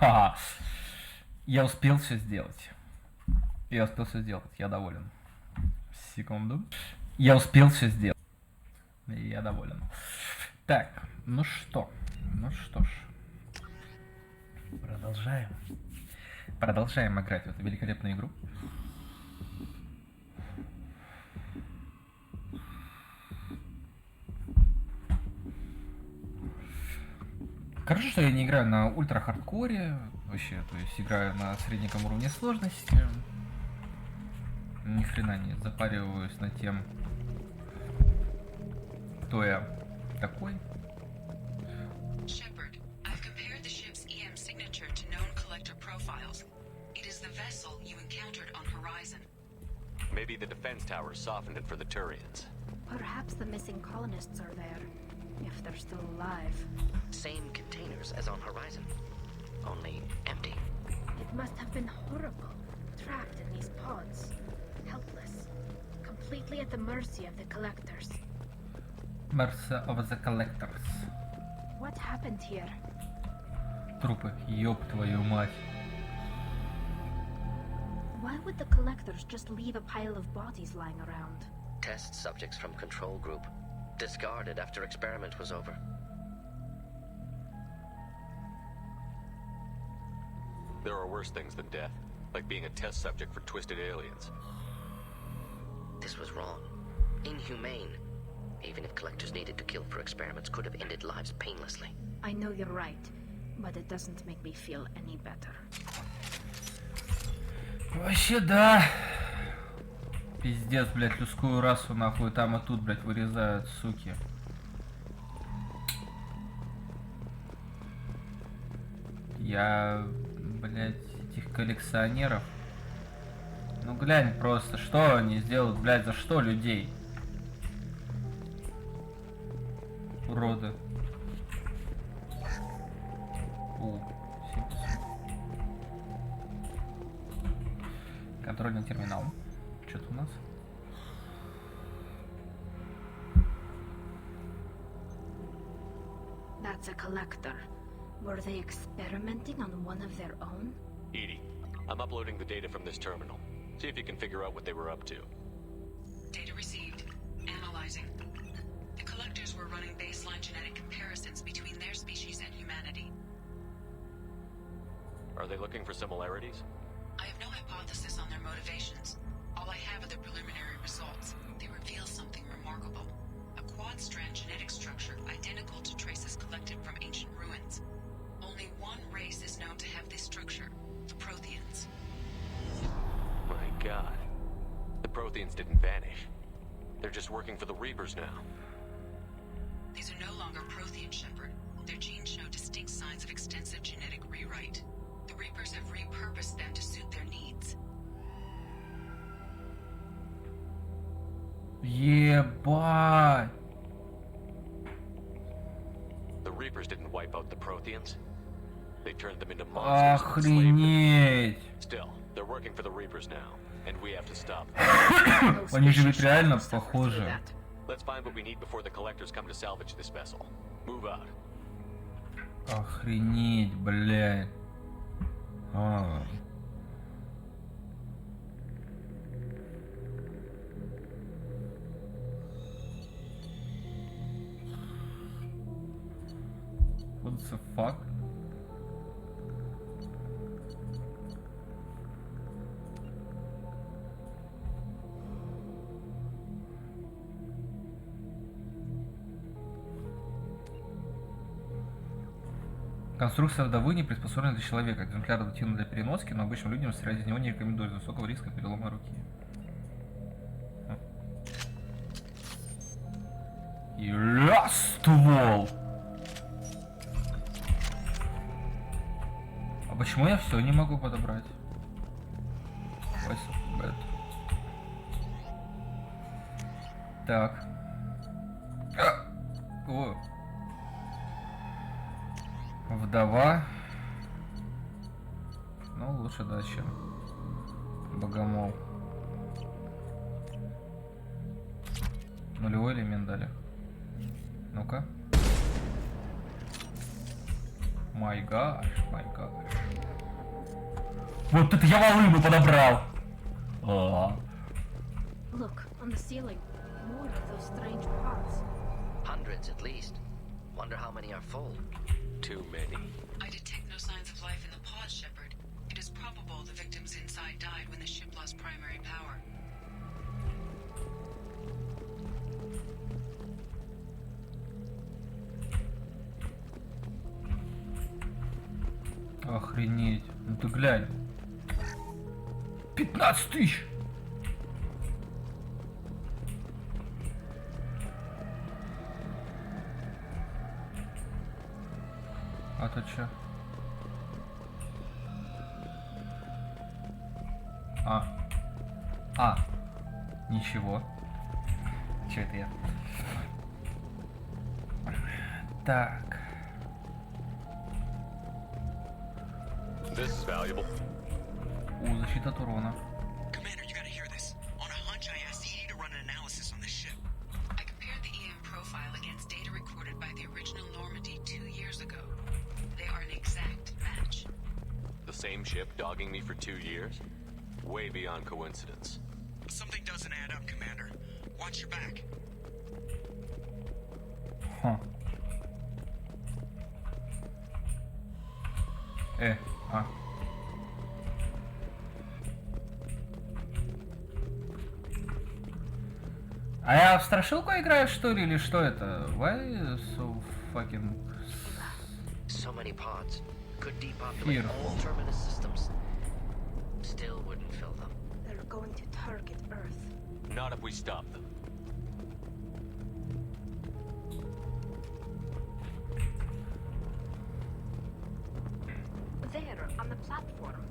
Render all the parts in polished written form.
Ха. Я успел все сделать. Я успел все сделать. Я доволен. Секунду. Я успел все сделать. Я доволен. Так, ну что? Ну что ж. Продолжаем. Продолжаем играть в эту великолепную игру. Хорошо, что я не играю на ультра-хардкоре. Вообще, то есть играю на среднем уровне сложности. Ни хрена не запариваюсь над тем, кто я такой. Shepard, I've compared the ship's EM signature to known collector profiles. It is the vessel you encountered on Horizon. Maybe the defense towers softened it for the Turians. Perhaps the missing colonists are there, if they're still alive. Same containers as on Horizon, only empty. It must have been horrible, trapped in these pods, helpless, completely at the mercy of the collectors. Mercy of the Collectors. What happened here? Трупы, ёб твою мать. Why would the collectors just leave a pile of bodies lying around? Test subjects from control group, discarded after experiment was over. There are worse things than death, like being a test subject for twisted aliens. This was wrong, inhumane. Even if collectors needed to kill for experiments, could have ended lives painlessly. I know you're right, but it doesn't make me feel any better. Вообще да. Пиздец, блядь, людскую расу нахуй там и тут, блядь, вырезают, суки. Я, блядь, этих коллекционеров. Ну глянь просто, что они сделают, блядь, за что людей? Уроды. Контрольный терминал. Что-то у нас. That's a collector. Were they experimenting on one of their own? Edie, I'm uploading the data from this terminal. See if you can figure out what they were up to. Data received. Analyzing. The collectors were running baseline genetic comparisons between their species and humanity. Are they looking for similarities? I have no hypothesis on their motivations. All I have are the preliminary results. They reveal something remarkable. A quad-strand genetic structure identical to traces collected from ancient ruins. Only one race is known to have this structure, the Protheans. My god. The Protheans didn't vanish. They're just working for the Reapers now. These are no longer Prothean, Shepard. Their genes show distinct signs of extensive genetic rewrite. The Reapers have repurposed them to suit their needs. Ебать! The Reapers didn't wipe out the Protheans. They turned them into monsters and enslaved them. Охренеть! Still, they're working for the Reapers now, and we have to stop them. Они же ведь реально похожи. Let's find what we need before the collectors come to salvage this vessel. Move out. Охренеть, блядь. А. What the fuck? Конструкция вдовы не приспособлена для человека. Экземпляр адаптивен для переноски, но обычным людям стрелять из него не рекомендуют из-за высокого риска перелома руки. И раз ствол! А почему я все не могу подобрать? Так. О. Вдова. Ну, лучше да, чем богомол. Нулевой элемент дали. Ну-ка. Май гаш. Вот это я волыну подобрал. Look, on the ceiling. More of those strange pods. Hundreds at least. Wonder how many are full. Too many. I detect no signs of life in the pod, Shepard. It is probable the victims inside died when the ship lost primary power. Охренеть. Ну ты глянь. 15 тысяч. А то чё? Ничего. Чё это я? Так. This is valuable. Защита от урона. Commander, you gotta hear this. On a hunch, I asked Edie to run an analysis on this ship. I compared the EM profile against data recorded by the original Normandy 2 years ago. They are an exact match. The same ship dogging me for 2 years? Way beyond coincidence. Something doesn't add up, Commander. Watch your back. Huh. А я в страшилку играю, что ли, или что это? Why so fucking... So many pods. Could depopulate all Fearful. terminus systems. Still wouldn't fill them. They're going to target Earth. Not if we stop them. There, on the platform.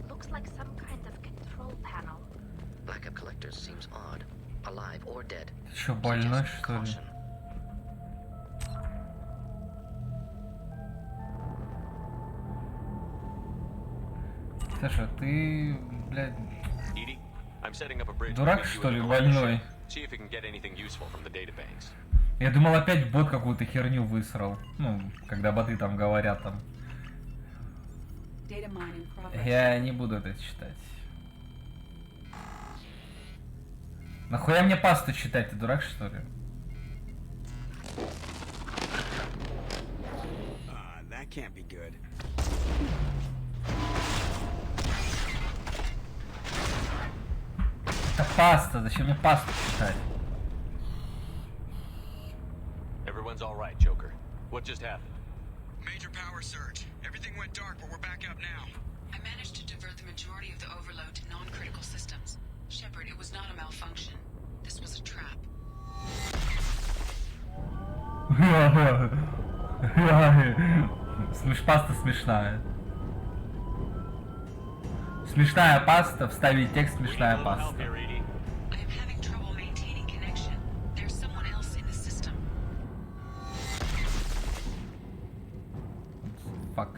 Looks like some kind of control panel. Backup collectors seems odd. Alive or dead. Чё, больной, Just что ли? caution. Саша, ты, блядь, Edie, I'm setting up a bridge дурак, between you что and ли, the collector больной? ship. See if you can get anything useful from the databanks. Я думал, опять бот какую-то херню высрал. Ну, когда боты там говорят там. Data mine in progress. Я не буду это читать. Нахуя мне пасту читать, ты дурак, что ли? That can't be good. Это паста, зачем мне пасту читать? Everyone's all right, Joker. What just happened? Major power surge. Everything went dark, but we're back up now. I managed to divert the majority of the overload to non-critical systems. Shepard, it was not a malfunction. This was a trap. Паста смешная. Смешная паста, вставить текст смешная Need a little help паста. here, Edie. I am having trouble maintaining connection. There's someone else in the system. Fuck.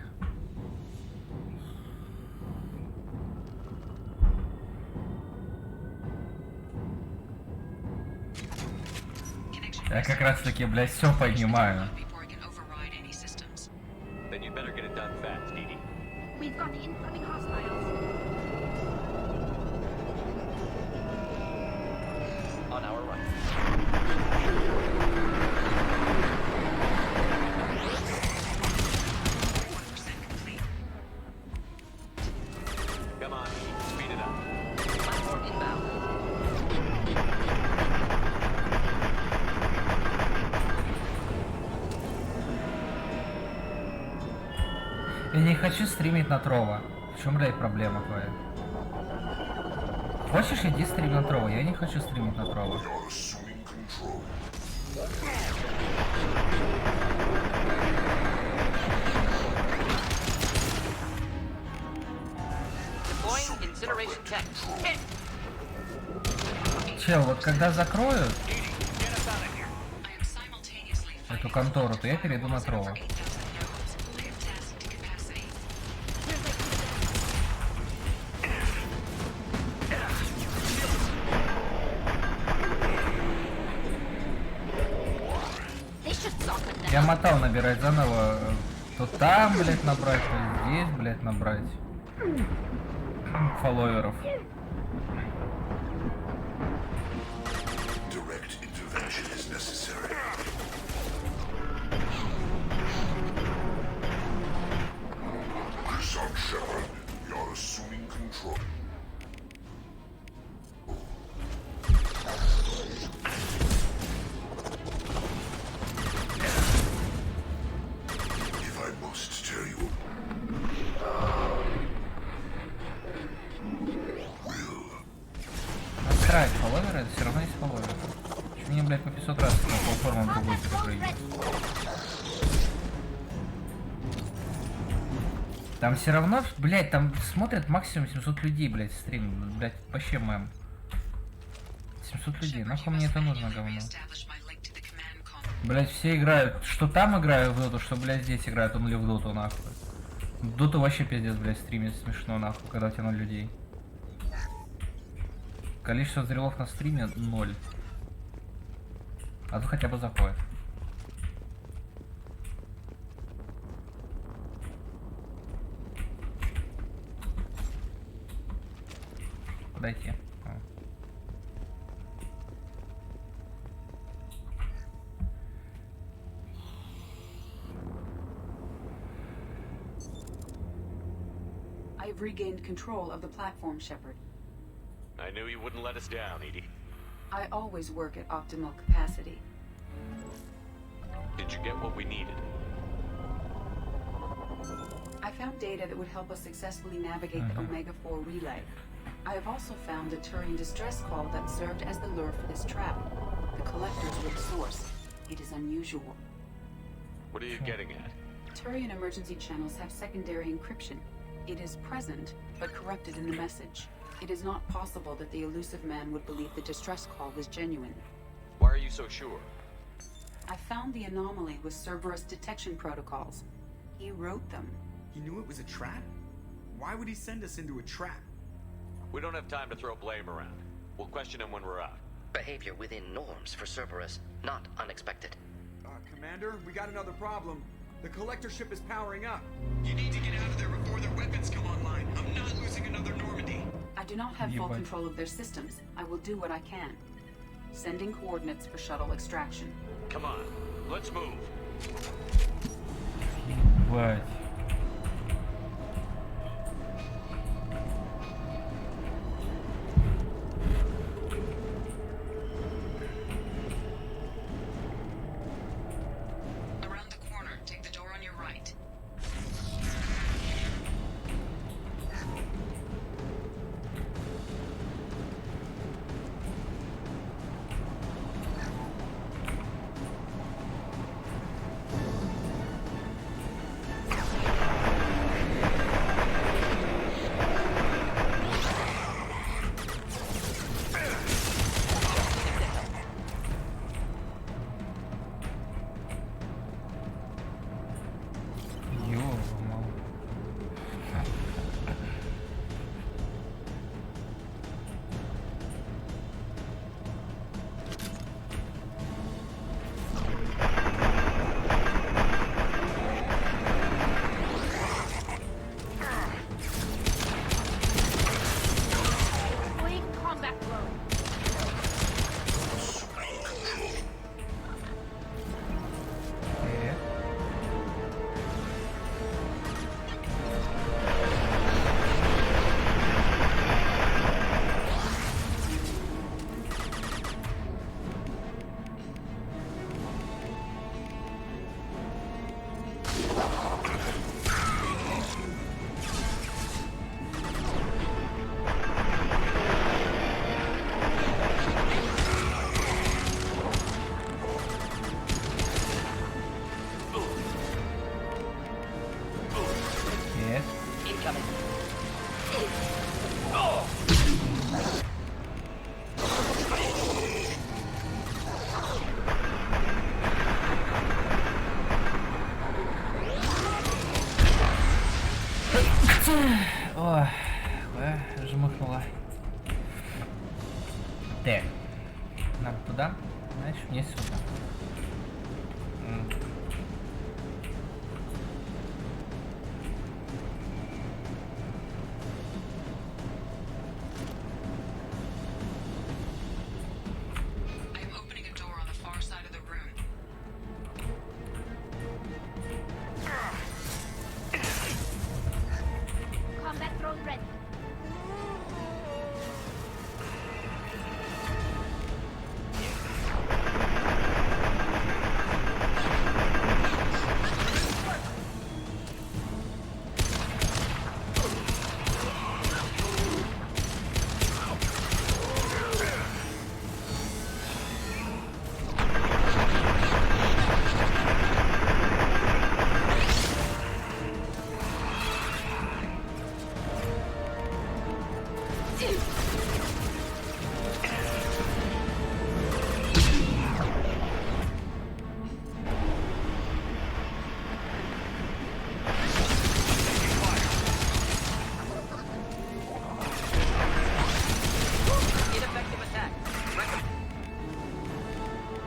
Connection Я как раз таки, блядь, все понимаю. before I can override any systems. Then you better get it done fast, Edie. We've got incoming hostiles. On our right. 1% complete. Come on, Edie. Speed it up. Platform inbound. Я не хочу стримить на Трова. В чем, блядь, проблема твоя? Хочешь, иди стрим на Трова. Я не хочу стримить на Трова. Deploying incineration tech. Чел, вот когда закроют I am simultaneously эту fighting контору, то я перейду на Трова. over 8,000 nodes. I have tasked to capacity. They should knock it down. Я мотал набирать заново То там, блядь, набрать, то здесь, блядь, набрать. Фолловеров. Direct intervention is necessary. Son Shepard, you're assuming control. If I must tell you, Отстраивать фолловеры, это все равно есть фолловеры. Почему мне, блядь, по 500 раз на платформу другую перепрыгивать? Там все равно, блядь, там смотрят максимум 700 людей, блядь, стрим. Блядь, вообще мэм. 700 людей, нахуй мне это нужно, говно. Блядь, все играют, что там играю в доту, что, блядь, здесь играют, он или в доту, нахуй. Доту вообще пиздец, блядь, стримит смешно, нахуй, когда у тебя 0 людей. Количество зрелов на стриме 0. А тут хотя бы заходит. Куда идти? I've regained control of the platform, Shepard. I knew you wouldn't let us down, Edie. I always work at optimal capacity. Did you get what we needed? I found data that would help us successfully navigate the Omega-4 relay. I have also found a Turian distress call that served as the lure for this trap. The collectors were the source. It is unusual. What are you getting at? Turian emergency channels have secondary encryption. It is present, but corrupted in the message. It is not possible that the elusive man would believe the distress call was genuine. Why are you so sure? I found the anomaly with Cerberus detection protocols. He wrote them. He knew it was a trap? Why would he send us into a trap? We don't have time to throw blame around. We'll question him when we're out. Behavior within norms for Cerberus, not unexpected. Commander, we got another problem. The collector ship is powering up. You need to get out of there before their weapons come online. I'm not losing another Normandy. I do not have full control of their systems. I will do what I can. Sending coordinates for shuttle extraction. Come on, let's move. Ебать. Around the corner, take the door on your right. Ё-моё. Fleet combat mode. Нет. Ой, жмыхнула. Так. Нам туда, значит, мне сюда.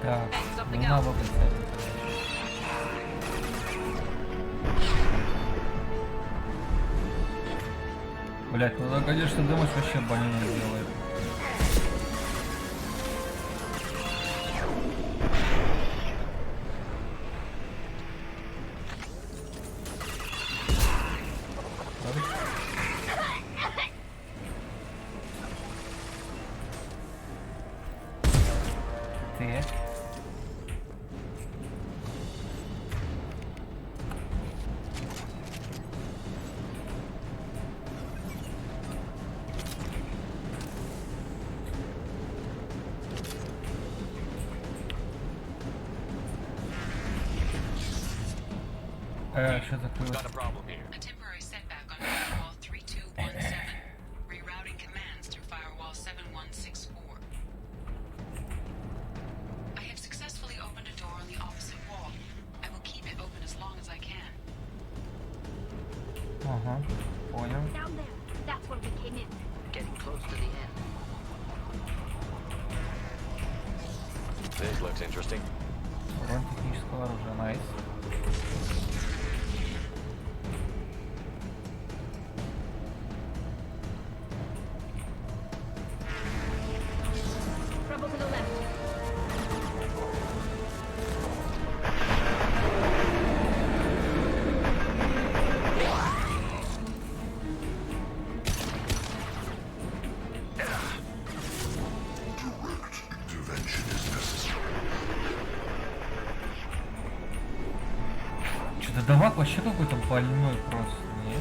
Так, луна в облаке. Блять, ну да, конечно, дымыч вообще больно делает. Так. Что такое? Got a problem here. A temporary setback on firewall 3217. Rerouting commands through firewall 7164. I have successfully opened a door on the opposite wall. I will keep it open as long as I can. Ага, понял. Down there. That's where we came in. Getting close to the end. This looks interesting. Урон технического оружия, найс. Trouble to the left. Intervention is necessary. Что-то давак вообще какой-то больной просто, нет?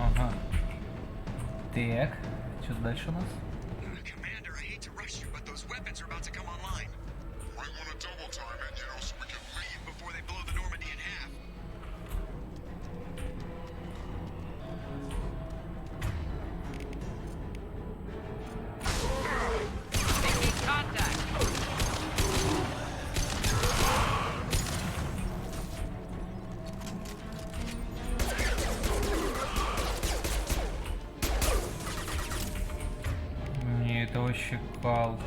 Ага. Так, что дальше у нас? Commander, I hate to rush you, but those weapons are about to come online. Might want to double time it, so we can leave. Before they blow the Normandy in half. Making contact. Не, это вообще кал.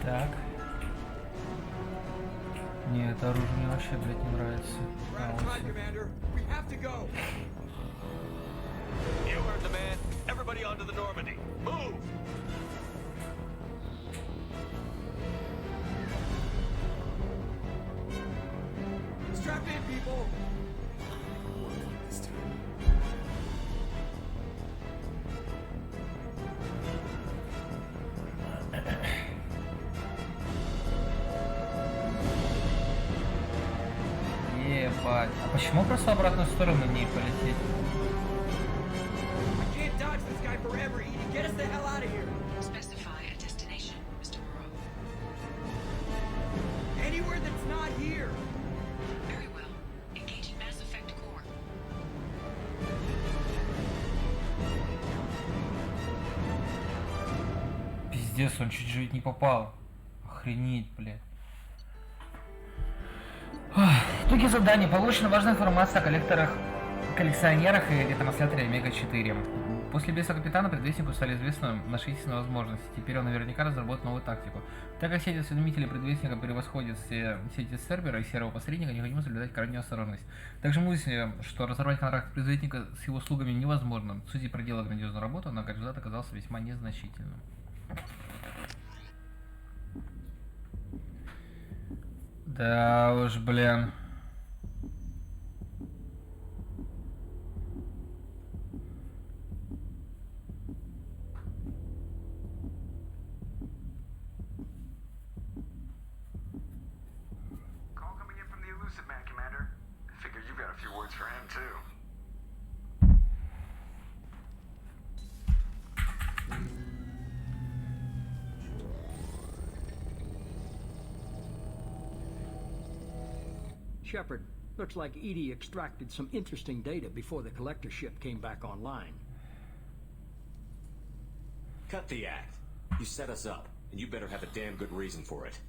Так. Не, это оружие мне вообще, блядь, не нравится. We're out А, of вот time, всё. Commander. We have to go. You heard the man. Everybody onto the Normandy. Move! Strap in, people. Ебать. А почему просто в обратную сторону не полететь? We can't dodge this guy forever, Edie. Get us the hell out of here. Specify a destination, Mr. Moreau. Anywhere that's not here. Very well. Engaging Mass Effect core. Пиздец, он чуть же ведь не попал. Охренеть, блядь. Итоги задания. Получена важная информация о коллекционерах и ретрансляторе Омега-4. После беса капитана предвестнику стали известны наши истинные возможности. Теперь он наверняка разработает новую тактику. Так как сеть осведомителей предвестника превосходит все сети сервера и серого посредника, необходимо соблюдать крайнюю осторожность. Также мысль, что разорвать контракт предвестника с его услугами невозможно. Судьи проделала грандиозную работу, однако результат оказался весьма незначительным. Да уж, блин. Call coming in from the Elusive Man, Commander. Figure you've got a few words for him, too. Shepard, looks like Edie extracted some interesting data before the collector ship came back online. Cut the act. You set us up, and you better have a damn good reason for it.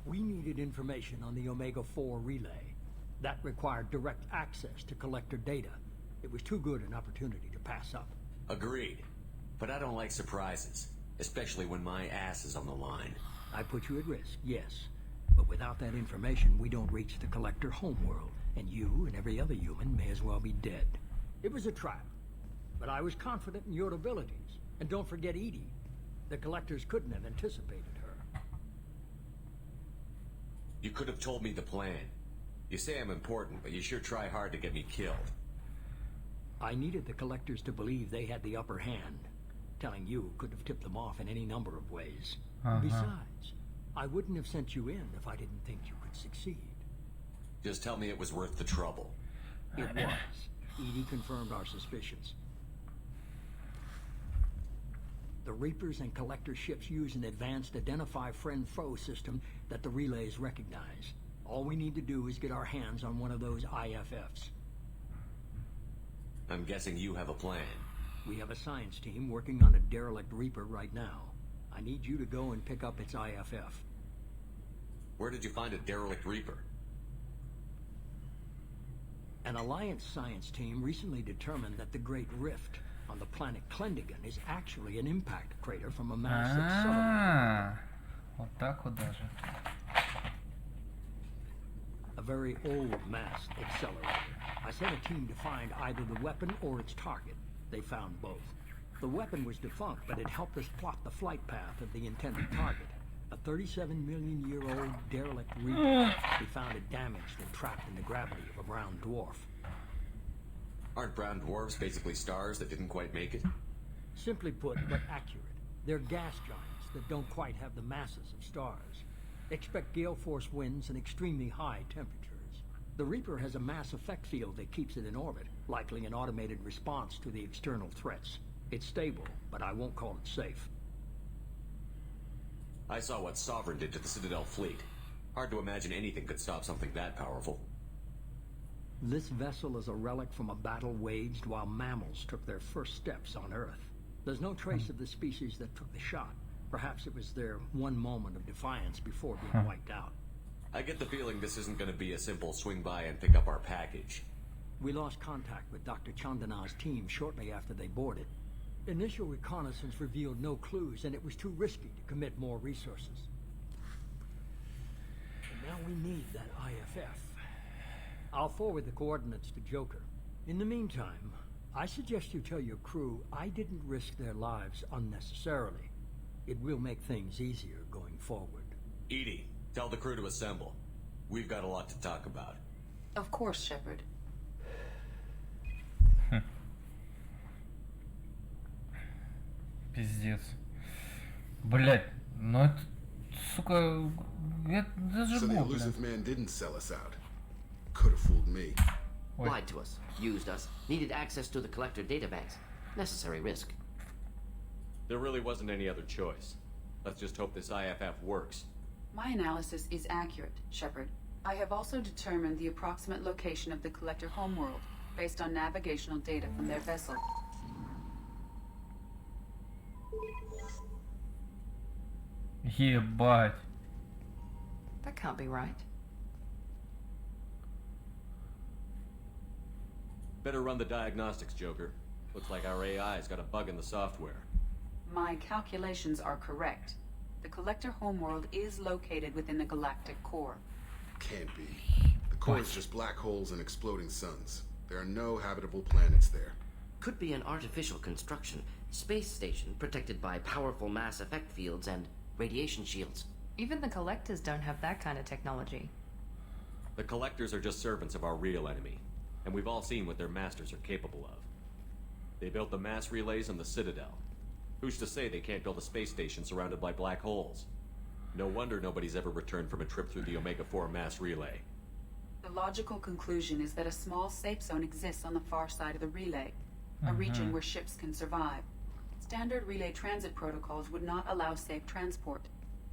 We needed information on the Omega-4 relay. That required direct access to collector data. It was too good an opportunity to pass up. Agreed. But I don't like surprises, especially when my ass is on the line. I put you at risk, yes. But without that information, we don't reach the collector homeworld, and you and every other human may as well be dead. It was a trap, but I was confident in your abilities. And don't forget Edie. The collectors couldn't have anticipated her. You could have told me the plan. You say I'm important, but you sure try hard to get me killed. I needed the collectors to believe they had the upper hand. Telling you could have tipped them off in any number of ways. Besides, I wouldn't have sent you in if I didn't think you could succeed. Just tell me it was worth the trouble. It was. Edie confirmed our suspicions. The Reapers and Collector ships use an advanced Identify Friend-Foe system that the relays recognize. All we need to do is get our hands on one of those IFFs. I'm guessing you have a plan. We have a science team working on a derelict Reaper right now. I need you to go and pick up its IFF. Where did you find a derelict Reaper? An Alliance science team recently determined that the Great Rift on the planet Klendigan is actually an impact crater from a mass accelerator. Вот так вот даже. A very old mass accelerator. I sent a team to find either the weapon or its target. They found both. The weapon was defunct, but it helped us plot the flight path of the intended target. A 37-million-year-old derelict Reaper. We found it damaged and trapped in the gravity of a brown dwarf. Aren't brown dwarfs basically stars that didn't quite make it? Simply put, but accurate. They're gas giants that don't quite have the masses of stars. Expect gale force winds and extremely high temperatures. The Reaper has a mass effect field that keeps it in orbit, likely an automated response to the external threats. It's stable, but I won't call it safe. I saw what Sovereign did to the Citadel fleet. Hard to imagine anything could stop something that powerful. This vessel is a relic from a battle waged while mammals took their first steps on Earth. There's no trace of the species that took the shot. Perhaps it was their one moment of defiance before being wiped out. I get the feeling this isn't going to be a simple swing by and pick up our package. We lost contact with Dr. Chandana's team shortly after they boarded. Initial reconnaissance revealed no clues, and it was too risky to commit more resources. And now we need that IFF. I'll forward the coordinates to Joker. In the meantime, I suggest you tell your crew I didn't risk their lives unnecessarily. It will make things easier going forward. Edie, tell the crew to assemble. We've got a lot to talk about. Of course, Shepard. Пиздец. Блять, ну это, сука, это же So the бог, блин. Elusive Man didn't sell us out. Could have fooled me. Lied to us, used us, needed access to the collector databanks. Necessary risk. There really wasn't any other choice. Let's just hope this IFF works. My analysis is accurate, Shepard. I have also determined the approximate location of the collector homeworld based on navigational data from their vessel. Ебать. That can't be right. Better run the diagnostics, Joker. Looks like our AI's got a bug in the software. My calculations are correct. The collector homeworld is located within the galactic core. Can't be. The core is just black holes and exploding suns. There are no habitable planets there. Could be an artificial construction. Space station protected by powerful mass effect fields and radiation shields. Even the collectors don't have that kind of technology. The collectors are just servants of our real enemy, and we've all seen what their masters are capable of. They built the mass relays on the Citadel. Who's to say they can't build a space station surrounded by black holes? No wonder nobody's ever returned from a trip through the Omega-4 mass relay. The logical conclusion is that a small safe zone exists on the far side of the relay, a region where ships can survive. Standard relay transit protocols would not allow safe transport.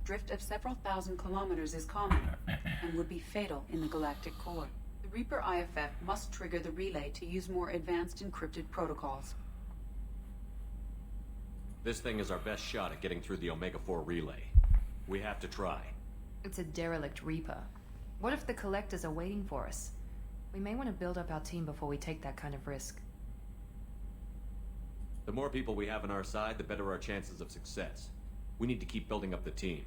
Drift of several thousand kilometers is common, and would be fatal in the galactic core. The Reaper IFF must trigger the relay to use more advanced encrypted protocols. This thing is our best shot at getting through the Omega-4 relay. We have to try. It's a derelict Reaper. What if the collectors are waiting for us? We may want to build up our team before we take that kind of risk. The more people we have on our side, the better our chances of success. We need to keep building up the team.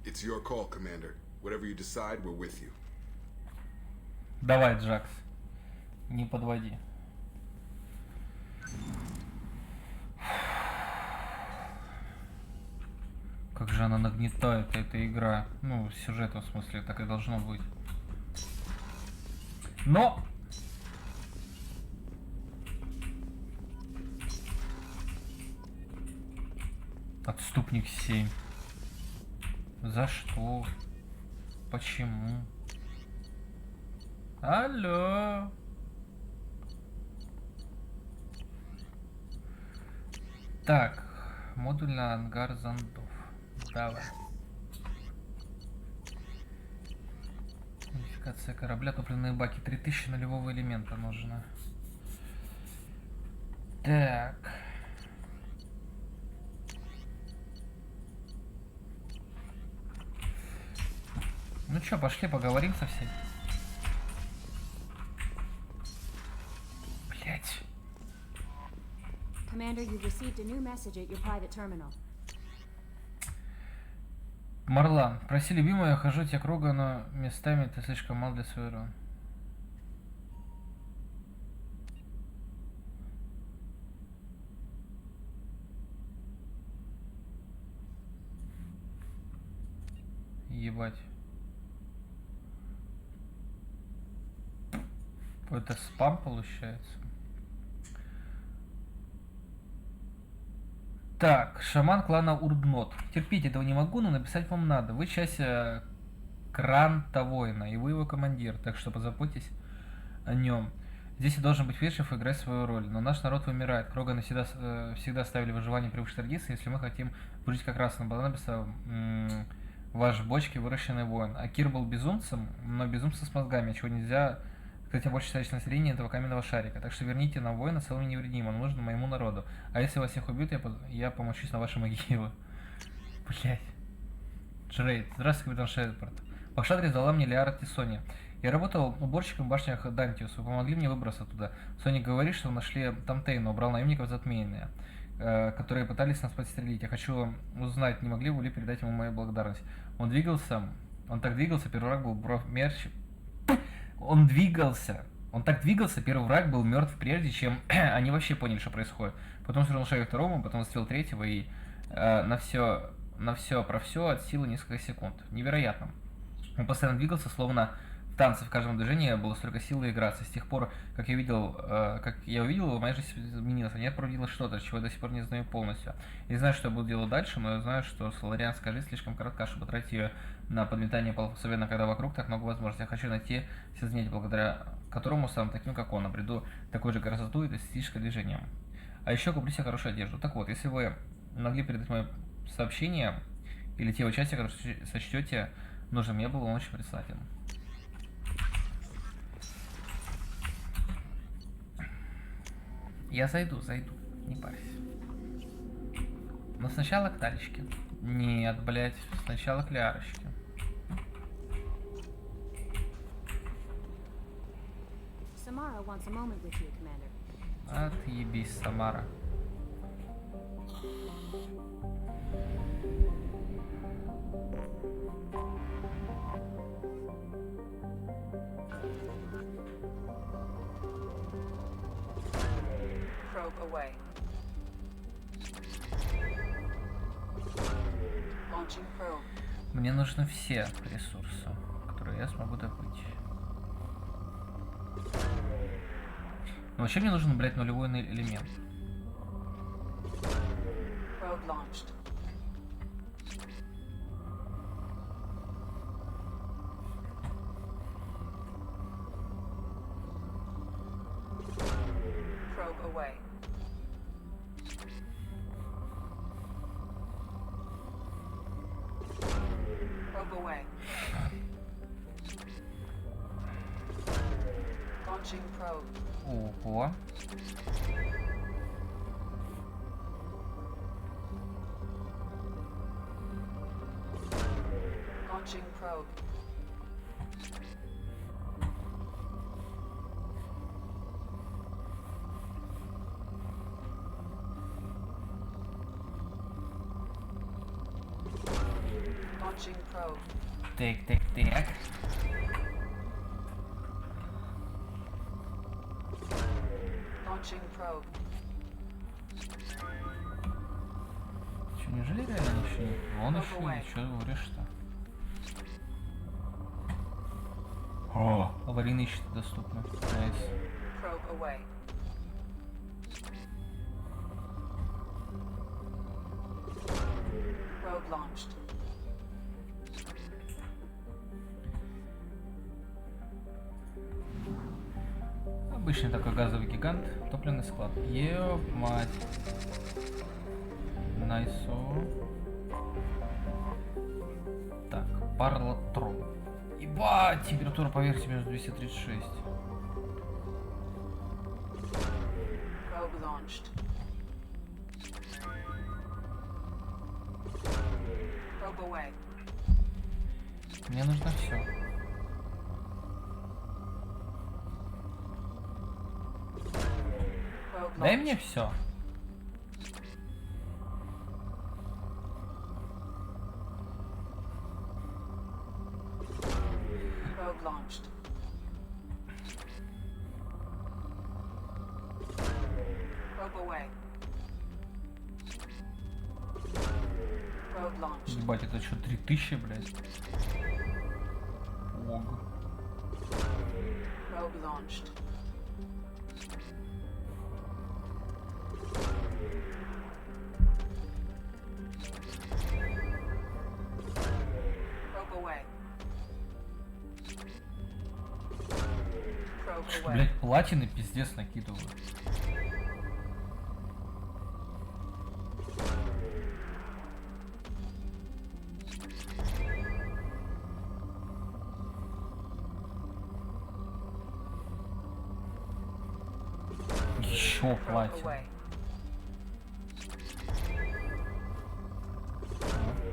It's your call, Commander. Whatever you decide, we're with you. Давай, Джакс. Не подводи. Как же она нагнетает, эта игра. Ну, сюжетом, в смысле, так и должно быть. Но! Отступник 7. За что? Почему? Алло. Так, модульный ангар зондов. Давай. Модификация корабля, топливные баки. 3000 нулевого элемента нужно. Так. Ну чё, пошли поговорим со всеми. Блять. Commander, you've received a new message at your private terminal. Марлан, проси любимую, я хожу тебе круга, но местами ты слишком мал для своего. Ебать. Это спам получается. Так, шаман клана Урднот. Терпеть этого не могу, но написать вам надо. Вы часть Кранта воина, и вы его командир, так что позаботьтесь о нем. Здесь и должен быть вежлив и играть свою роль. Но наш народ вымирает. Кроганы всегда ставили выживание превыше традиции. Если мы хотим выжить как раз, нам понадобится ваш бочки выращенный воин. А Кир был безумцем, но безумцем с мозгами, чего нельзя сказать о большей части населения этого каменного шарика. Так что верните нам воина целым и невредимым, он нужен моему народу. А если вас всех убьют, я помочусь на ваши могилы. Блять. Джрейд. Здравствуй, капитан Шепард. Бахшадрис дала мне Лиара Тисони. Я работал уборщиком в башнях Дантиус. Вы помогли мне выбраться туда. Соник говорит, что нашли там Тейну, убрал наемников затмения, которые пытались нас подстрелить. Я хочу узнать, не могли бы вы передать ему мою благодарность. Он так двигался, первый враг был мерч. Он так двигался, первый враг был мертв прежде, чем они вообще поняли, что происходит. Потом свернул шею второму, потом застрелил третьего, и на все про все от силы несколько секунд. Невероятно. Он постоянно двигался, словно в танце, в каждом движении было столько силы и грации. С тех пор, как я увидел его, моя жизнь изменилась. Мне пробудилось что-то, чего я до сих пор не знаю полностью. Не знаю, что я буду делать дальше, но я знаю, что соларианская жизнь слишком коротка, чтобы тратить ее на подметание полов, особенно когда вокруг так много возможностей. Я хочу найти все занятия, благодаря которому стану таким, как он, обрету такую же красоту и эстетическое движение. А еще куплю себе хорошую одежду. Так вот, если вы могли передать мое сообщение или те участия, которые сочтете нужным, я был вам очень признателен. Я зайду, не парься. Но сначала к Талечке. Нет, блять, сначала к Лярочке. Samara wants a moment with you, Commander. Отъебись, Самара. Probe away. Launching probe. Мне нужны все ресурсы, которые я смогу добыть. Но вообще мне нужен, блядь, нулевой элемент. Probe launched. Probe away. Probe away. Launching probe. Ого. Launching probe. Launching probe. Так. Launching probe. Че, неужели реально ничего нет? Вон еще, что говоришь-то? О, аварийные щиты доступны. Найс. Probe away. Probe launched. Обычный такой газовый гигант, топливный склад. Еб мать. Найсо. Так, парлотрон. Ебать, температура поверхности минус 236. Probe launched. Probe away. Мне нужно все. Дай мне все. Probe launched. Probe away. Probe launched. Ебать, это что, 3000, блядь? Ог. Probe launched. Probe away. Probe away. Блядь, платины пиздец накидывают. Еще платин.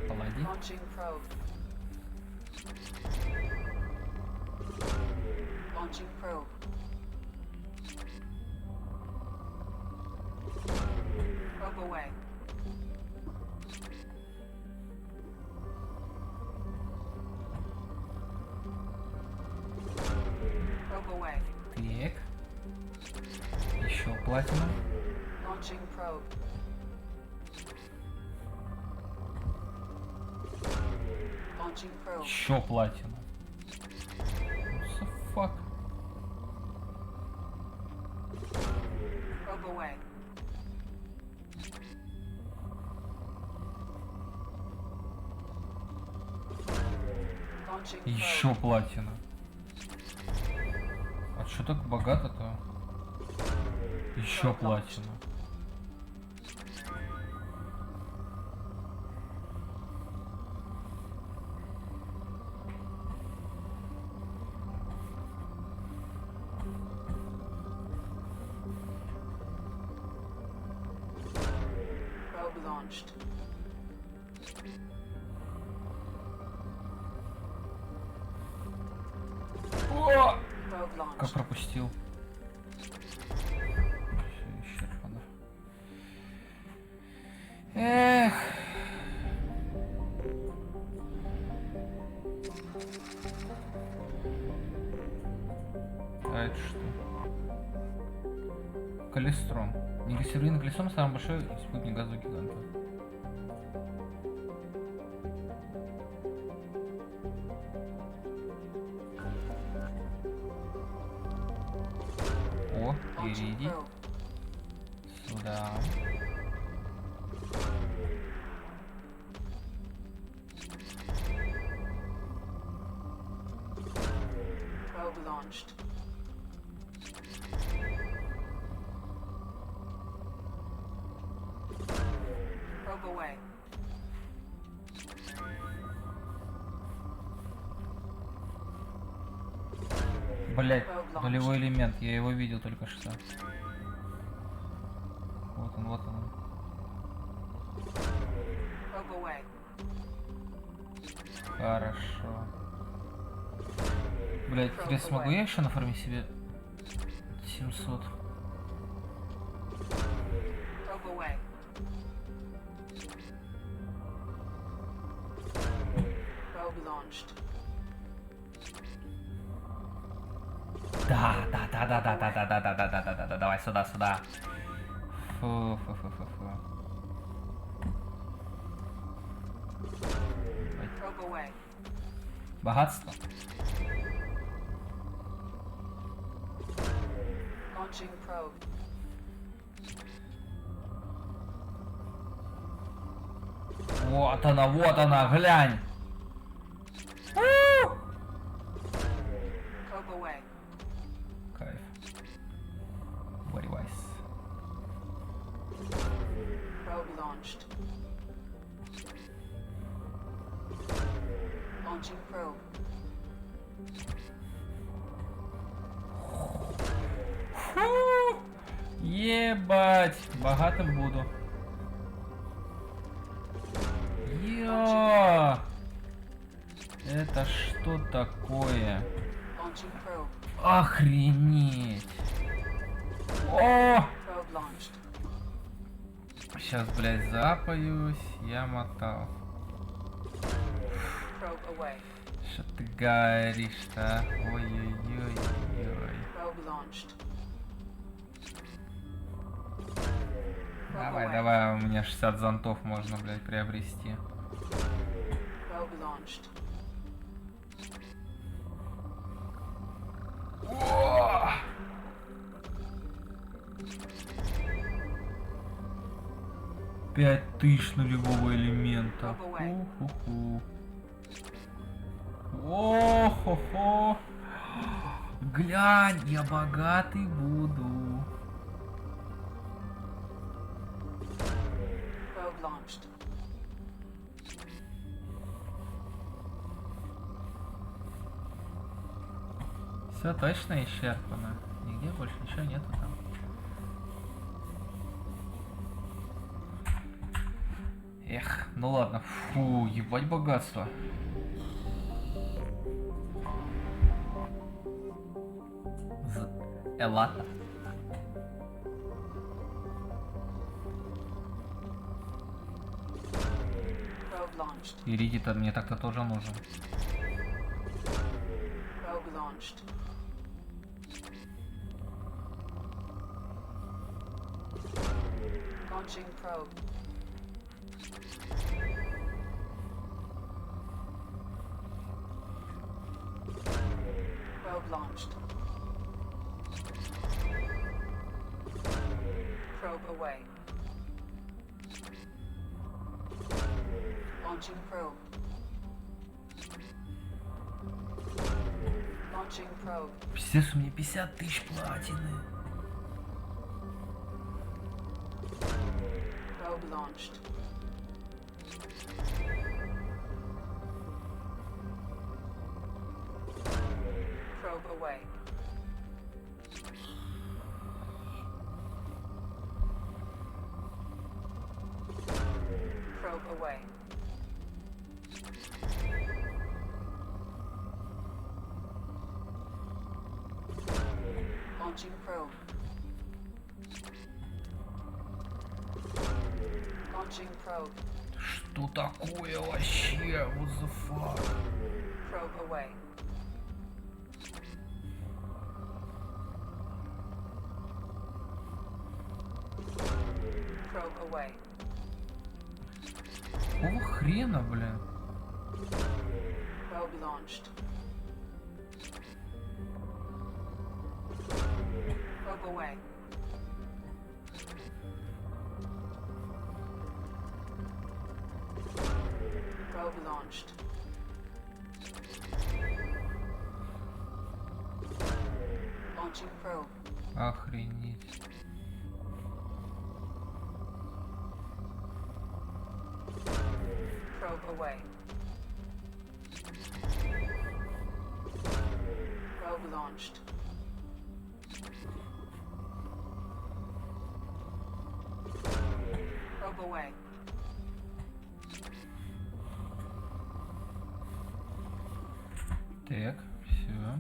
Паладин. Launching probe. Launching probe. Probe away. Probe away. Так. Еще платина. Launching probe. Launching probe. Еще платина. What the fuck? Probe away. Launching Еще probe. платина. А что так богато-то? Еще платина. Probe launched. О! Probe Как launched. пропустил. Эх. А это что? Колестрон. Негасируемый колестрон самый большой спутник газового гиганта. О, иридий. Сюда. Probe launched. Probe away. Блять, нулевой элемент, я его видел только что. Вот он, вот он. Probe away. Хорошо. Блять, интересно, смогу я еще нафармить себе 700? Probe away. Probe launched. Да, давай сюда, сюда. Фу. Probe away. Богатство. Launching probe. Вот она, глянь. Probe away. Кайф. Very wise. Probe launched. Launching probe. Ебать, богатым буду. Йо! Это что такое? Launching probe. Охренеть! О! Probe launched. Сейчас, блядь, запаюсь, я мотал. Probe away. Что ты говоришь-то, а? Ой-ой-ой-ой. Probe launched. Давай, у меня 60 зонтов можно, блядь, приобрести. Probe launched. О! Пять тысяч нулевого элемента. Ху-ху-ху. О-хо-хо. Глянь, я богатый буду. Probe launched. Все точно исчерпано. Нигде больше ничего нету там. Эх, ну ладно. Фу, ебать богатство. Элата. Probe launched. Иридий-то мне так-то тоже нужен. Probe launched. Launching probe. Probe launched. Probe away. Launching probe. Launching probe. Пиздец, у меня 50 тысяч платины. Probe launched. Probe away. Probe away. Launching probe. Launching probe. Что такое вообще? What the fuck? Probe away. Probe away. Какого хрена, блин? Probe launched. Probe away. Probe launched. Launching probe. Охренеть. Probe away. Probe launched. Probe away. Так, все.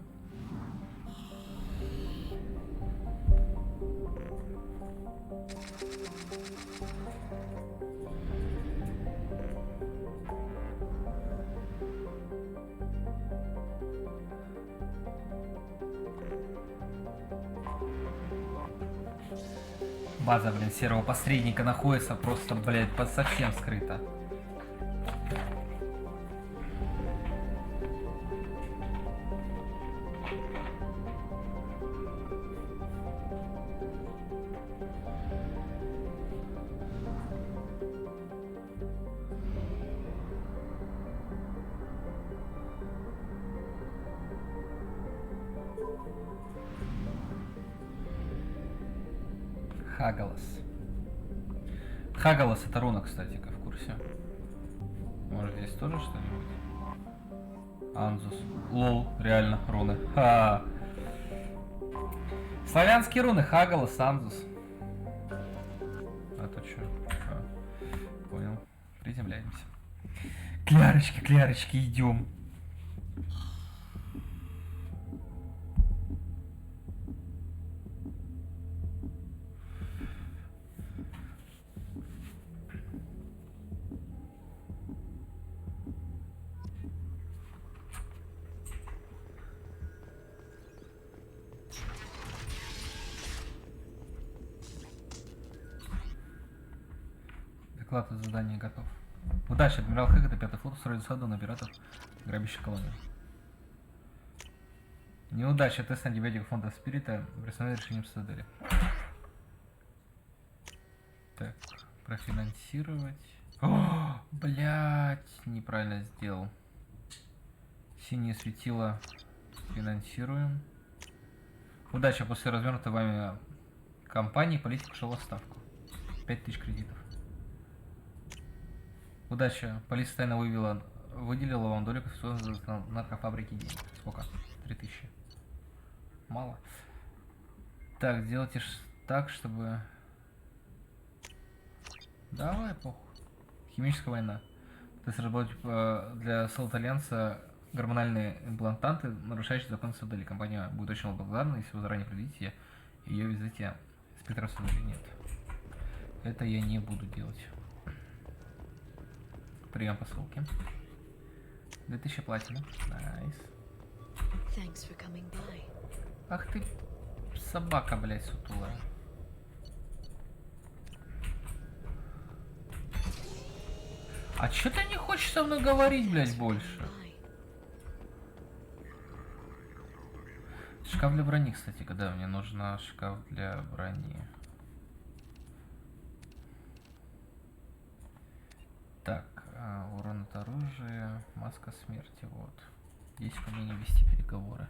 База, блин, серого посредника находится просто, блядь, совсем скрыта. Хагалас. Хагалас это руна, кстати-ка, в курсе. Может здесь тоже что-нибудь? Анзус. Лол, реально, руны. Ха. Славянские руны, Хагалас, Анзус. А то чё? Понял. Приземляемся. Клярочки, клярочки, идем. Доклад о задании готов. Удачи, адмирал Хэггет и 5-й флот устроили засаду на пиратов, грабящих колонию. Неудача, тест антибиотиков фонда Спирита приостановили решением цитадели. Так, профинансировать. О, блять, неправильно сделал. Синее светило финансируем. Удача, после развернутой вами кампании политик ушел в отставку. 5000 кредитов. Удача, полиция тайно выделила вам долю на наркофабрике денег. Сколько? 3000. Мало. Так, сделайте так, чтобы... Давай, похуй. Химическая война. То есть разработать для Солд Альянса гормональные имплантанты, нарушающие законы Цитадели. Компания будет очень благодарна, если вы заранее предвидите ее визите спектра Цитадели. Нет. Это я не буду делать. Прием по ссылке. 2000 платина. Найс. Ах ты, собака, блядь, сутулая. А чё ты не хочешь со мной говорить, блядь, больше? Шкаф для брони, кстати, когда мне нужен шкаф для брони. Так, урон от оружия, маска смерти, вот. Есть умение вести переговоры.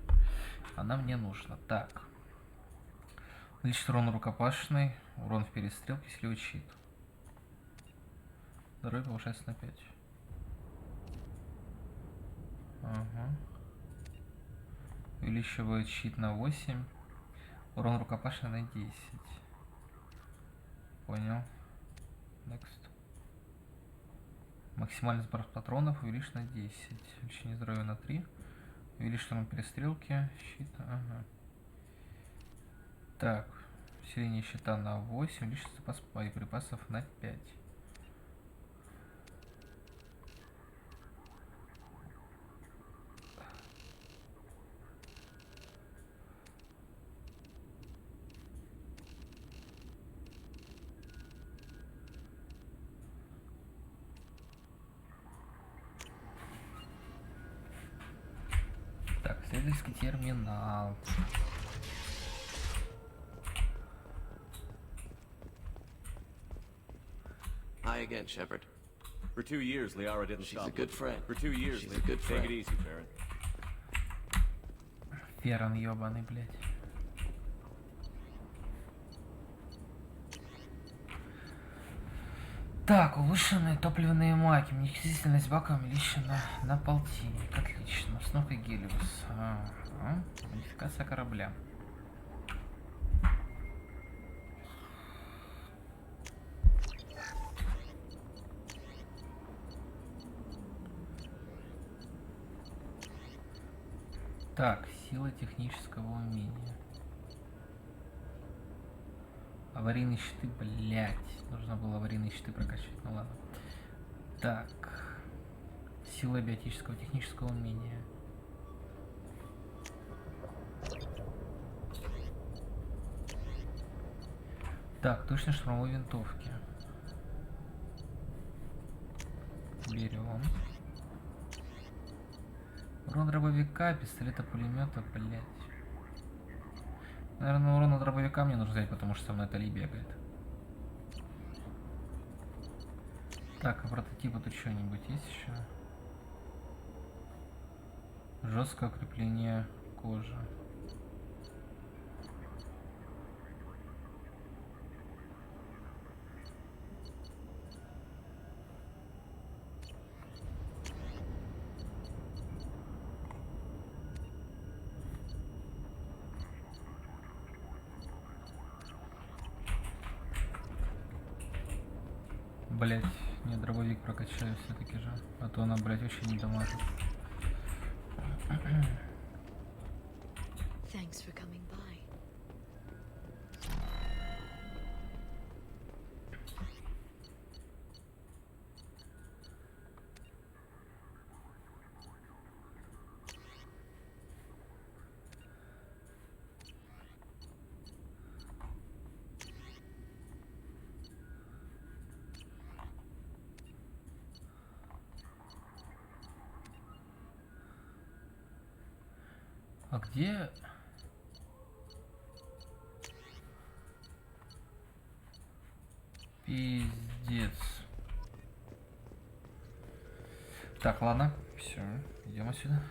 Она мне нужна. Так. Увеличить урон рукопашный, урон в перестрелке, сливать щит. Здоровье повышается на 5. Ага. Увеличивает щит на 8. Урон рукопашный на 10. Понял. Next. Максимальный сбор патронов увеличить на 10. Увеличение здоровья на 3. Увеличить урон перестрелки. Щит. Ага. Так. Усиление щита на 8. Увеличить запас боеприпасов на 5. исследовательский терминал. Hi again, Shepard. For 2 years, Liara didn't She's stop. a good friend. For 2 years, She's a good friend. Take it easy, Farron. Феррон ёбаный, блядь. Так, улучшенные топливные маки. Численность бака увеличена на полтинник. Отлично. Установка Гелиус. Модификация корабля. Так, сила технического умения. Аварийные щиты, блять. Нужно было аварийные щиты прокачивать, ну ладно. Так. Сила биотического технического умения. Так, точно штурмовой винтовки. Берем. Урон дробовика, пистолета, пулемета, блять. Наверное, урон от дробовика мне нужно взять, потому что со мной Тали бегает. Так, а прототипа тут что-нибудь есть еще? Жесткое укрепление кожи. Блять, не дробовик прокачаю все-таки же, а то она, блять, вообще не дамажит. Thanks for coming by. А где... Пиздец. Так, ладно. Все, идем отсюда.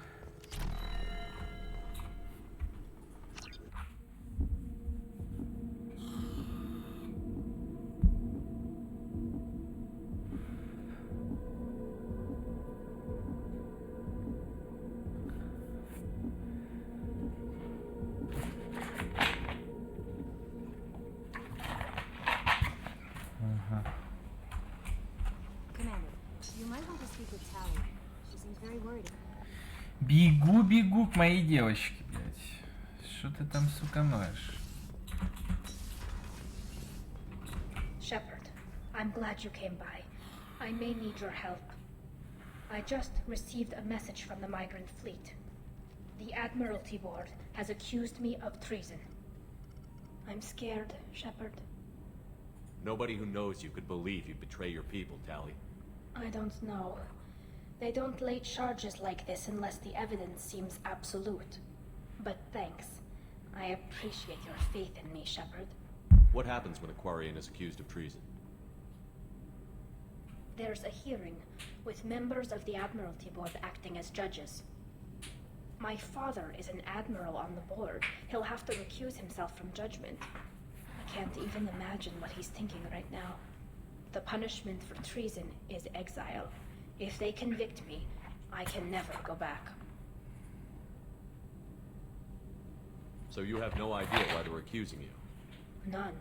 Бегу к моей девочке, блядь. Что ты там, сука, ноешь? Shepard, I'm glad you came by. I may need your help. I just received a message from the migrant fleet. The Admiralty Board has accused me of treason. I'm scared, Shepard. Nobody who knows you could believe you'd betray your people, Tali. I don't know. They don't lay charges like this unless the evidence seems absolute. But thanks. I appreciate your faith in me, Shepard. What happens when a Quarian is accused of treason? There's a hearing, with members of the Admiralty Board acting as judges. My father is an admiral on the board. He'll have to recuse himself from judgment. I can't even imagine what he's thinking right now. The punishment for treason is exile. If they convict me, I can never go back. So you have no idea why they're accusing you? None.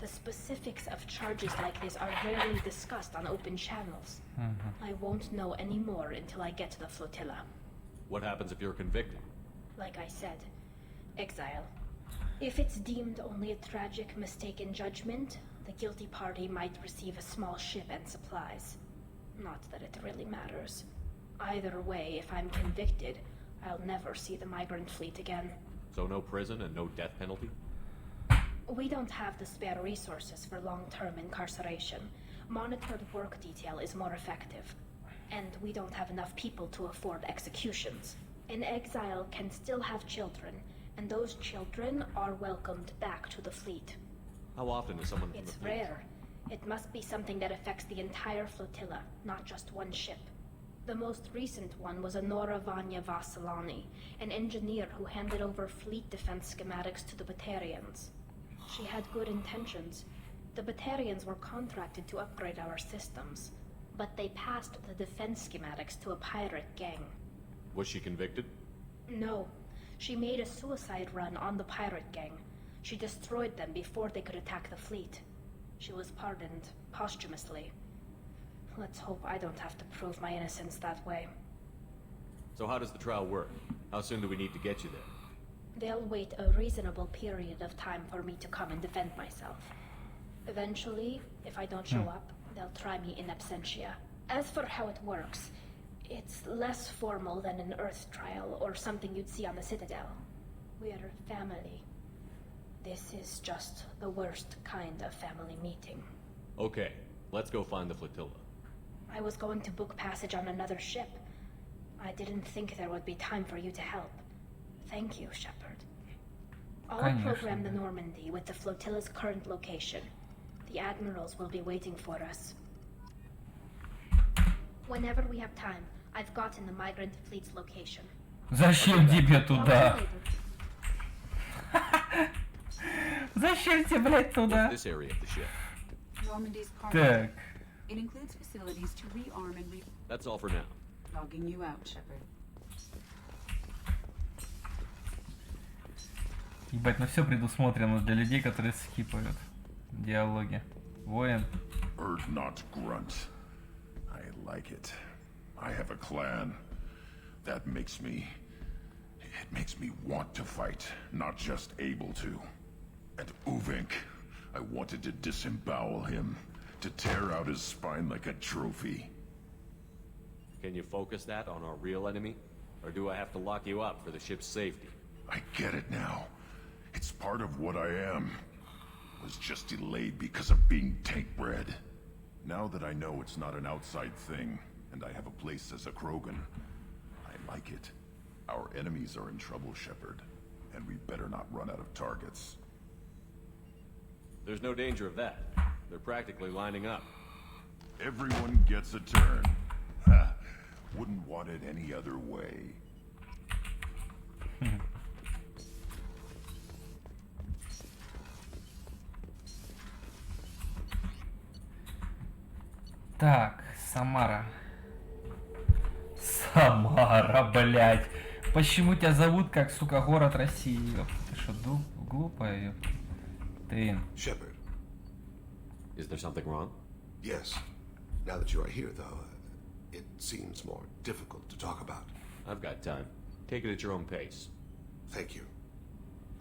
The specifics of charges like this are rarely discussed on open channels. I won't know any more until I get to the flotilla. What happens if you're convicted? Like I said, exile. If it's deemed only a tragic mistake in judgment, the guilty party might receive a small ship and supplies. Not that it really matters. Either way, if I'm convicted, I'll never see the migrant fleet again. So no prison and no death penalty? We don't have the spare resources for long-term incarceration. Monitored work detail is more effective. And we don't have enough people to afford executions. An exile can still have children, and those children are welcomed back to the fleet. How often is someone from It's the fleet? rare. It must be something that affects the entire flotilla, not just one ship. The most recent one was Honora Vanya Vasilani, an engineer who handed over fleet defense schematics to the Batarians. She had good intentions. The Batarians were contracted to upgrade our systems, but they passed the defense schematics to a pirate gang. Was she convicted? No. She made a suicide run on the pirate gang. She destroyed them before they could attack the fleet. She was pardoned posthumously. Let's hope I don't have to prove my innocence that way. So how does the trial work? How soon do we need to get you there? They'll wait a reasonable period of time for me to come and defend myself. Eventually, if I don't show up, they'll try me in absentia. As for how it works, it's less formal than an Earth trial or something you'd see on the Citadel. We're family. This is just the worst kind of family meeting. Okay, let's go find the flotilla. I was going to book passage on another ship. I didn't think there would be time for you to help. Thank you, Shepard. I'll program the Normandy with the flotilla's current location. The admirals will be waiting for us. Whenever we have time, I've gotten the migrant fleet's location. Зачем тебе туда? Зачем тебе, блядь, туда? This area of the ship. Normandy's cargo. Так. It includes facilities to rearm and That's all for now. logging you out, Shepard. Ебать, ну все предусмотрено для людей, которые скипают диалоги. Воин. Urge not grunt. I like it. I have a clan. That makes me... It makes me want to fight, not just able to. And Uvink, I wanted to disembowel him, to tear out his spine like a trophy. Can you focus that on our real enemy? Or do I have to lock you up for the ship's safety? I get it now. It's part of what I am. Was just delayed because of being tank-bred. Now that I know it's not an outside thing, and I have a place as a Krogan, I like it. Our enemies are in trouble, Shepard, and we better not run out of targets. There's no danger of that. They're practically lining up. Everyone gets a turn. Ha! Wouldn't want it any other way. Так, Самара. Самара, блядь. Почему тебя зовут как, сука, город России, ёпта? Ты что, глупая, ёпта? Ты... Shepard. Is there something wrong? Yes. Now that you are here, though, it seems more difficult to talk about. I've got time. Take it at your own pace. Thank you.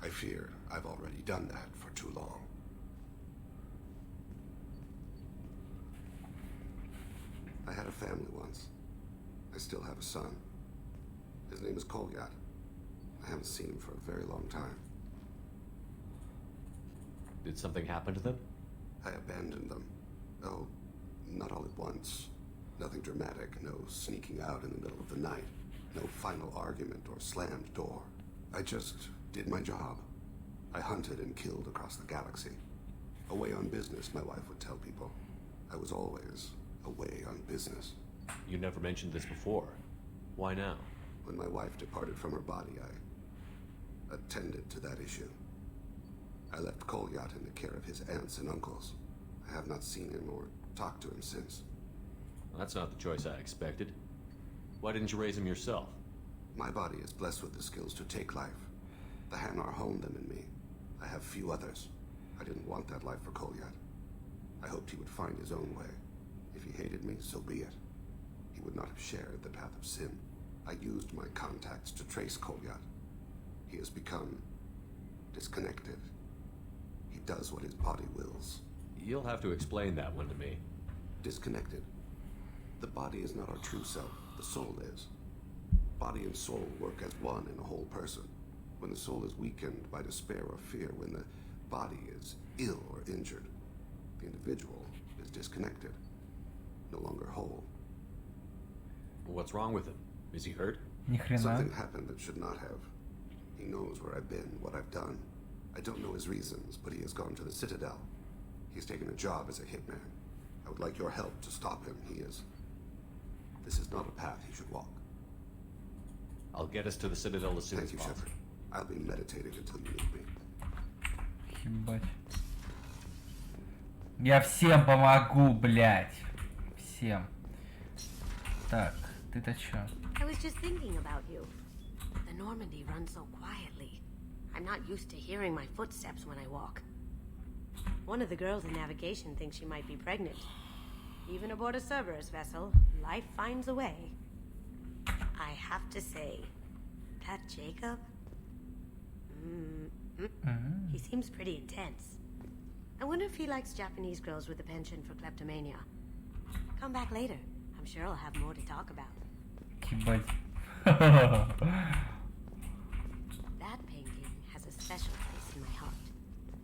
I fear I've already done that for too long. I had a family once. I still have a son. His name is Kolyat. I haven't seen him for a very long time. Did something happen to them? I abandoned them. Oh, not all at once. Nothing dramatic, no sneaking out in the middle of the night, no final argument or slammed door. I just did my job. I hunted and killed across the galaxy. Away on business, my wife would tell people. I was always away on business. You never mentioned this before. Why now? When my wife departed from her body, I attended to that issue. I left Kolyat in the care of his aunts and uncles. I have not seen him or talked to him since. Well, that's not the choice I expected. Why didn't you raise him yourself? My body is blessed with the skills to take life. The Hanar honed them in me. I have few others. I didn't want that life for Kolyat. I hoped he would find his own way. If he hated me, so be it. He would not have shared the path of sin. I used my contacts to trace Kolyat. He has become disconnected. He does what his body wills. You'll have to explain that one to me. Disconnected. The body is not our true self. The soul is. Body and soul work as one in a whole person. When the soul is weakened by despair or fear, when the body is ill or injured, the individual is disconnected, no longer whole. What's wrong with him? Is he hurt? Ни хрена. Something happened that should not have. He knows where I've been, what I've done. I don't know his reasons, but he has gone to the Citadel. He's taken a job as a hitman. I would like your help to stop him. This is not a path he should walk. I'll get us to the Citadel as soon as possible. Shepard. I'll be meditating until you need me. Ебать. Я всем помогу, блядь. Всем. Так, ты-то чё? I was just thinking about you. The Normandy runs so quietly. I'm not used to hearing my footsteps when I walk. One of the girls in navigation thinks she might be pregnant. Even aboard a Cerberus vessel, life finds a way. I have to say, that Jacob? He seems pretty intense. I wonder if he likes Japanese girls with a penchant for kleptomania. Come back later. I'm sure I'll have more to talk about. Ебать. That painting has a special place in my heart.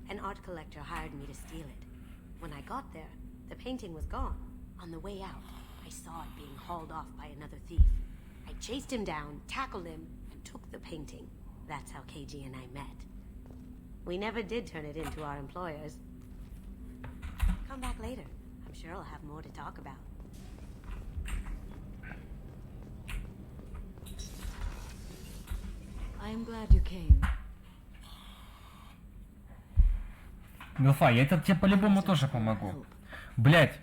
An art collector hired me to steal it. When I got there, the painting was gone. On the way out, I saw it being hauled off by another thief. I chased him down, tackled him, and took the painting. That's how KG and I met. We never did turn it into our employers. Come back later. I'm sure I'll have more to talk about. I am glad you came. Милфа, я тебе по-любому тоже помогу. Блять.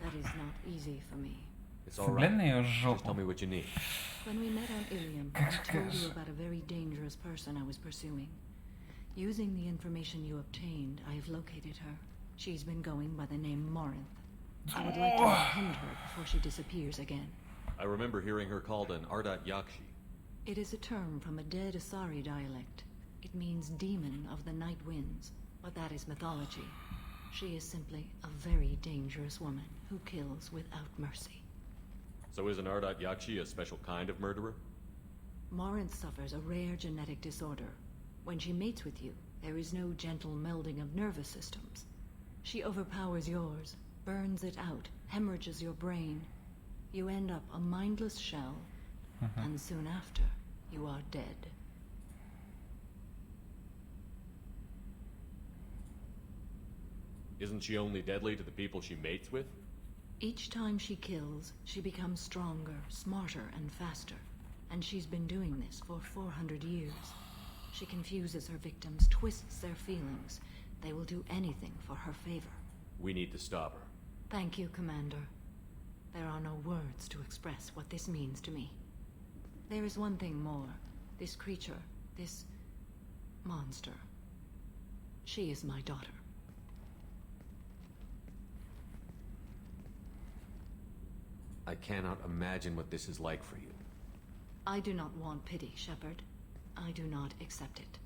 Суглен ее жопу. When we met on Ilium, I told you about a very dangerous person I was pursuing. Using the information you obtained, I have located her. She's been going by the name Morinth. I would like to apprehend her before she disappears again. I remember hearing her called an Ardat Yakshi. It is a term from a dead Asari dialect. It means demon of the night winds, but that is mythology. She is simply a very dangerous woman who kills without mercy. So is an Ardat Yakshi a special kind of murderer? Morinth suffers a rare genetic disorder. When she mates with you, there is no gentle melding of nervous systems. She overpowers yours, burns it out, hemorrhages your brain. You end up a mindless shell, and soon after, you are dead. Isn't she only deadly to the people she mates with? Each time she kills, she becomes stronger, smarter, and faster. And she's been doing this for 400 years. She confuses her victims, twists their feelings. They will do anything for her favor. We need to stop her. Thank you, Commander. There are no words to express what this means to me. There is one thing more. This creature, this monster. She is my daughter. I cannot imagine what this is like for you. I do not want pity, Shepard. I do not accept it.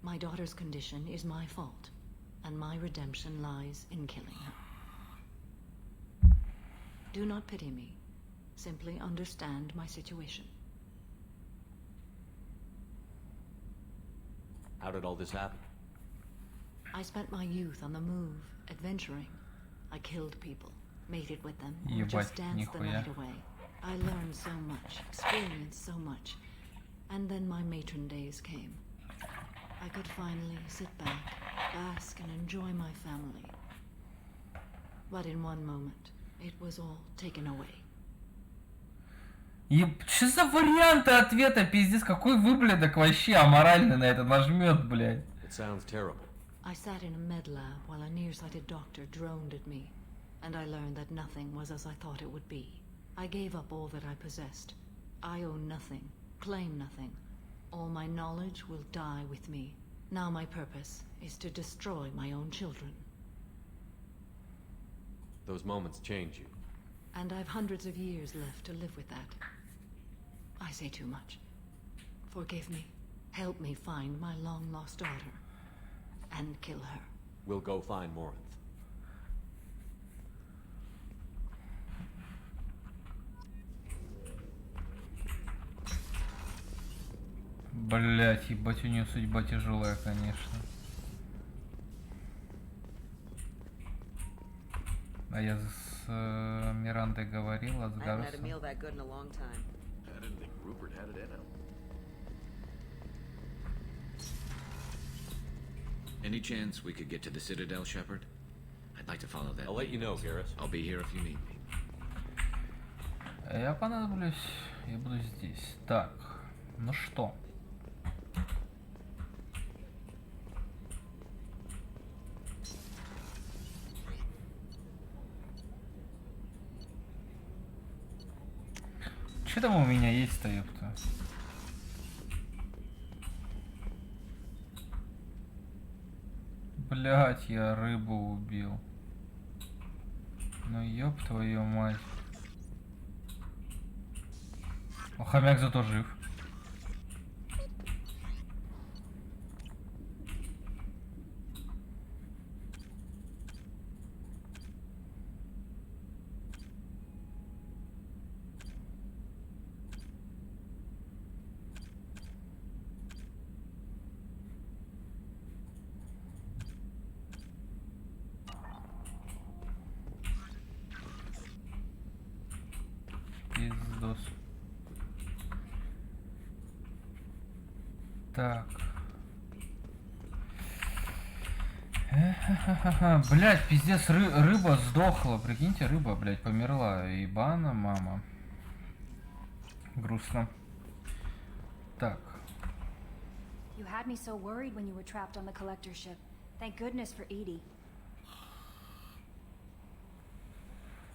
My daughter's condition is my fault, and my redemption lies in killing her. Do not pity me. Simply understand my situation. How did all this happen? I spent my youth on the move, adventuring. I killed people, mated with them, or just danced the night away. I learned so much, experienced so much. And then my matron days came. I could finally sit back, bask, and enjoy my family. But in one moment, it was all taken away. Что за варианты ответа, пиздец, какой выблядок вообще аморальный на это нажмет, блядь. It sounds terrible. I sat in a med lab while a nearsighted doctor droned at me, and I learned that nothing was as I thought it would be. I gave up all that I possessed. I own nothing, claim nothing. All my knowledge will die with me. Now my purpose is to destroy my own children. Those moments change you. And I've hundreds of years left to live with that. I say too much. Forgive me. Help me find my long-lost daughter. And kill her. We'll go find Morinth. Блять, ебать, у нее судьба тяжелая, конечно. А я с Мирандой говорил, а с Гарусом. Any chance we could get to the Citadel, Shepard? I'd like to follow that. I'll let you know, Garrus. I'll be here if you need me. Я понадоблюсь, я буду здесь. Так, ну что? Что там у меня есть-то, ёпта? Блять, я рыбу убил. Ну ёб твою мать. О, хомяк зато жив. Пиздос. Так. Блять, пиздец, рыба сдохла. Прикиньте, рыба, блять, померла. Ебана, мама. Грустно. Так. You had me so worried when you were trapped on the collector ship. Thank goodness for Edie.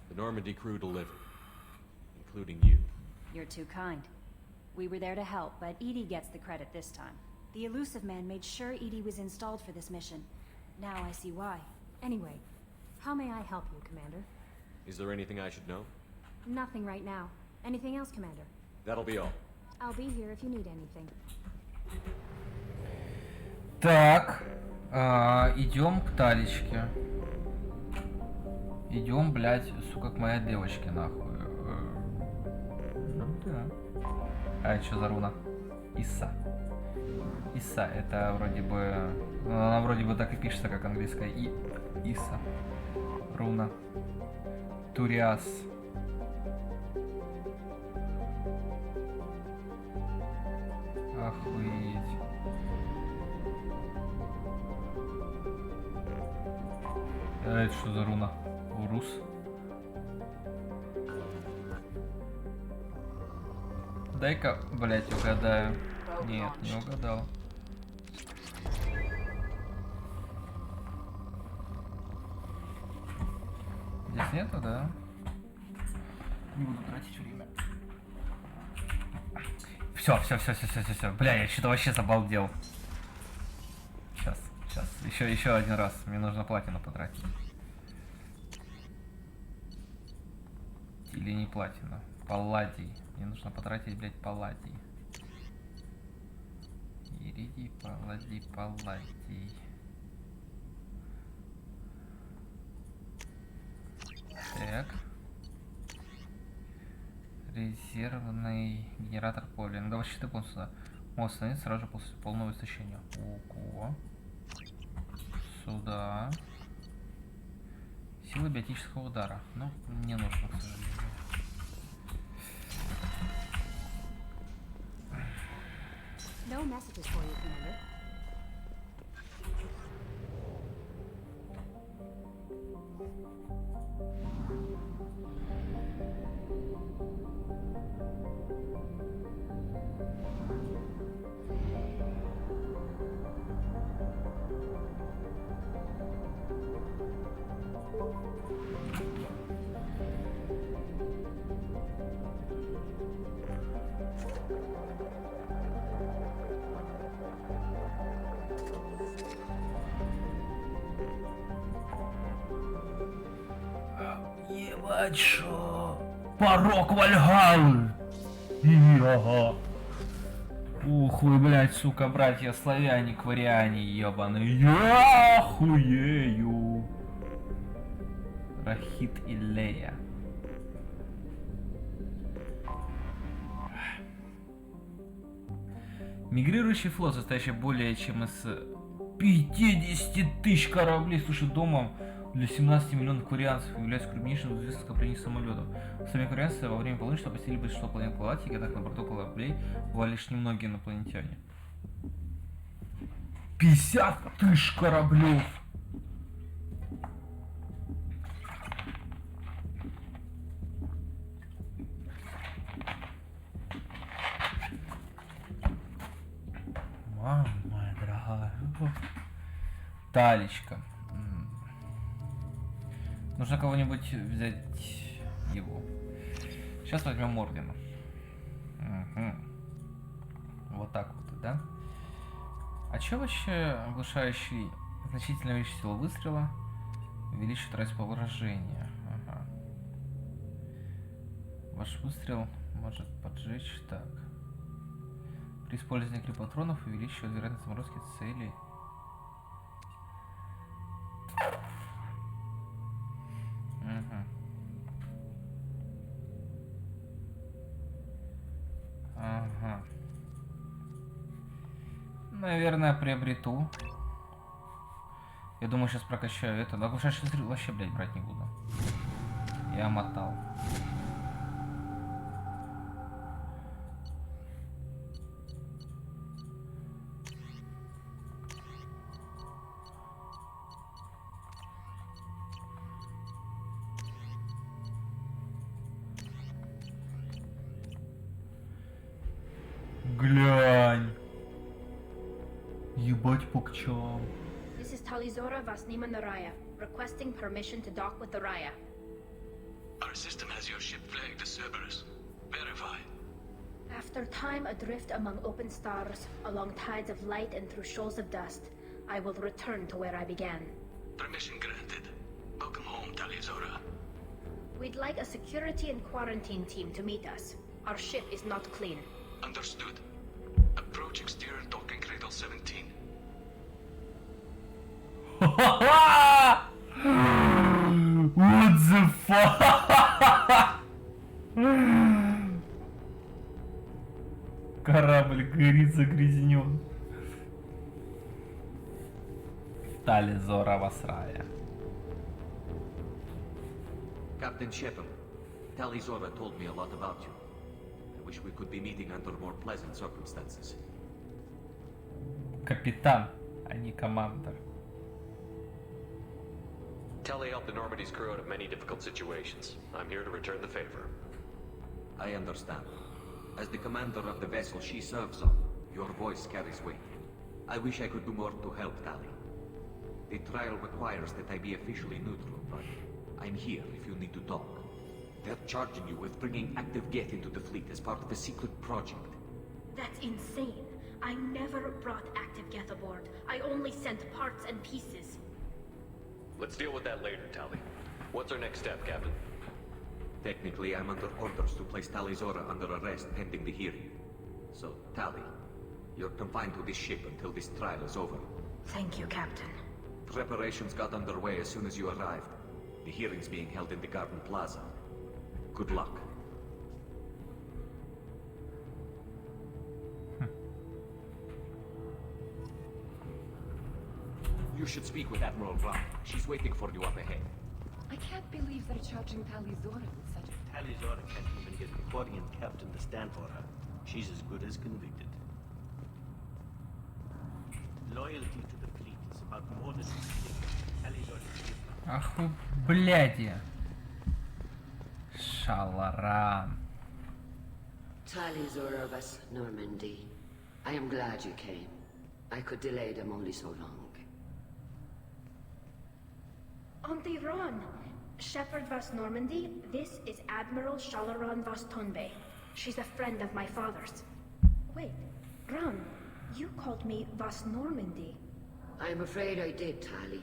The Normandy crew delivered, including you. You're too kind. We were there to help, but Edie gets the credit this time. The Elusive Man made sure Edie was installed for this mission. Now I see why. Anyway, how may I help you, Commander? Is there anything I should know? Nothing right now. Anything else, Commander? That'll be all. I'll be here if you need anything. Так, идем к Талечке. Идем, блядь, сука, к моей девочке, нахуй. Ну да. А это что за руна? Иса. Иса, это вроде бы... Она вроде бы так и пишется, как английская. Иса. Руна. Туриас. Охуеть. А это что за руна? Урус. Дай-ка, блять, угадаю. Нет, не угадал. Здесь нету, да? Не буду тратить время. Все. Бля, я что-то вообще забалдел. Сейчас. Еще один раз. Мне нужно платину потратить. Или не платину. Палладий. Мне нужно потратить, блядь, палладий. Иридий, палладий. Так. Резервный генератор поля. Ну давай щиты полностью сюда. Он станет сразу же после полного истощения. Ого. Сюда. Сила биотического удара. Ну, мне нужно, к сожалению. No messages for you, Commander. Ебать, шо? Порок Вальгаллы! Ага. Ух вы, блядь, сука, братья славяне, квариане, ебаные. Я хуею. Рахит и Лея. Мигрирующий флот, состоящий более чем из 50 тысяч кораблей, слушай, домом для 17 миллионов кварианцев, является крупнейшим в известном скоплении самолетов. Сами кварианцы во время полуночи посетили большинство планет галактики, так на борту кораблей бывали лишь немногие инопланетяне. 50 тысяч кораблев. Мама моя дорогая. Талечка. Нужно кого-нибудь взять его. Сейчас возьмем ордена. Вот так вот, да? А что вообще оглушающий значительно увеличить силу выстрела? Увеличит радиус поражения. Ага. Ваш выстрел может поджечь. Так. При использовании крипатронов увеличивает вероятность заморозки цели. Ага. Наверное, приобрету. Я думаю, сейчас прокачаю это. Но оглушающий стрел вообще, блядь, брать не буду. Я мотал. Глянь. Ебать покчал. This is Talizora Vasnima Naraya, requesting permission to dock with the Raya. Our system has your ship flagged as Cerberus. Verify. After time adrift among open stars, along tides of light and through shoals of dust, I will return to where I began. Permission granted. Welcome home, Talizora. We'd like a security and quarantine team to meet us. Our ship is not clean. Understood. Approach exterior docking cradle 17. What the fuck? Корабль горит, загрязнен. Тализора Васрая. Captain Shepard, Talizora told me a lot about you. I wish we could be meeting under more pleasant circumstances. Капитан, а не командор. Tally helped the Normandy's crew out of many difficult situations. I'm here to return the favor. I understand. As the commander of the vessel she serves on, your voice carries weight. I wish I could do more to help Tally. The trial requires that I be officially neutral, but I'm here if you need to talk. They're charging you with bringing active Geth into the fleet as part of a secret project. That's insane. I never brought active Geth aboard. I only sent parts and pieces. Let's deal with that later, Tally. What's our next step, Captain? Technically, I'm under orders to place Talizora under arrest pending the hearing. So, Tally, you're confined to this ship until this trial is over. Thank you, Captain. Preparations got underway as soon as you arrived. The hearing's being held in the Garden Plaza. Good luck. You should speak with Admiral Brown. She's waiting for you up ahead. I can't believe they're charging Talizora with such a... Talizora can't even get the Quarian captain to stand for her. She's as good as convicted. Loyalty to the fleet is about more than Talizora. Ах вы, бляди. Шаларан. Talizora was Normandy. I am glad you came. I could delay them only so long. Auntie Ron! Shepard Vas Normandy, this is Admiral Shalaran Vas Tonbe. She's a friend of my father's. Wait, Ron, you called me Vas Normandy. I'm afraid I did, Tali.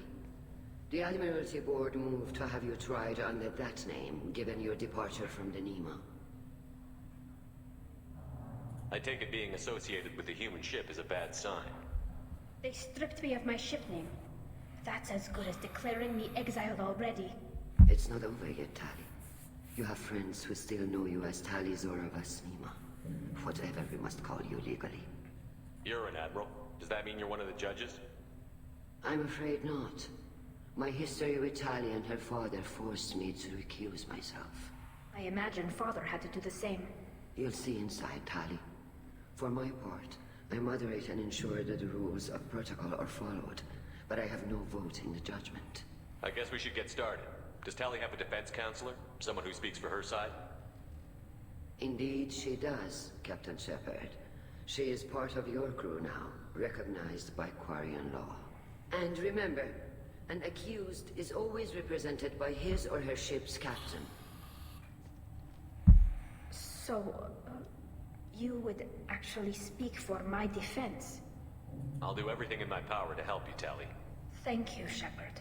The Admiralty Board moved to have you tried under that name, given your departure from the Nima. I take it being associated with the human ship is a bad sign. They stripped me of my ship name. That's as good as declaring me exiled already. It's not over yet, Tali. You have friends who still know you as Talizora Vasnima. Whatever we must call you legally. You're an admiral. Does that mean you're one of the judges? I'm afraid not. My history with Tali and her father forced me to recuse myself. I imagine father had to do the same. You'll see inside, Tali. For my part, I moderate and ensure that the rules of protocol are followed, but I have no vote in the judgment. I guess we should get started. Does Tali have a defense counselor? Someone who speaks for her side? Indeed, she does, Captain Shepard. She is part of your crew now, recognized by Quarian law. And remember, an accused is always represented by his or her ship's captain. So, you would actually speak for my defense? I'll do everything in my power to help you, Tali. Thank you, Shepard.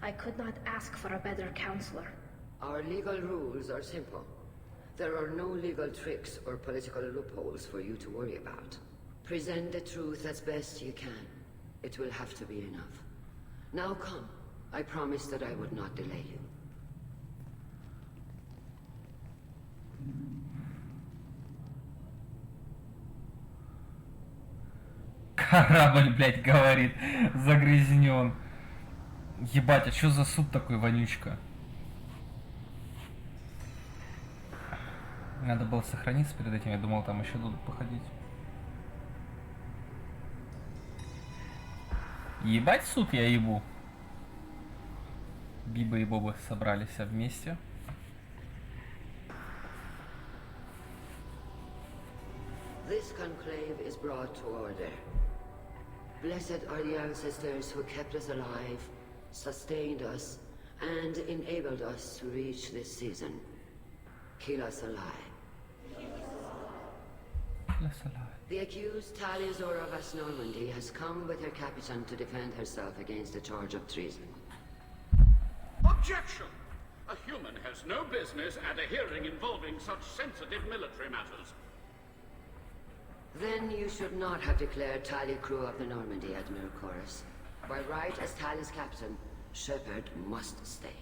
I could not ask for a better counselor. Our legal rules are simple. There are no legal tricks or political loopholes for you to worry about. Present the truth as best you can. It will have to be enough. Now come. I promised that I would not delay you. Корабль, блядь, говорит, загрязнен. Ебать, а чё за суп такой, вонючка? Надо было сохраниться перед этим, я думал, там еще будут походить. Ебать суп я ебу. Биба и Боба собрались вместе. This conclave is brought to order. Blessed are the ancestors who kept us alive, sustained us, and enabled us to reach this season. Kill us alive. The accused Tali Zora Vas Normandy has come with her captain to defend herself against a charge of treason. Objection! A human has no business at a hearing involving such sensitive military matters. Then you should not have declared Tali crew of the Normandy, Admiral Chorus. By right as Tali's captain, Shepard must stay.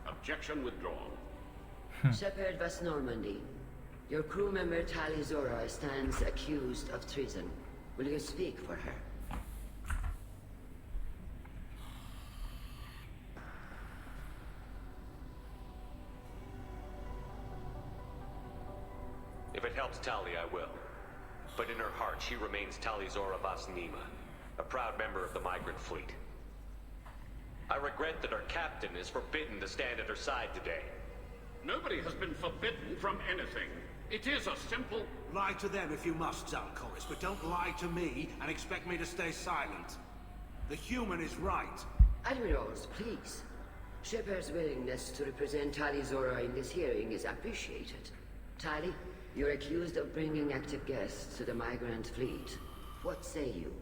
Objection withdrawn. Shepard Vas Normandy, your crew member Tali Zora stands accused of treason. Will you speak for her? If it helps Tali, I will. But in her heart, she remains Tali Zora Vas Nima, a proud member of the migrant fleet. I regret that our captain is forbidden to stand at her side today. Nobody has been forbidden from anything. It is a simple... Lie to them if you must, Zalcoris, but don't lie to me and expect me to stay silent. The human is right. Admirals, please. Shepard's willingness to represent Tali Zora in this hearing is appreciated. Tali, you're accused of bringing active guests to the migrant fleet. What say you?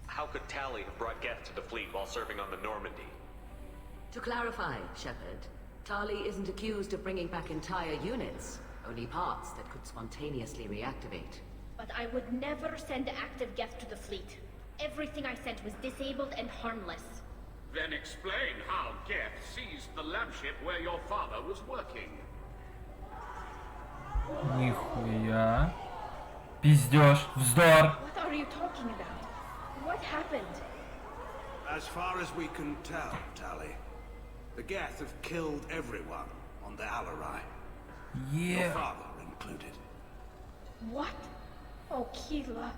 How could Tali have brought guests to the fleet while serving on the Normandy? To clarify, Shepard, Tali isn't accused of bringing back entire units, only parts that could spontaneously reactivate. But I would never send active guests to the fleet. Everything I sent was disabled and harmless. Then explain how Geth seized the lab ship where your father was working. Нихуя. Пиздёж, вздор. What are you talking about? What happened? As far as we can tell, Tali, the Geth have killed everyone on the Alarai. Yeah. Your father included. What? Oh, Keela.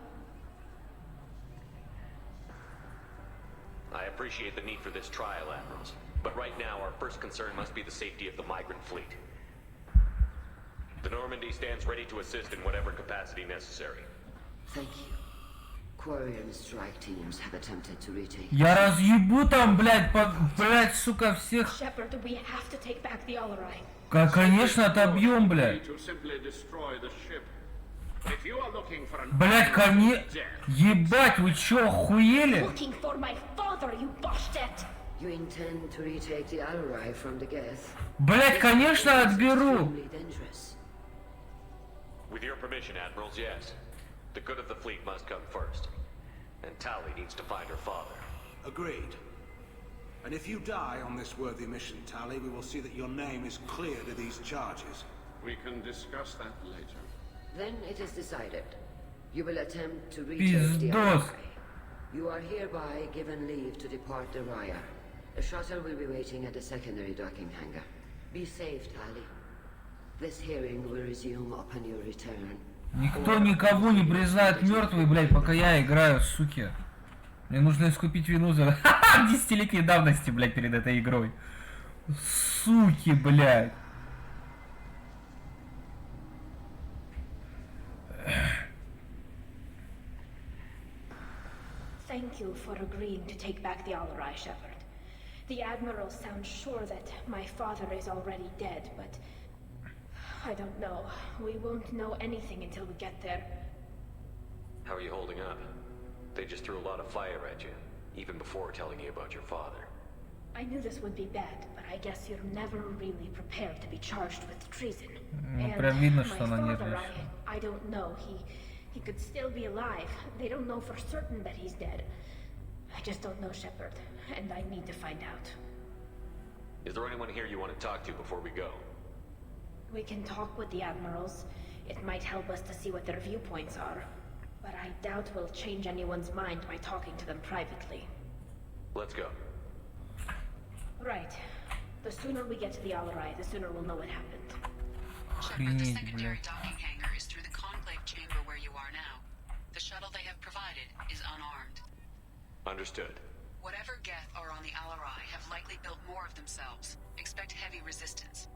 I appreciate the need for this trial, Admirals. But right now, our first concern must be the safety of the migrant fleet. The Normandy stands ready to assist in whatever capacity necessary. Thank you. Quarian strike teams have attempted to retake... Я разъебу там, блядь, блядь, сука, всех. Shepard, we have to take back the Alarai. Конечно, отобьем, блядь. Блядь, ебать, вы чё, охуели? Looking for my father, you bastet. You intend to retake the Alarai from the Geth? Блядь, конечно, отберу. With your permission, Admirals, yes. The good of the fleet must come first. And Tali needs to find her father. Agreed. And if you die on this worthy mission, Tali, we will see that your name is cleared of these charges. We can discuss that later. Then it is decided. You will attempt to retake the Alarai. You are hereby given leave to depart the Raya. A shuttle will be waiting at the secondary docking hangar. Be safe, Tali. This hearing will resume upon your return. Никто никого не брезает мертвый, блядь, пока я играю, суки. Мне нужно искупить вину за 10-летней давности, блядь, перед этой игрой. Суки, блядь. Thank you for agreeing to take back the Alarai, Shepard. The Admiral sounds sure that my father is already dead, but I don't know. We won't know anything until we get there. How are you holding up? They just threw a lot of fire at you, even before telling you about your father. I knew this would be bad, but I guess you're never really prepared to be charged with treason. And my father, I don't know. He could still be alive. They don't know for certain that he's dead. I just don't know, Shepard, and I need to find out. Is there anyone here you want to talk to before we go? We can talk with the Admirals. It might help us to see what their viewpoints are. But I doubt we'll change anyone's mind by talking to them privately. Let's go. Right. The sooner we get to the Alarai, the sooner we'll know what happened. Shepard, the secondary docking hangar is through the conclave chamber where you are now. The shuttle they have provided is unarmed. Understood. Whatever Geth are on the Alarai have likely built more of themselves. Expect heavy resistance.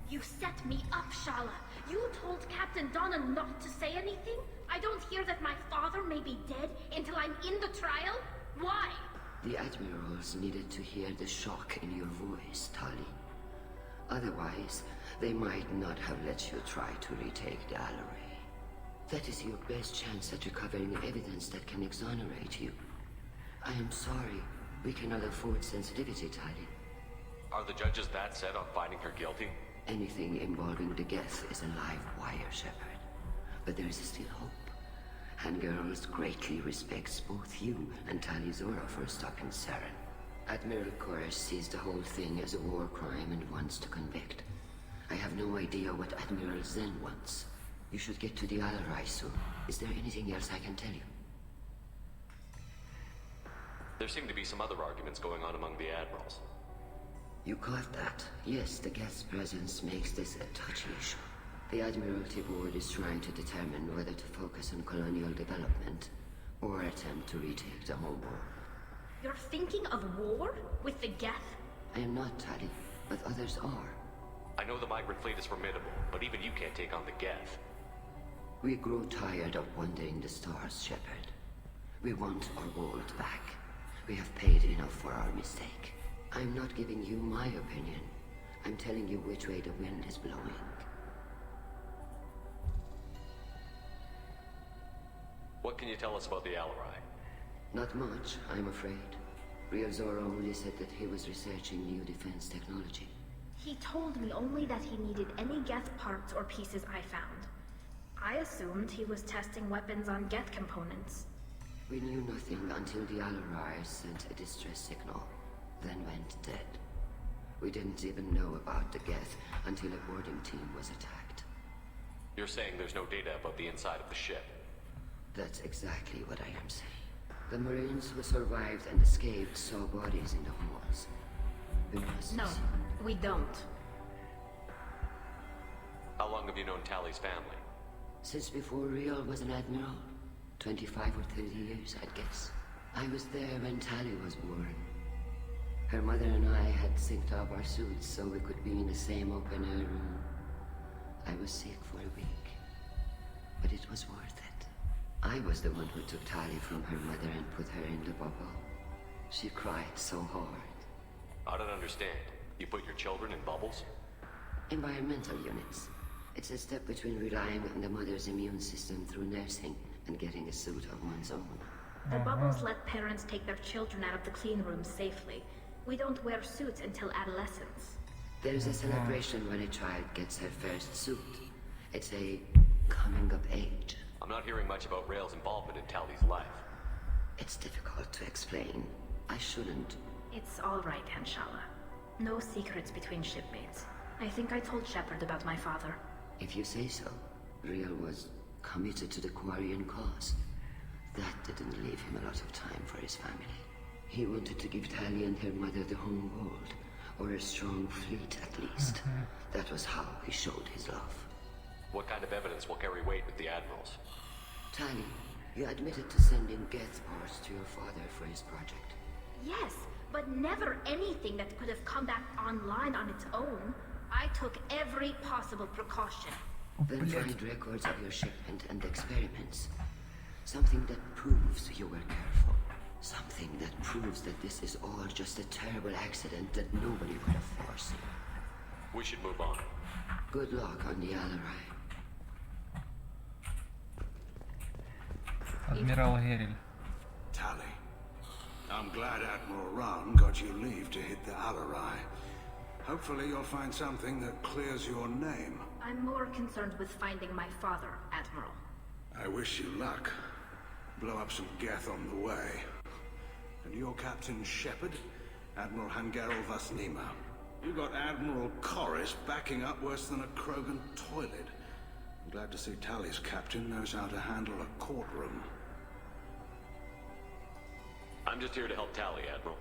You set me up, Shala. You told Captain Donna not to say anything? I don't hear that my father may be dead until I'm in the trial? Why? The Admirals needed to hear the shock in your voice, Tali. Otherwise, they might not have let you try to retake the Alarai. That is your best chance at recovering evidence that can exonerate you. I am sorry. We cannot afford sensitivity, Tali. Are the judges that set on finding her guilty? Anything involving the Geth is a live wire, Shepard. But there is still hope. And girls greatly respects both you and Tali Zora for stopping Saren. Admiral Koresh sees the whole thing as a war crime and wants to convict. I have no idea what Admiral Zen wants. You should get to the Alarai soon. Is there anything else I can tell you? There seem to be some other arguments going on among the admirals. You caught that? Yes, the Geth's presence makes this a touchy issue. The Admiralty Board is trying to determine whether to focus on colonial development or attempt to retake the whole world. You're thinking of war? With the Geth? I am not, Tali, but others are. I know the migrant fleet is formidable, but even you can't take on the Geth. We grow tired of wandering the stars, Shepard. We want our world back. We have paid enough for our mistake. I'm not giving you my opinion. I'm telling you which way the wind is blowing. What can you tell us about the Alarai? Not much, I'm afraid. Real Zora only said that he was researching new defense technology. He told me only that he needed any Geth parts or pieces I found. I assumed he was testing weapons on Geth components. We knew nothing until the Alarai sent a distress signal, then went dead. We didn't even know about the Geth until a boarding team was attacked. You're saying there's no data about the inside of the ship? That's exactly what I am saying. The Marines who survived and escaped saw bodies in the halls. We must... No, we don't. How long have you known Tali's family? Since before Real was an admiral. 25 or 30 years, I'd guess. I was there when Tali was born. Her mother and I had synced up our suits so we could be in the same open-air room. I was sick for a week, but it was worth it. I was the one who took Tali from her mother and put her in the bubble. She cried so hard. I don't understand. You put your children in bubbles? Environmental units. It's a step between relying on the mother's immune system through nursing and getting a suit of one's own. The bubbles let parents take their children out of the clean rooms safely. We don't wear suits until adolescence. There's a celebration when a child gets her first suit. It's a coming of age. I'm not hearing much about Rail's involvement in Tali's life. It's difficult to explain. I shouldn't. It's all right, Hanshala. No secrets between shipmates. I think I told Shepard about my father. If you say so. Real was committed to the Quarian cause. That didn't leave him a lot of time for his family. He wanted to give Tali and her mother the home world, or a strong fleet at least. That was how he showed his love. What kind of evidence will carry weight with the admirals? Tali, you admitted to sending Geth parts to your father for his project. Yes, but never anything that could have come back online on its own. I took every possible precaution. Then find records of your shipment and experiments. Something that proves you were careful. Something that proves that this is all just a terrible accident that nobody would have foreseen. We should move on. Good luck on the Alarai. Адмирал Гериль. Tali, I'm glad Admiral Ran got you leave to hit the Alarai. Hopefully you'll find something that clears your name. I'm more concerned with finding my father, Admiral. I wish you luck. Blow up some Geth on the way. And your Captain Shepard, Admiral Hangarel Vasnima. You got Admiral Corris backing up worse than a Krogan toilet. I'm glad to see Tali's captain knows how to handle a courtroom. I'm just here to help Tali, Admiral.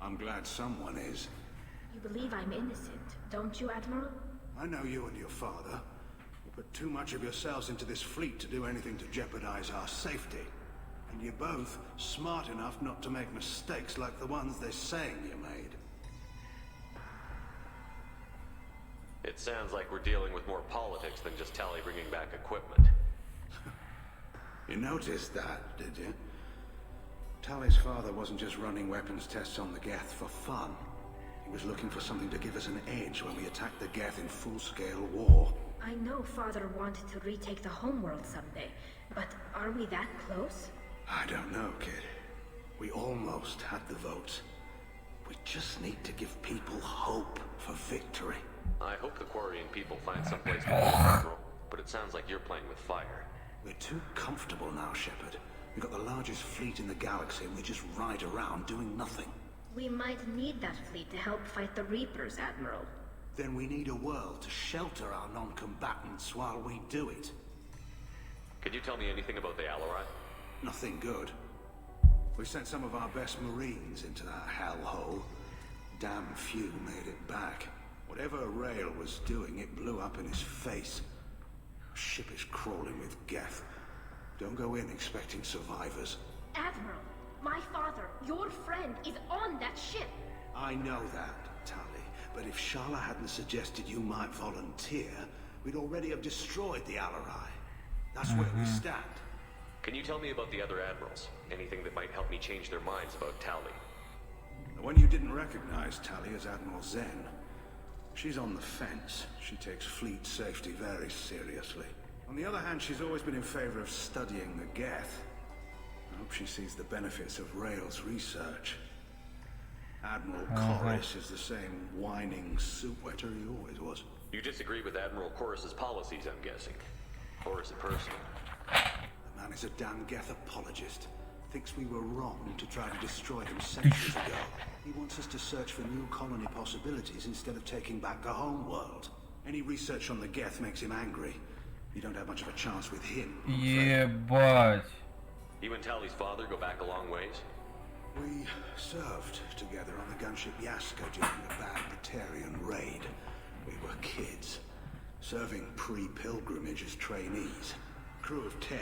I'm glad someone is. You believe I'm innocent, don't you, Admiral? I know you and your father. You put too much of yourselves into this fleet to do anything to jeopardize our safety. And you're both smart enough not to make mistakes like the ones they're saying you made. It sounds like we're dealing with more politics than just Tali bringing back equipment. You noticed that, did you? Tali's father wasn't just running weapons tests on the Geth for fun. He was looking for something to give us an edge when we attacked the Geth in full-scale war. I know Father wanted to retake the homeworld someday, but are we that close? I don't know, kid. We almost had the votes. We just need to give people hope for victory. I hope the Quarian people find someplace to live, Admiral, but it sounds like you're playing with fire. We're too comfortable now, Shepard. We've got the largest fleet in the galaxy and we just ride around doing nothing. We might need that fleet to help fight the Reapers, Admiral. Then we need a world to shelter our non-combatants while we do it. Can you tell me anything about the Alarai? Nothing good. We sent some of our best Marines into that hellhole. Damn few made it back. Whatever Rail was doing, it blew up in his face. Our ship is crawling with Geth. Don't go in expecting survivors. Admiral, my father, your friend, is on that ship. I know that, Tali. But if Shala hadn't suggested you might volunteer, we'd already have destroyed the Alarai. That's where we stand. Can you tell me about the other admirals? Anything that might help me change their minds about Tali? The one you didn't recognize, Tali, is Admiral Zen. She's on the fence. She takes fleet safety very seriously. On the other hand, she's always been in favor of studying the Geth. I hope she sees the benefits of Rail's research. Admiral Corris is the same whining soup-wetter he always was. You disagree with Admiral Corris's policies, I'm guessing. Or is it personal? The man is a damn Geth apologist. Thinks we were wrong to try to destroy them centuries ago. He wants us to search for new colony possibilities instead of taking back the home world. Any research on the Geth makes him angry. You don't have much of a chance with him. Ебать. You and Tali's father go back a long ways? We served together on the gunship Yaska during a bad Batarian raid. We were kids, serving pre-pilgrimage as trainees. Crew of 10,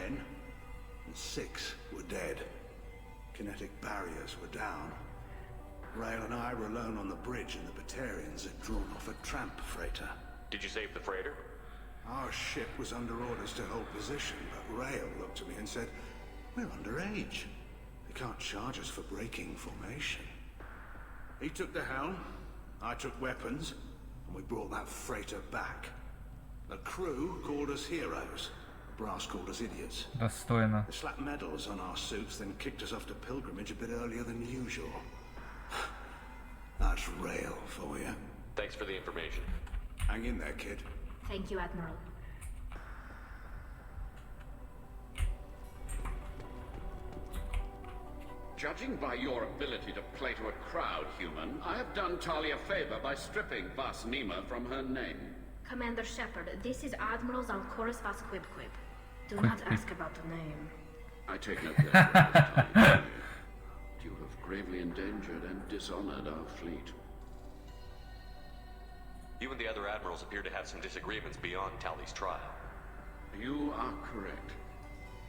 and 6 were dead. Kinetic barriers were down. Rail and I were alone on the bridge and the Batarians had drawn off a tramp freighter. Did you save the freighter? Our ship was under orders to hold position, but Rail looked at me and said, "We're underage. They can't charge us for breaking formation." He took the helm, I took weapons, and we brought that freighter back. The crew called us heroes. The brass called us idiots. Достойно. They slapped medals on our suits, then kicked us off to pilgrimage a bit earlier than usual. That's Rail for you. Thanks for the information. Hang in there, kid. Thank you, Admiral. Judging by your ability to play to a crowd, human, I have done Tali a favor by stripping Vasnima from her name. Commander Shepard, this is Admiral Zalcoris Vas Quibquib. Do not ask about the name. I take no pleasure in this, Tali. You have gravely endangered and dishonored our fleet. You and the other admirals appear to have some disagreements beyond Tali's trial. You are correct.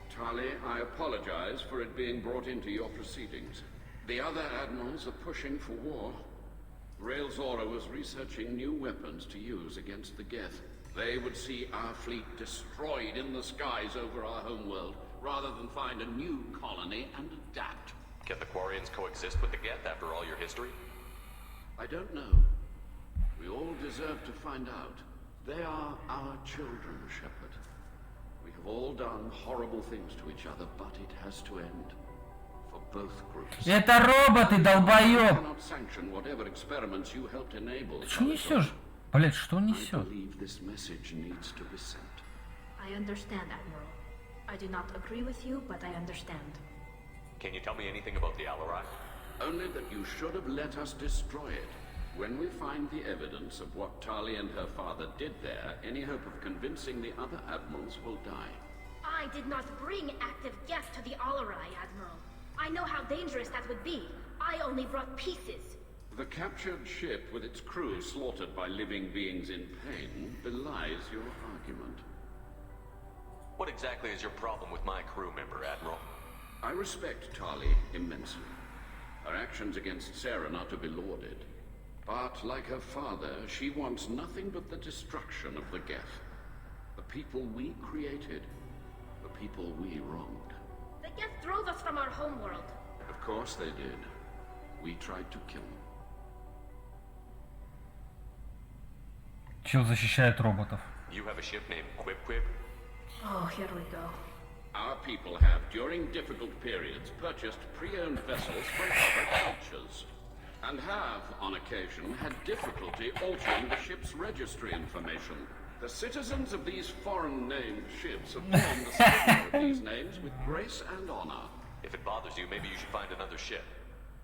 Tali, I apologize for it being brought into your proceedings. The other admirals are pushing for war. Rael Zora was researching new weapons to use against the Geth. They would see our fleet destroyed in the skies over our homeworld, rather than find a new colony and adapt. Can the Quarians coexist with the Geth after all your history? I don't know. We all deserve to find out. They are our children, Shepard. We have all done horrible things to each other, but it has to end. For both groups. Это роботы, долбоёб! Cannot sanction whatever experiments you helped enable. Что несешь? Блять, что он несет? I believe this message needs to be sent. I understand, Admiral. I do not agree with you, but I understand. Can you tell me anything about the Alarai? Only that you should have let us destroy it. When we find the evidence of what Tali and her father did there, any hope of convincing the other admirals will die. I did not bring active Geth to the Alarai, Admiral. I know how dangerous that would be. I only brought pieces. The captured ship with its crew slaughtered by living beings in pain belies your argument. What exactly is your problem with my crew member, Admiral? I respect Tali immensely. Her actions against Saren are to be lauded. But, like her father, she wants nothing but the destruction of the Geth. The people we created. The people we wronged. The Geth drove us from our homeworld. Of course they did. We tried to kill them. Чел защищает роботов. You have a ship named Quip? Oh, here we go. Our people have, during difficult periods, purchased pre-owned vessels from other cultures. And have, on occasion, had difficulty altering the ship's registry information. The citizens of these foreign-named ships have borne the stigma of these names with grace and honor. If it bothers you, maybe you should find another ship.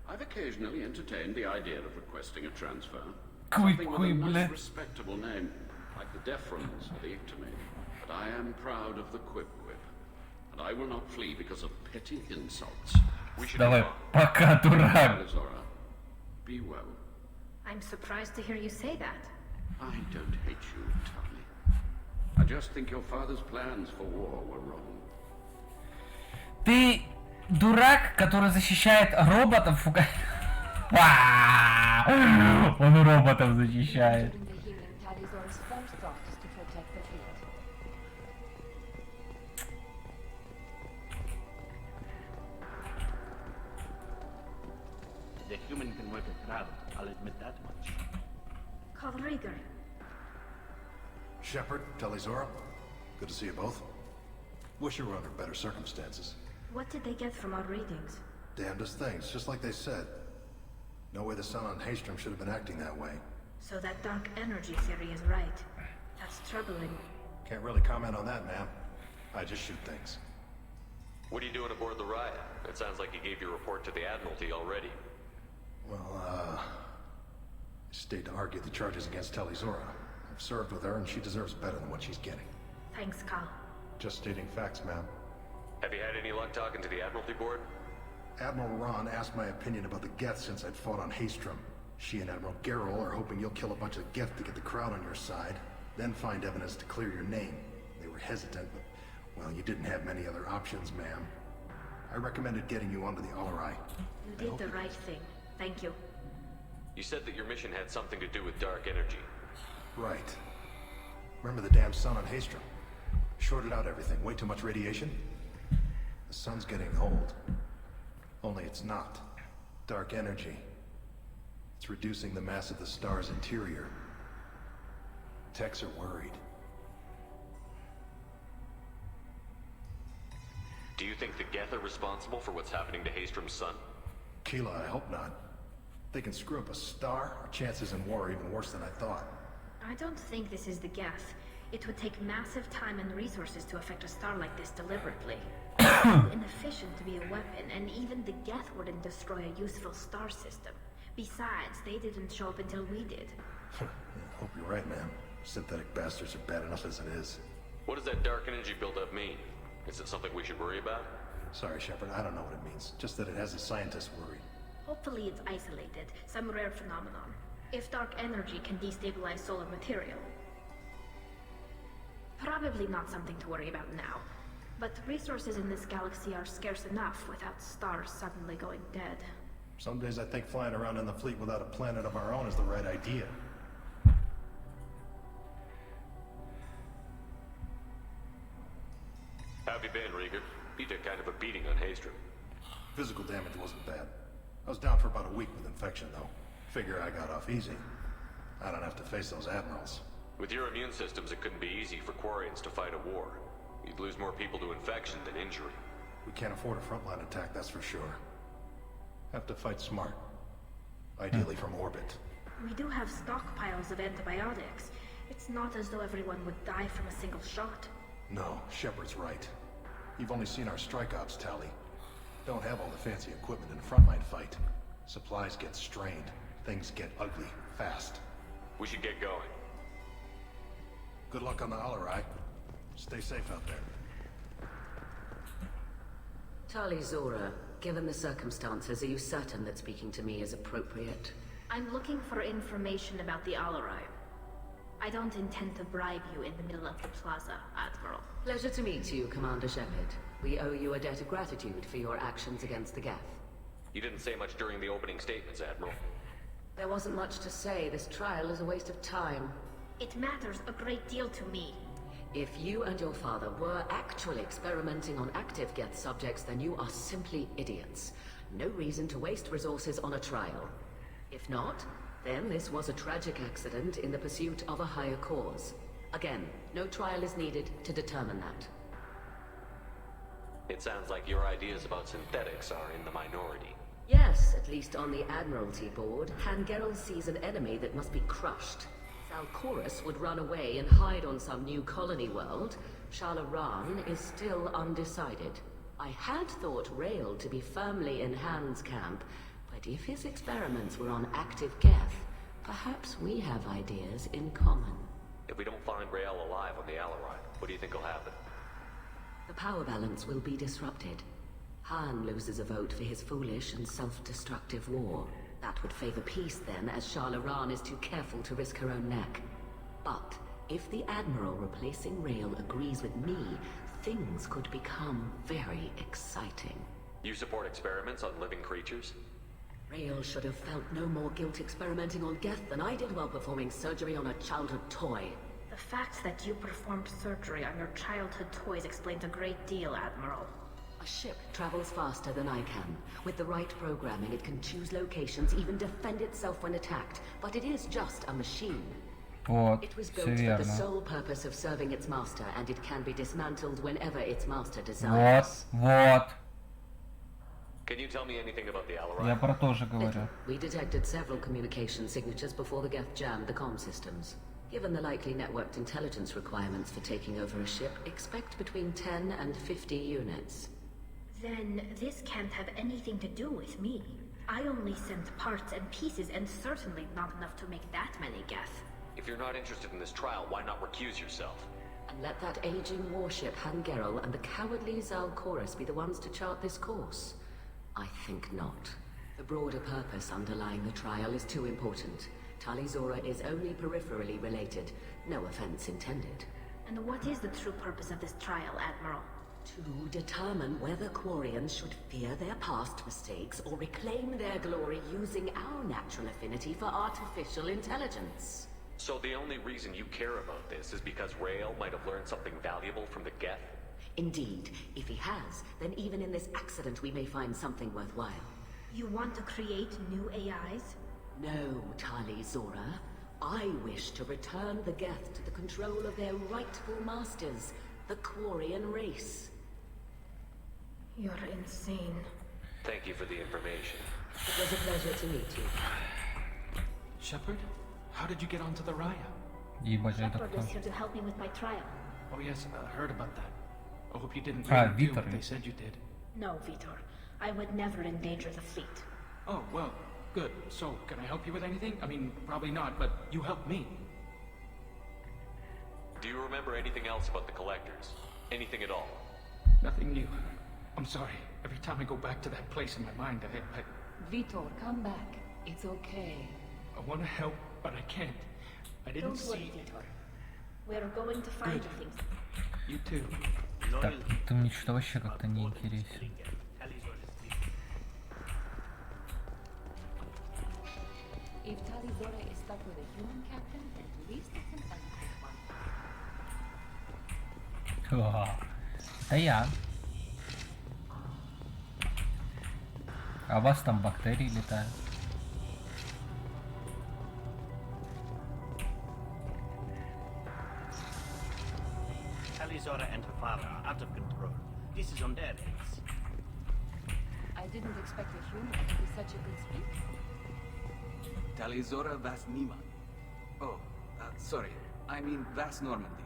I've occasionally entertained the idea of requesting a transfer. Something with a nice, respectable name, like the Defrons or the Ictomid. But I am proud of the Quip, and I will not flee because of petty insults. We should Давай, пока, дурак. Be well. I'm surprised to hear you say that. I don't hate you, Tali. I just think your father's plans for war were wrong. Ты дурак, который защищает роботов. Он роботов защищает. The human can work a crowd, I'll admit that much. Kalrieger. Shepard, Talizora, good to see you both. Wish you were under better circumstances. What did they get from our readings? Damnedest things, just like they said. No way the sun on Haystrom should have been acting that way. So that dark energy theory is right. That's troubling. Can't really comment on that, ma'am. I just shoot things. What are you doing aboard the Riot? It sounds like you gave your report to the Admiralty already. Well, I stayed to argue the charges against Talizora. I've served with her, and she deserves better than what she's getting. Thanks, Kal. Just stating facts, ma'am. Have you had any luck talking to the Admiralty Board? Admiral Ron asked my opinion about the Geth since I'd fought on Haystrom. She and Admiral Garrel are hoping you'll kill a bunch of Geth to get the crowd on your side, then find evidence to clear your name. They were hesitant, but, well, you didn't have many other options, ma'am. I recommended getting you onto the Alarai. You did the right thing. Thank you. You said that your mission had something to do with dark energy. Right. Remember the damn sun on Haystrom? Shorted out everything. Way too much radiation? The sun's getting old. Only it's not. Dark energy. It's reducing the mass of the star's interior. Techs are worried. Do you think the Geth are responsible for what's happening to Haystrom's sun? Keela, I hope not. If they can screw up a star, our chances in war are even worse than I thought. I don't think this is the Geth. It would take massive time and resources to affect a star like this deliberately. It's too inefficient to be a weapon, and even the Geth wouldn't destroy a useful star system. Besides, they didn't show up until we did. Yeah, hope you're right, man. Synthetic bastards are bad enough as it is. What does that dark energy buildup mean? Is it something we should worry about? Sorry, Shepard, I don't know what it means. Just that it has the scientists worried. Hopefully it's isolated, some rare phenomenon. If dark energy can destabilize solar material. Probably not something to worry about now. But resources in this galaxy are scarce enough without stars suddenly going dead. Some days I think flying around in the fleet without a planet of our own is the right idea. How have you been, Rieger? You took kind of a beating on Haystrom. Physical damage wasn't bad. I was down for about a week with infection, though. Figure I got off easy. I don't have to face those admirals. With your immune systems, it couldn't be easy for Quarians to fight a war. You'd lose more people to infection than injury. We can't afford a frontline attack, that's for sure. Have to fight smart. Ideally from orbit. We do have stockpiles of antibiotics. It's not as though everyone would die from a single shot. No, Shepard's right. You've only seen our strike ops tally. Don't have all the fancy equipment in a frontline fight. Supplies get strained. Things get ugly, fast. We should get going. Good luck on the Alarai. Stay safe out there. Tali Zora, given the circumstances, are you certain that speaking to me is appropriate? I'm looking for information about the Alarai. I don't intend to bribe you in the middle of the plaza, Admiral. Pleasure to meet you, Commander Shepard. We owe you a debt of gratitude for your actions against the Geth. You didn't say much during the opening statements, Admiral. There wasn't much to say. This trial is a waste of time. It matters a great deal to me. If you and your father were actually experimenting on active Geth subjects, then you are simply idiots. No reason to waste resources on a trial. If not, then this was a tragic accident in the pursuit of a higher cause. Again, no trial is needed to determine that. It sounds like your ideas about synthetics are in the minority. Yes, at least on the Admiralty board, Hangerel sees an enemy that must be crushed. Zalcorus would run away and hide on some new colony world. Shalaran is still undecided. I had thought Rael to be firmly in Han's camp, but if his experiments were on active Geth, perhaps we have ideas in common. If we don't find Rael alive on the Alarai, what do you think will happen? The power balance will be disrupted. Han loses a vote for his foolish and self-destructive war. That would favor peace then, as Shalaran is too careful to risk her own neck. But if the Admiral replacing Rael agrees with me, things could become very exciting. You support experiments on living creatures? Rael should have felt no more guilt experimenting on Geth than I did while performing surgery on a childhood toy. The fact that you performed surgery on your childhood toys explains a great deal, Admiral. A ship travels faster than I can. With the right programming, it can choose locations, even defend itself when attacked. But it is just a machine. It was built for the sole purpose of serving its master, and it can be dismantled whenever its master desires. Вот. Can you tell me anything about the Alarai? Я про то же говорю. We detected several communication signatures before the Geth jammed the comm systems. Given the likely networked intelligence requirements for taking over a ship, expect between 10 and 50 units. Then this can't have anything to do with me. I only sent parts and pieces, and certainly not enough to make that many Geth. If you're not interested in this trial, why not recuse yourself? And let that aging warship Hangerel and the cowardly Zalcorus be the ones to chart this course? I think not. The broader purpose underlying the trial is too important. Tali Zora is only peripherally related. No offense intended. And what is the true purpose of this trial, Admiral? To determine whether Quarians should fear their past mistakes or reclaim their glory using our natural affinity for artificial intelligence. So the only reason you care about this is because Rael might have learned something valuable from the Geth? Indeed. If he has, then even in this accident we may find something worthwhile. You want to create new AIs? No, Tali Zora. I wish to return the Geth to the control of their rightful masters, the Quarian race. You're insane. Thank you for the information. It was a pleasure to meet you. Shepard? How did you get onto the Raya? Shepard was here to help me with my trial. Oh yes, I heard about that. I hope you didn't Ah, really do Vitor. what they said you did. No, Vitor. I would never endanger the fleet. Oh, well, good. So, can I help you with anything? I mean, probably not, but you helped me. Do you remember anything else about the Collectors? Anything at all? Nothing new. I'm sorry. Every time I go back to that place in my mind, I... Vitor, come back. It's okay. I want to help, but I can't. I didn't Don't worry, see... Vitor. We're going to find you things. You too. Так, ты мне что-то вообще как-то не интересен. If Talizora is stuck with a human captain, at least it's an unfair one. О, это я. А у вас там бактерии летают. Talizora and her father are out of control. This is on their heads. I didn't expect a human to be such a good speaker. Talizora Vas Nima. Oh, sorry. I mean Vas Normandy.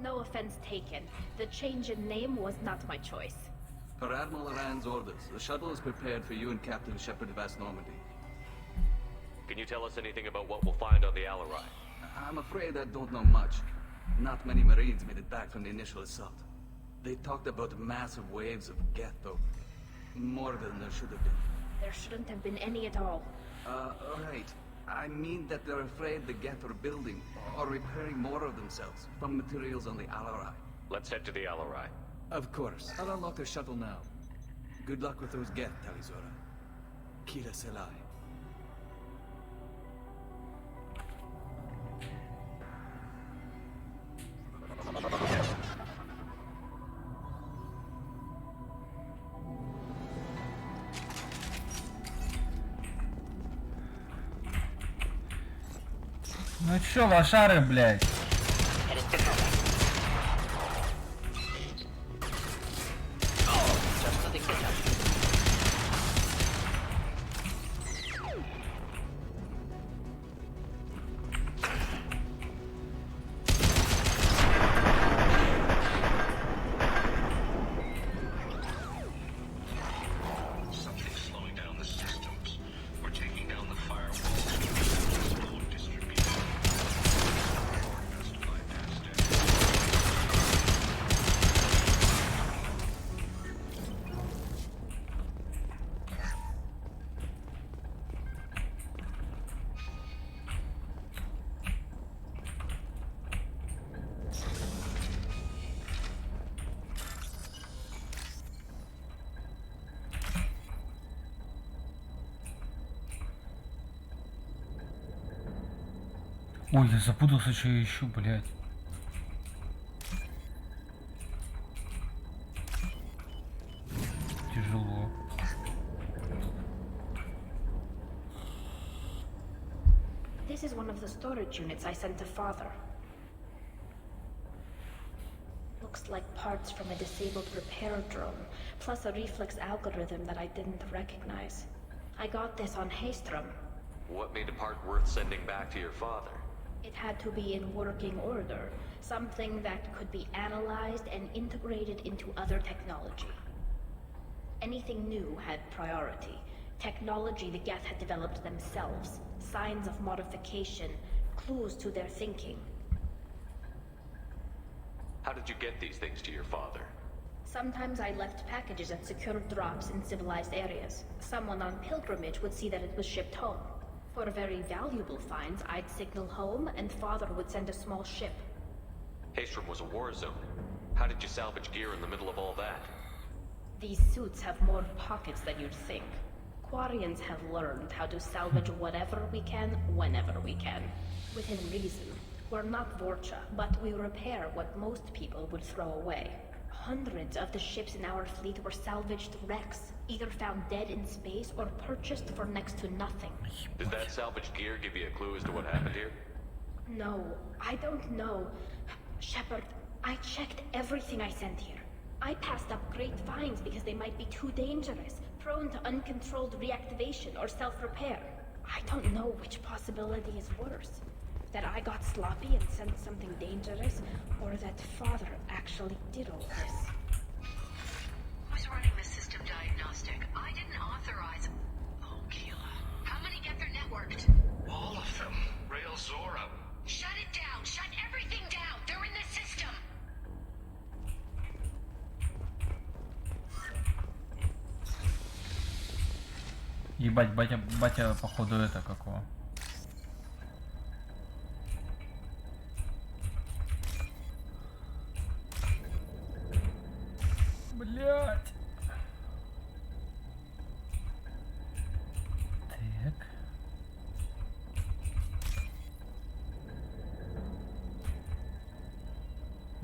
No offense taken. The change in name was not my choice. Per Admiral Rand's orders, the shuttle is prepared for you and Captain Shepard Vas Normandy. Can you tell us anything about what we'll find on the Alarai? I'm afraid I don't know much. Not many Marines made it back from the initial assault. They talked about massive waves of Geth, though. More than there should have been. There shouldn't have been any at all. Right. I mean that they're afraid the Geth are building or repairing more of themselves from materials on the Alarai. Let's head to the Alarai. Of course. I'll unlock the shuttle now. Good luck with those Geth, Talizora. Kira Selai. Ну чё, лошары, блядь? Ой, я запутался, что я ищу, блядь. Тяжело. This is one of the storage units I sent to Father. Looks like parts from a disabled repair drone, plus a reflex algorithm that I didn't recognize. I got this on Haystrom. What made a part worth sending back to your father? It had to be in working order, something that could be analyzed and integrated into other technology. Anything new had priority. Technology the Geth had developed themselves, signs of modification, clues to their thinking. How did you get these things to your father? Sometimes I left packages at secure drops in civilized areas. Someone on pilgrimage would see that it was shipped home. For very valuable finds, I'd signal home, and Father would send a small ship. Haystrom was a war zone. How did you salvage gear in the middle of all that? These suits have more pockets than you'd think. Quarians have learned how to salvage whatever we can, whenever we can. Within reason. We're not Vorcha, but we repair what most people would throw away. Hundreds of the ships in our fleet were salvaged wrecks, either found dead in space or purchased for next to nothing. Did that salvaged gear give you a clue as to what happened here? No, I don't know. Shepard, I checked everything I sent here. I passed up great finds because they might be too dangerous, prone to uncontrolled reactivation or self-repair. I don't know which possibility is worse. That I got sloppy and sent something dangerous, or that Father actually did all this. Who's running the system diagnostic? I didn't authorize... Oh, Keela. How many get their networked? All of them. Rail Zora. Shut it down! Shut everything down! They're in the system! Ебать, батя походу это какого.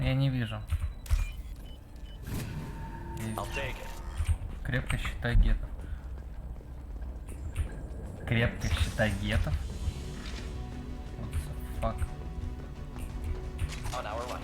Я не вижу. I'll take it. Крепко считай гетов. Крепко считай гетов. What the fuck? On our way.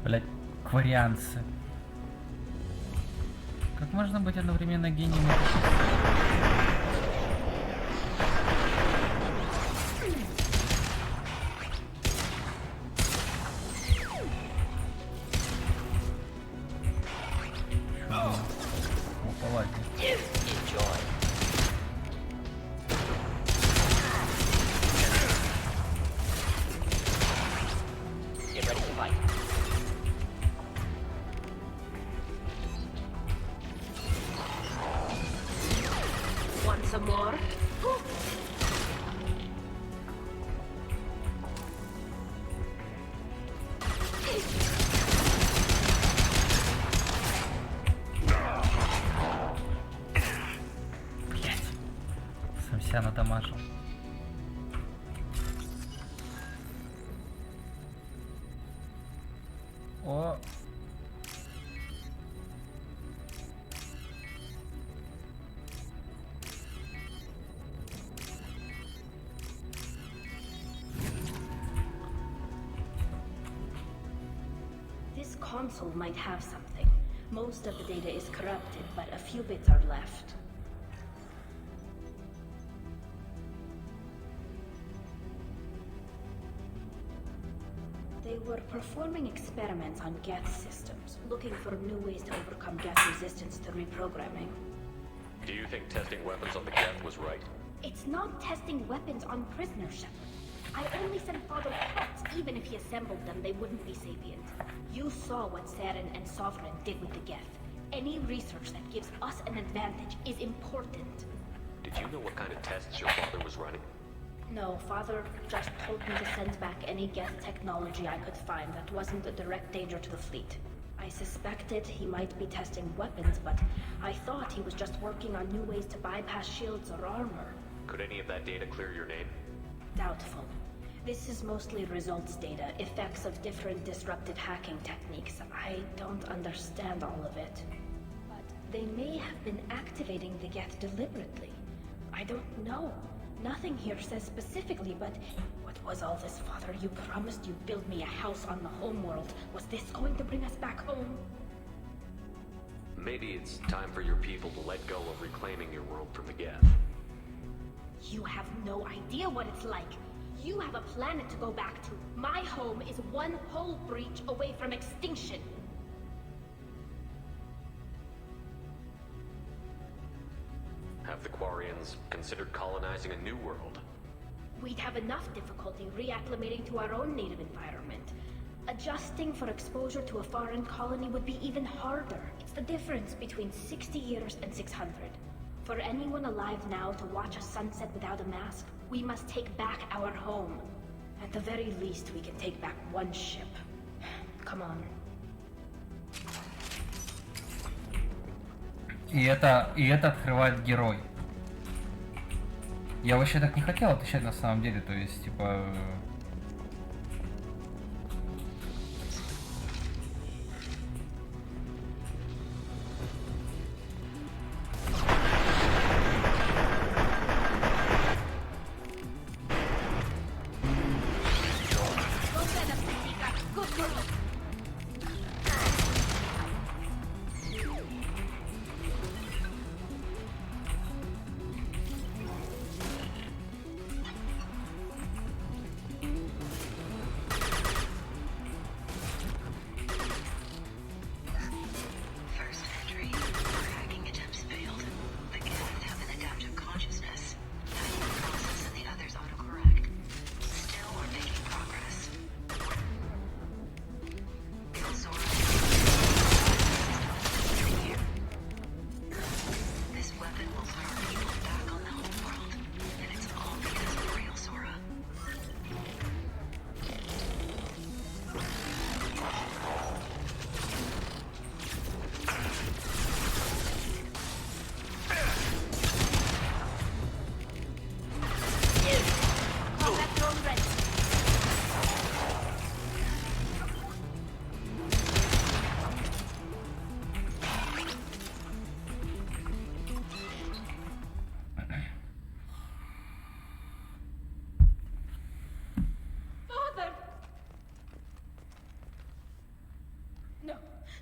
Блять, кварианцы. Как можно быть одновременно гением? Some more? Блять. Сам себя надамажил. О. This console might have something. Most of the data is corrupted, but a few bits are left. They were performing experiments on Geth systems, looking for new ways to overcome Geth resistance to reprogramming. Do you think testing weapons on the Geth was right? It's not testing weapons on prisoners, Shepard. I only sent Father parts. Even if he assembled them, they wouldn't be sapient. You saw what Saren and Sovereign did with the Geth. Any research that gives us an advantage is important. Did you know what kind of tests your father was running? No, Father just told me to send back any Geth technology I could find that wasn't a direct danger to the fleet. I suspected he might be testing weapons, but I thought he was just working on new ways to bypass shields or armor. Could any of that data clear your name? Doubtful. This is mostly results data, effects of different disruptive hacking techniques. I don't understand all of it. But they may have been activating the Geth deliberately. I don't know. Nothing here says specifically, but what was all this, Father? You promised you'd build me a house on the homeworld. Was this going to bring us back home? Maybe it's time for your people to let go of reclaiming your world from the Geth. You have no idea what it's like. You have a planet to go back to. My home is one whole breach away from extinction. Have the Quarians considered colonizing a new world? We'd have enough difficulty reacclimating to our own native environment. Adjusting for exposure to a foreign colony would be even harder. It's the difference between 60 years and 600. For anyone alive now to watch a sunset without a mask, we must take back our home. At the very least, we can take back one ship. Come on. И это открывает герой. Я вообще так не хотел отвечать на самом деле, то есть, типа...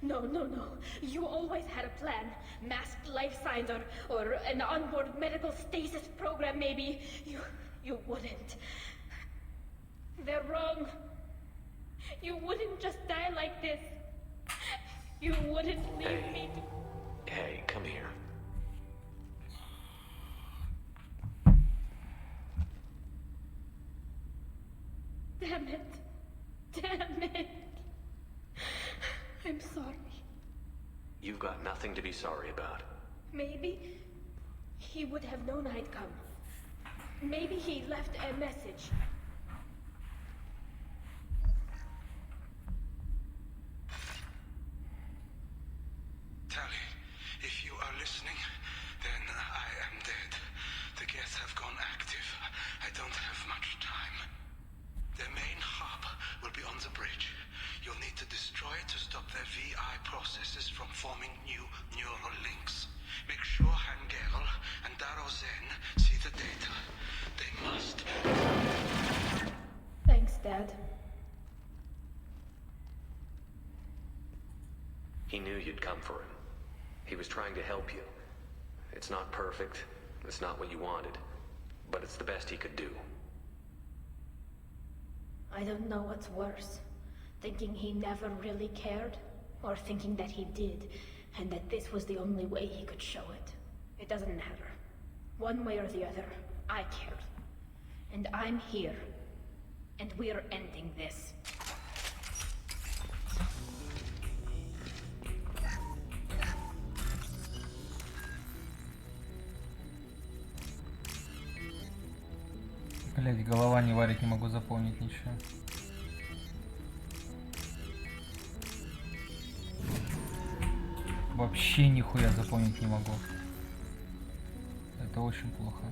No. You always had a plan. Masked life signs or an onboard medical stasis program, maybe. You wouldn't. They're wrong. You wouldn't just die like this. You wouldn't leave me to... Hey, come here. Damn it. I'm sorry. You've got nothing to be sorry about. Maybe he would have known I'd come. Maybe he left a message. Tally, if you are listening, then I am dead. The Geth have gone active. I don't have much time. Their main hub will be on the bridge. You'll need to destroy it to stop their VI processes from forming new neural links. Make sure Hangerl and Darozen see the data. They must. Thanks, Dad. He knew you'd come for him. He was trying to help you. It's not perfect. It's not what you wanted. But it's the best he could do. I don't know what's worse. Thinking he never really cared, or thinking that he did, and that this was the only way he could show it. It doesn't matter. One way or the other, I cared. And I'm here. And we're ending this. Блять, голова не варит, не могу запомнить ничего. Вообще нихуя запомнить не могу. Это очень плохо.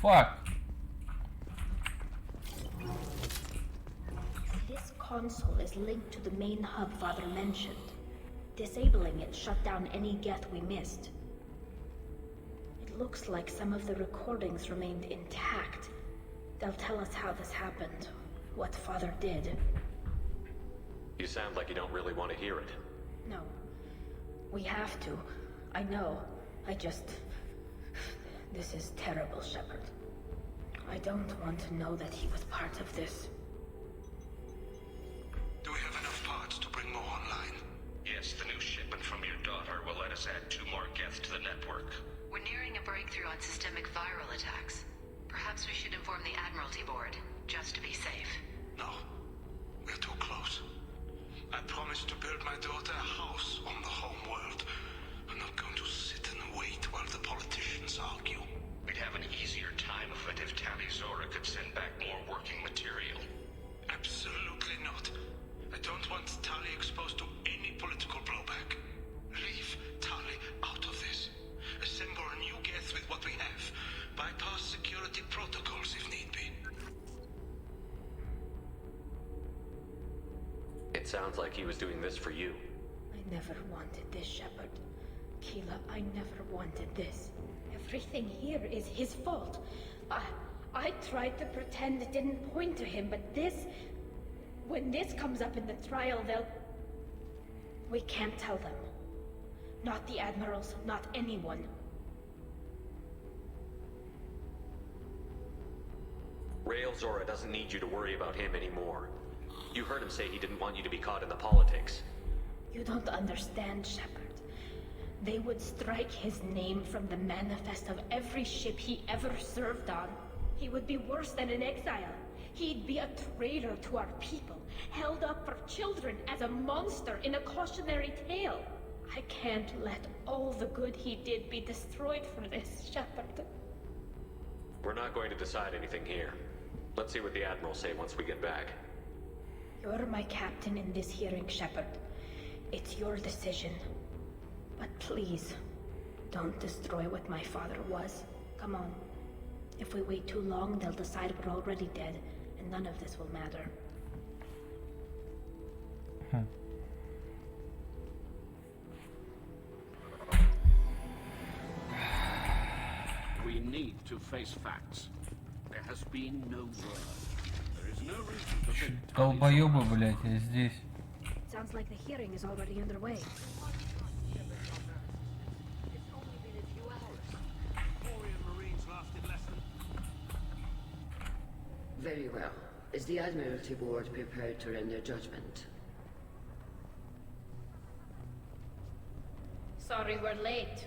Fuck. This console is linked to the main hub Father mentioned. Disabling it shut down any Geth we missed. It looks like some of the recordings remained intact. They'll tell us how this happened, what Father did. You sound like you don't really want to hear it. No. We have to. I know. This is terrible, Shepard. I don't want to know that he was part of this. Do we have enough parts to bring more online? Yes, the new shipment from your daughter will let us add 2 more Geth to the network. We're nearing a breakthrough on systemic viral attacks. Perhaps we should inform the Admiralty Board, just to be safe. No. We're too close. I promised to build my daughter a house on the home world. I'm not going to sit and wait while the politicians argue. We'd have an easier time of it if Tali Zora could send back more working material. Absolutely not. I don't want Tali exposed to any political blowback. Leave Tali out of this. Assemble a new Geth with what we have. Bypass security protocols if need be. It sounds like he was doing this for you. I never wanted this, Shepard. Keela, I never wanted this. Everything here is his fault. I tried to pretend it didn't point to him, but this... When this comes up in the trial, they'll... We can't tell them. Not the Admirals, not anyone. Rail Zora doesn't need you to worry about him anymore. You heard him say he didn't want you to be caught in the politics. You don't understand, Shepard. They would strike his name from the manifest of every ship he ever served on. He would be worse than an exile. He'd be a traitor to our people, held up for children as a monster in a cautionary tale. I can't let all the good he did be destroyed for this, Shepard. We're not going to decide anything here. Let's see what the Admirals say once we get back. You're my captain in this hearing, Shepard. It's your decision. But please, don't destroy what my father was. Come on. If we wait too long, they'll decide we're already dead, and none of this will matter. We need to face facts. There has been no word. There is no reason to think. Долбоёбы, блядь, я здесь. Sounds like the hearing is already underway. Very well. Is the Admiralty Board prepared to render judgment? Sorry we're late.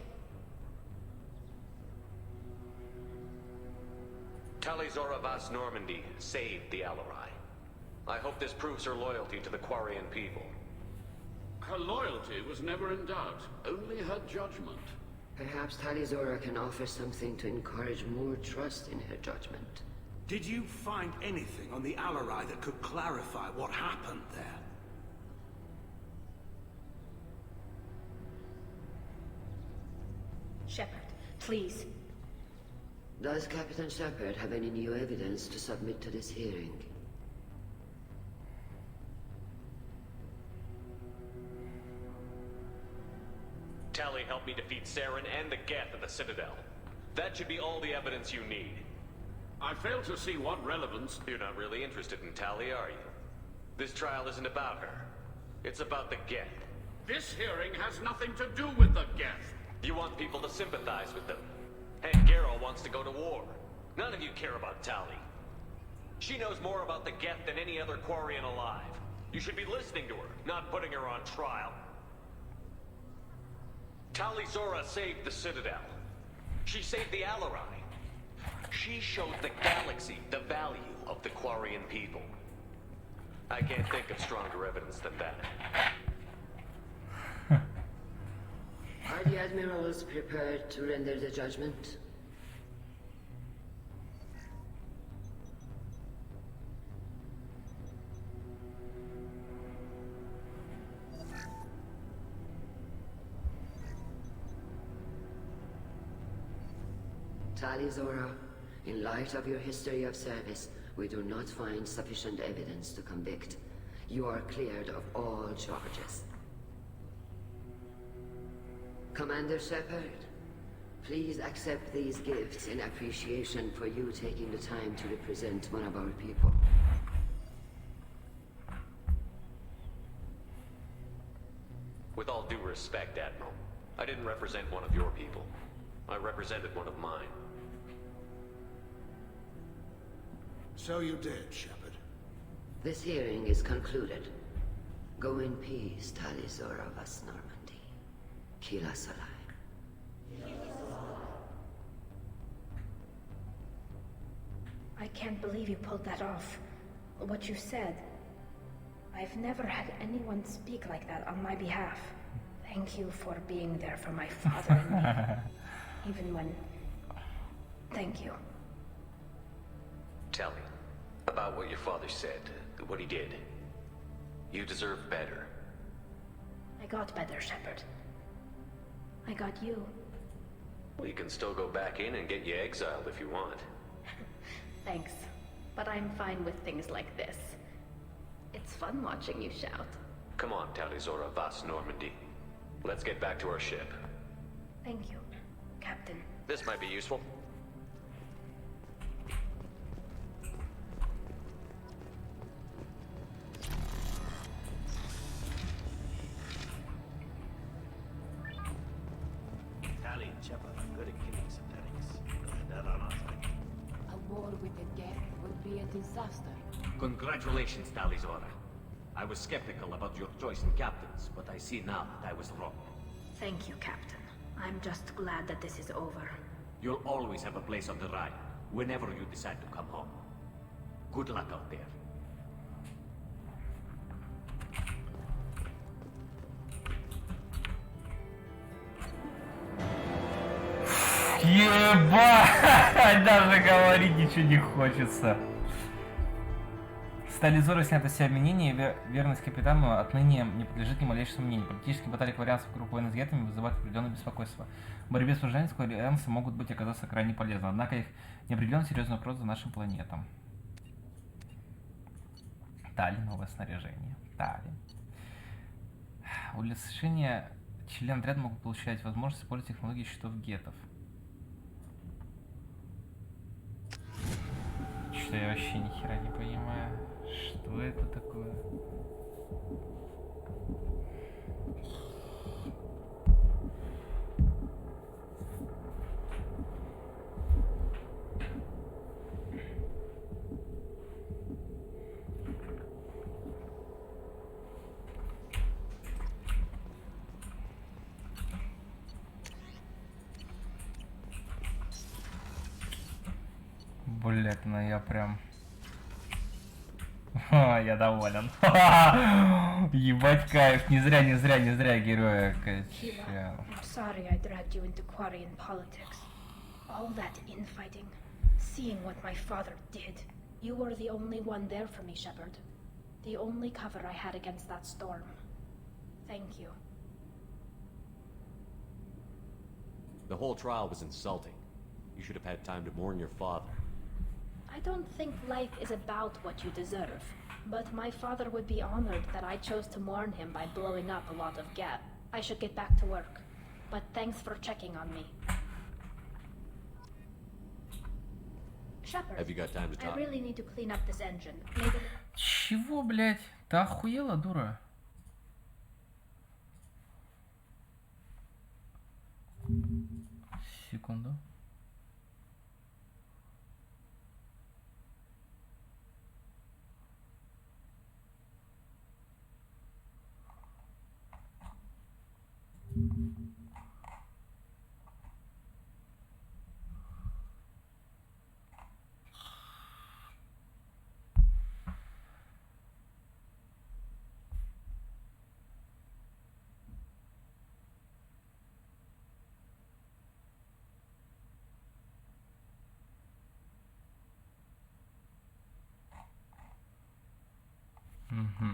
Tali Zora Vas Normandy saved the Alarai. I hope this proves her loyalty to the Quarian people. Her loyalty was never in doubt, only her judgment. Perhaps Tali Zora can offer something to encourage more trust in her judgment. Did you find anything on the Alarai that could clarify what happened there? Shepard, please. Does Captain Shepard have any new evidence to submit to this hearing? Tali helped me defeat Saren and the Geth at the Citadel. That should be all the evidence you need. I fail to see what relevance... You're not really interested in Tali, are you? This trial isn't about her. It's about the Geth. This hearing has nothing to do with the Geth. You want people to sympathize with them. And Geralt wants to go to war. None of you care about Tali. She knows more about the Geth than any other Quarian alive. You should be listening to her, not putting her on trial. Tali Zora saved the Citadel. She saved the Alarai. She showed the galaxy the value of the Quarian people. I can't think of stronger evidence than that. Are the Admirals prepared to render the judgment? Tali Zora, in light of your history of service, we do not find sufficient evidence to convict. You are cleared of all charges. Commander Shepard, please accept these gifts in appreciation for you taking the time to represent one of our people. With all due respect, Admiral, I didn't represent one of your people. I represented one of mine. So you did, Shepard. This hearing is concluded. Go in peace, Tali Zora Vas Normandy. Kila Salai. I can't believe you pulled that off. What you said. I've never had anyone speak like that on my behalf. Thank you for being there for my father and me. Even when... Thank you. Tell me about what your father said, what he did. You deserve better. I got better, Shepard. I got you. We can still go back in and get you exiled if you want. Thanks, but I'm fine with things like this. It's fun watching you shout. Come on, Tali Zora Vas Normandy. Let's get back to our ship. Thank you, Captain. This might be useful. Tali and Shepard are good at killing synthetics. They're on our side. A war with the Geth would be a disaster. Congratulations, Tali Zora. I was skeptical about your choice in captains, but I see now that I was wrong. Thank you, Captain. I'm just glad that this is over. You'll always have a place on the ride, whenever you decide to come home. Good luck out there. Ебать! Даже говорить ничего не хочется. Стали Зоро снято с себя обвинение, верность капитану отныне не подлежит ни малейшему сомнению. Политические баталии вариантов вокруг войны с гетами вызывают определенное беспокойство. В борьбе с враждебностью альянсы могут быть оказаться крайне полезны, однако их не определен серьезный вопрос за нашим планетам. Тали, новое снаряжение. Тали. Улучшение член отряда могут получать возможность использовать технологии щитов гетов. Что я вообще ни хера не понимаю. Что это такое? Блять, ну я прям... Я доволен. Ебать кайф. Не зря героя качал. I'm sorry I dragged you into Quarian politics. All that infighting. Seeing what my father did. You were the only one there for me, Shepard. The only cover I had against that storm. Thank you. The whole trial was insulting. You should have had time to mourn your father. I don't think life is about what you deserve, but my father would be honored that I chose to mourn him by blowing up a lot of gas. I should get back to work, but thanks for checking on me. Shepard, Have you got time to talk? I really need to clean up this engine. Maybe... Чего, блять? Ты охуела, дура? Секунду. Угу.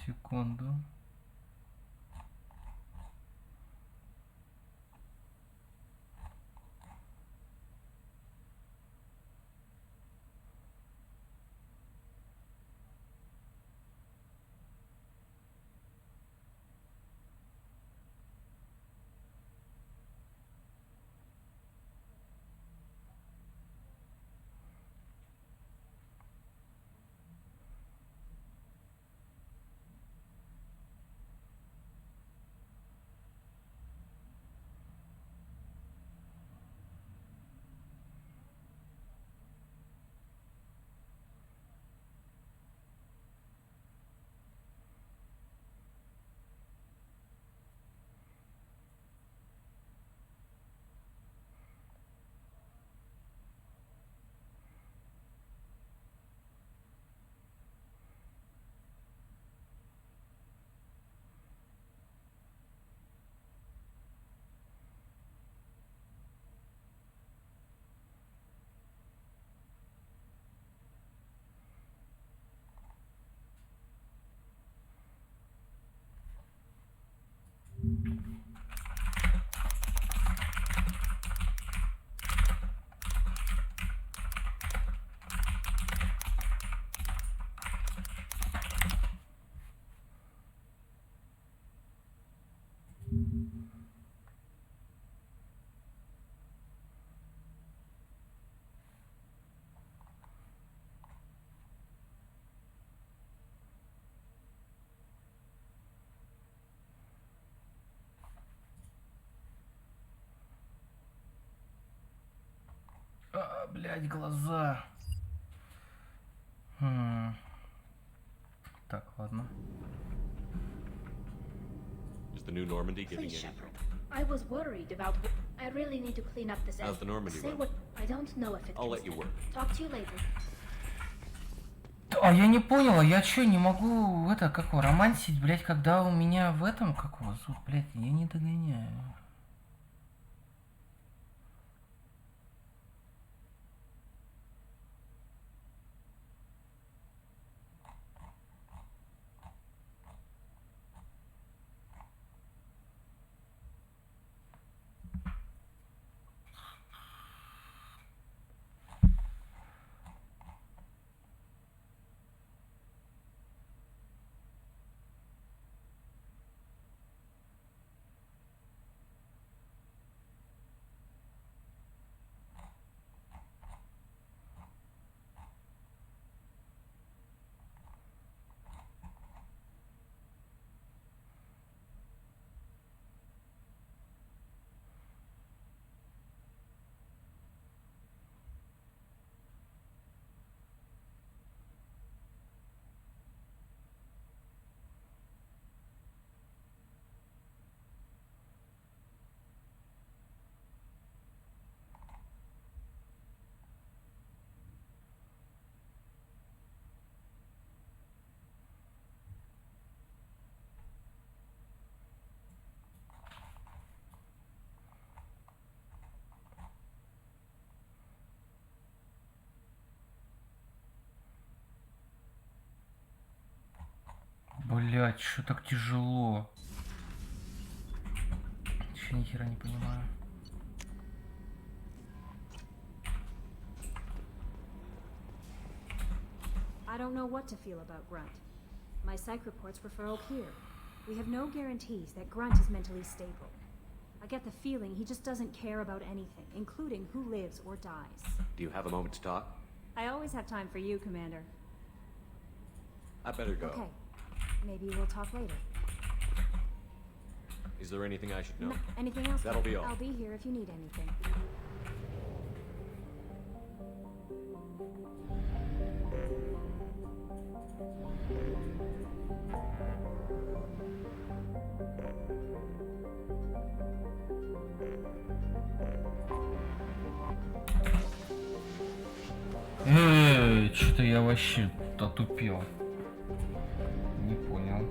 Секунду. Блять, глаза. Так, ладно. the new Normandy giving Please, any... Shepard. I was worried about. I really need to clean up this. How's the Normandy Say run? what? I don't know if it. I'll let you work. Talk to you later. А я не понял, я чё, не могу это, как его, романсить, блядь, когда у меня в этом, как его зовут, блядь, я не догоняю. Блять, что так тяжело? Еще ни хера не понимаю. I don't know what to feel about Grunt. My psych reports refer Oak here. We have no guarantees that Grunt is mentally stable. I get the feeling he just doesn't care about anything, including who lives or dies. Do you have a moment to talk? I always have time for you, Commander. I better go. Okay. Maybe we'll talk later. Is there anything I should know? No, anything else? That'll be all. I'll be here if you need anything. Что-то я вообще отупел. Не понял.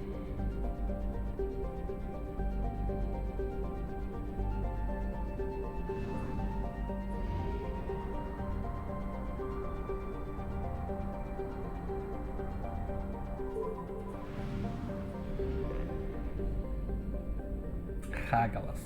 Хагалас.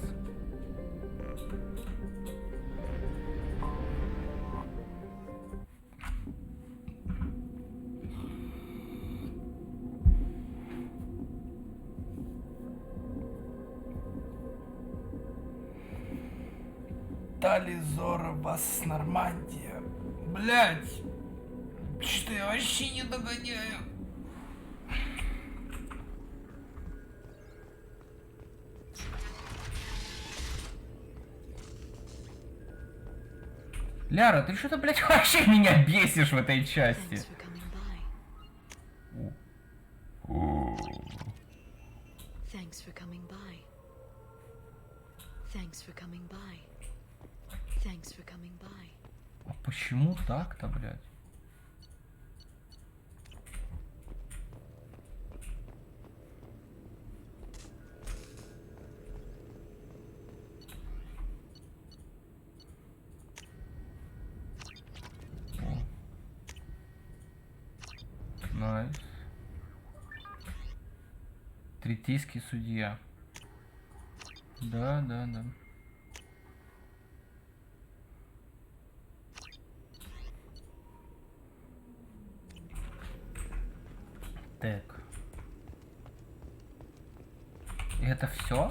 Тализора вас Нормандия. Блять. Что я вообще не догоняю. Ляра, ты что-то, блядь, вообще меня бесишь в этой части. Thanks for coming by. Thanks for coming by. Thanks for coming by. А почему так-то, блядь? Найс. Третейский судья. Да. Так. И это все?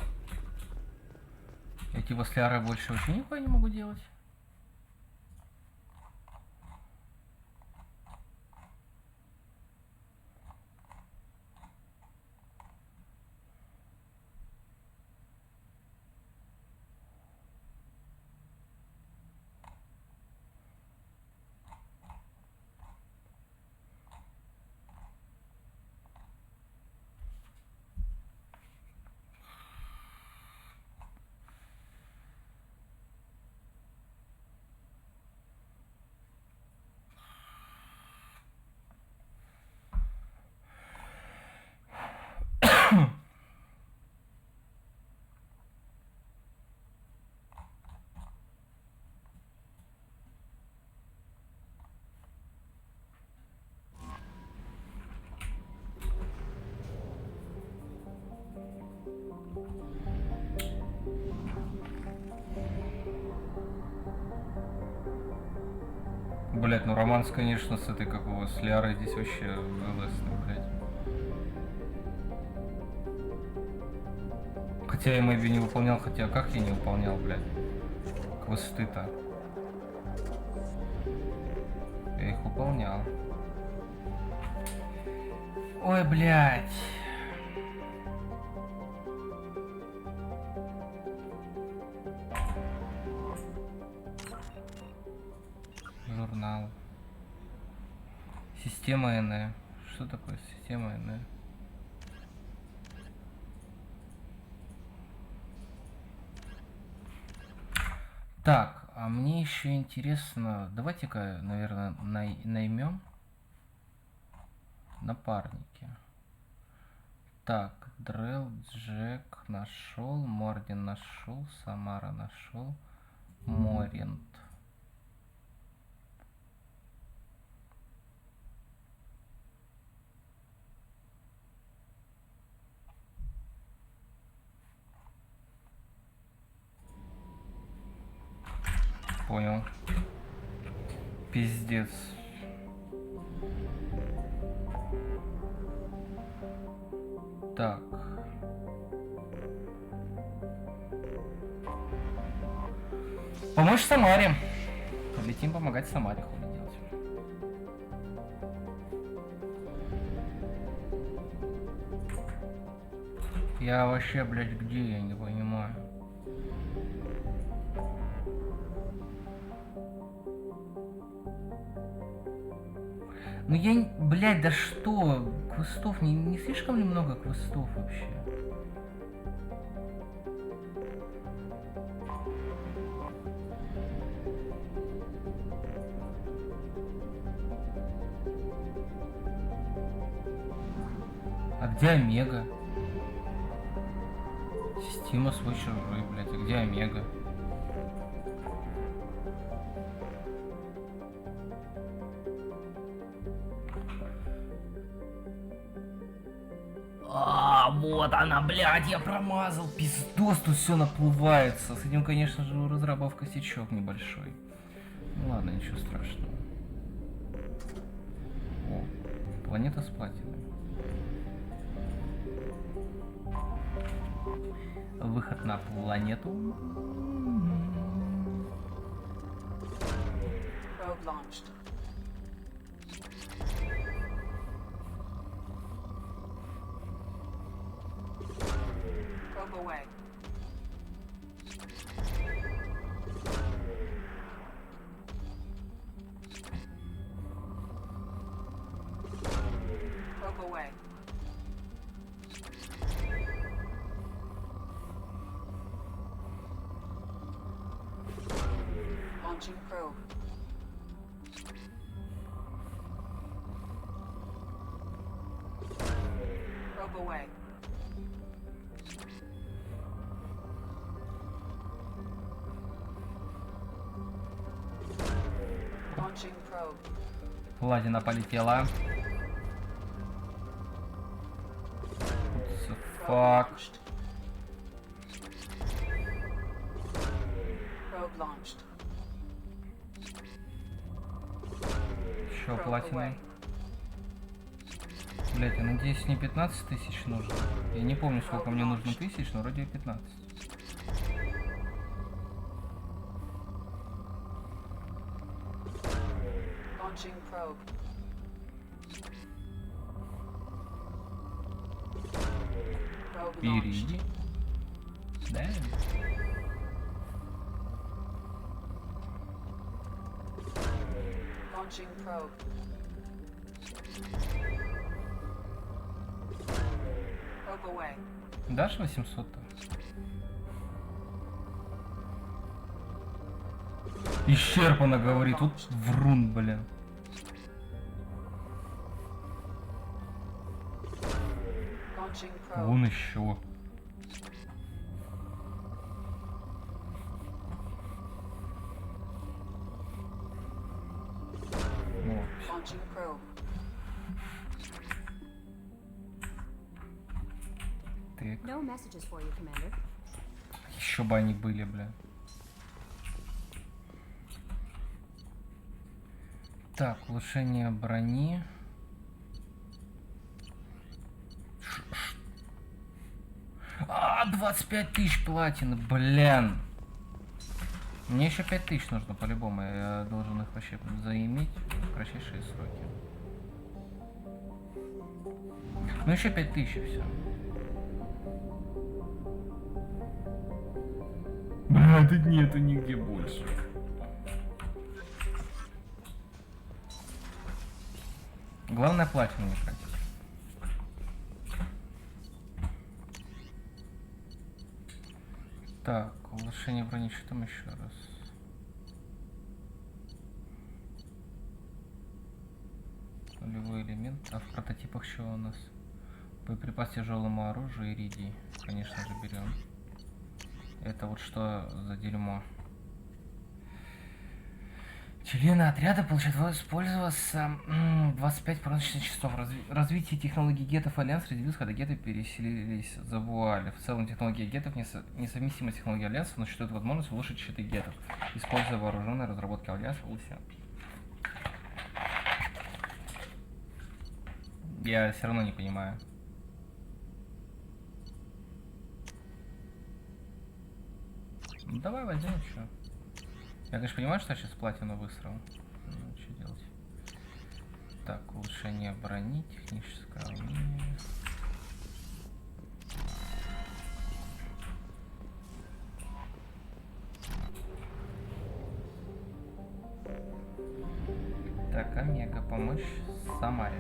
Я типа с Лярой больше вообще нихуя не могу делать? Блять, ну романс, конечно, с этой, как его, с Лиарой здесь вообще ЛСный, блять. Хотя я Мэйби не выполнял, хотя как я не выполнял, блядь? Квесты-то. Я их выполнял. Ой, блядь. Журнал. Система НЭ. Что такое система НЭ? Так, а мне еще интересно, давайте-ка, наверное, наймем напарники. Так, Дрел, Джек нашел, Мордин нашел, Самара нашел, Моринт. Понял. Пиздец. Так. Помочь Самаре. Летим помогать Самаре, хули делать. Я вообще, блядь, где? Я не понимаю. Ну я, блядь, да что? Квестов, не слишком ли много квестов вообще? А где Омега? Система свой чужой, блядь, а где Омега? А, вот она, блядь, я промазал. Пиздос, тут все наплывается. С этим, конечно же, у разрабов косячок небольшой. Ну ладно, ничего страшного. О, планета с платиной. Выход на планету. Probe launched. Probe away. Probe away. Launching probe. Probe away. Launching probe. Платина полетела. Фак. Probe launched. Еще платиной. Блять, я надеюсь, не 15 тысяч нужно. Я не помню, сколько мне нужно тысяч, но вроде 15. Launching probe. Probe launched. Перейди. Да. Launching probe. Probe away. Дашь 800-то? Исчерпанно говорит, вот врун, блин. Launching probe. Вон еще. Launching probe. Так. нафиг. No messages for you, Commander. Еще бы они были, бля. Так, улучшение брони. 25 тысяч платины, блин. Мне еще 5 тысяч нужно по-любому. Я должен их вообще заиметь в кратчайшие сроки. Ну еще 5 тысяч и все. Бля, тут нету нигде больше. Главное платину не тратить. Так, улучшение брони, что там еще раз? Нулевой элемент. А в прототипах что у нас? Боеприпас тяжелому оружию, иридий. Конечно же берем. Это вот что за дерьмо? Члены отряда получат возможность использоваться 25 промышленных часов. Развитие технологий гетов Альянс разделилось, когда геты переселились за вуали. В целом технология гетов несовместима с технологией Альянса, но существует возможность улучшить щиты гетов, используя вооруженные разработки Альянса. Я все равно не понимаю. Ну давай возьмем что. Я, конечно, понимаю, что я сейчас платину высрал. Ну, что делать? Так, улучшение брони, техническое умение. Так, Омега, помощь Самаре.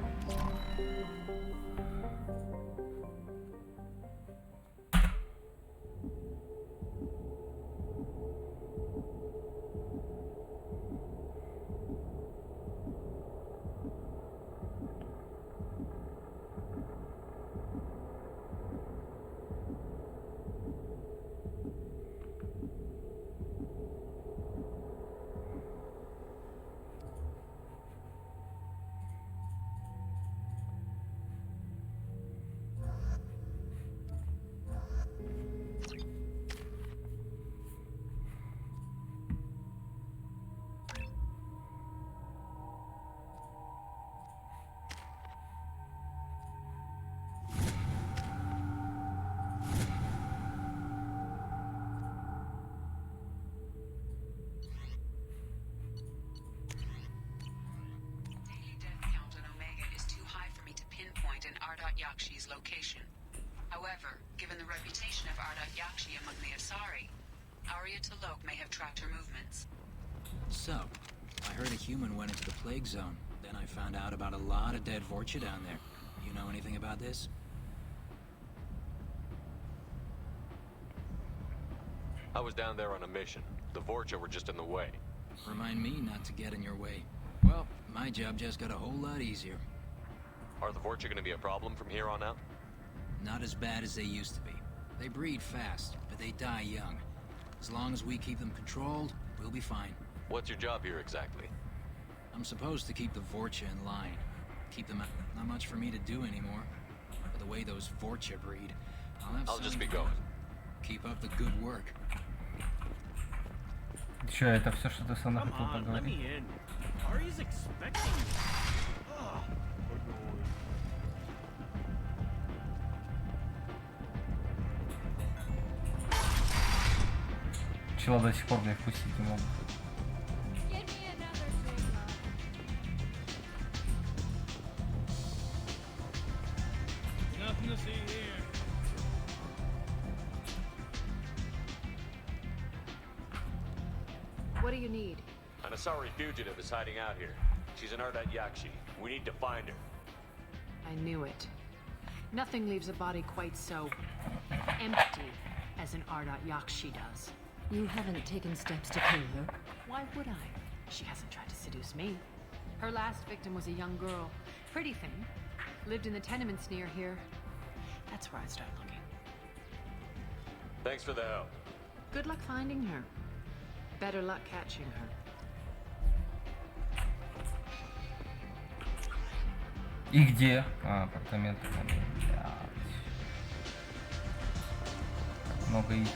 Yakshi's location. However, given the reputation of Ardat Yakshi among the Asari, Arya T'Loak may have tracked her movements. So, I heard a human went into the plague zone. Then I found out about a lot of dead Vorcha down there. You know anything about this? I was down there on a mission. The Vorcha were just in the way. Remind me not to get in your way. Well, my job just got a whole lot easier. Are the Vorcha gonna be a problem from here on out? Not as bad as they used to be. They breed fast, but they die young. As long as we keep them controlled, we'll be fine. What's your job here exactly? I'm supposed to keep the Vorcha in line. Keep them out. Not much for me to do anymore. But the way those Vorcha breed, I'll just be going. Keep up the good work. Чё, это все, что ты со мной хотел поговорить? Чела до сих пор, блядь, впустить не могут. Nothing to see here. What do you need? An Asari fugitive is hiding out here. She's an Ardat Yakshi. We need to find her. I knew it. Nothing leaves a body quite so empty as an Ardat Yakshi does. You haven't taken steps to kill her? Why would I? She hasn't tried to seduce me. Her last victim was a young girl. Pretty thing. Lived in the tenements near here. That's where I'd start looking. Thanks for the help. Good luck finding her. Better luck catching her. И где? А, апартаменты. много идти.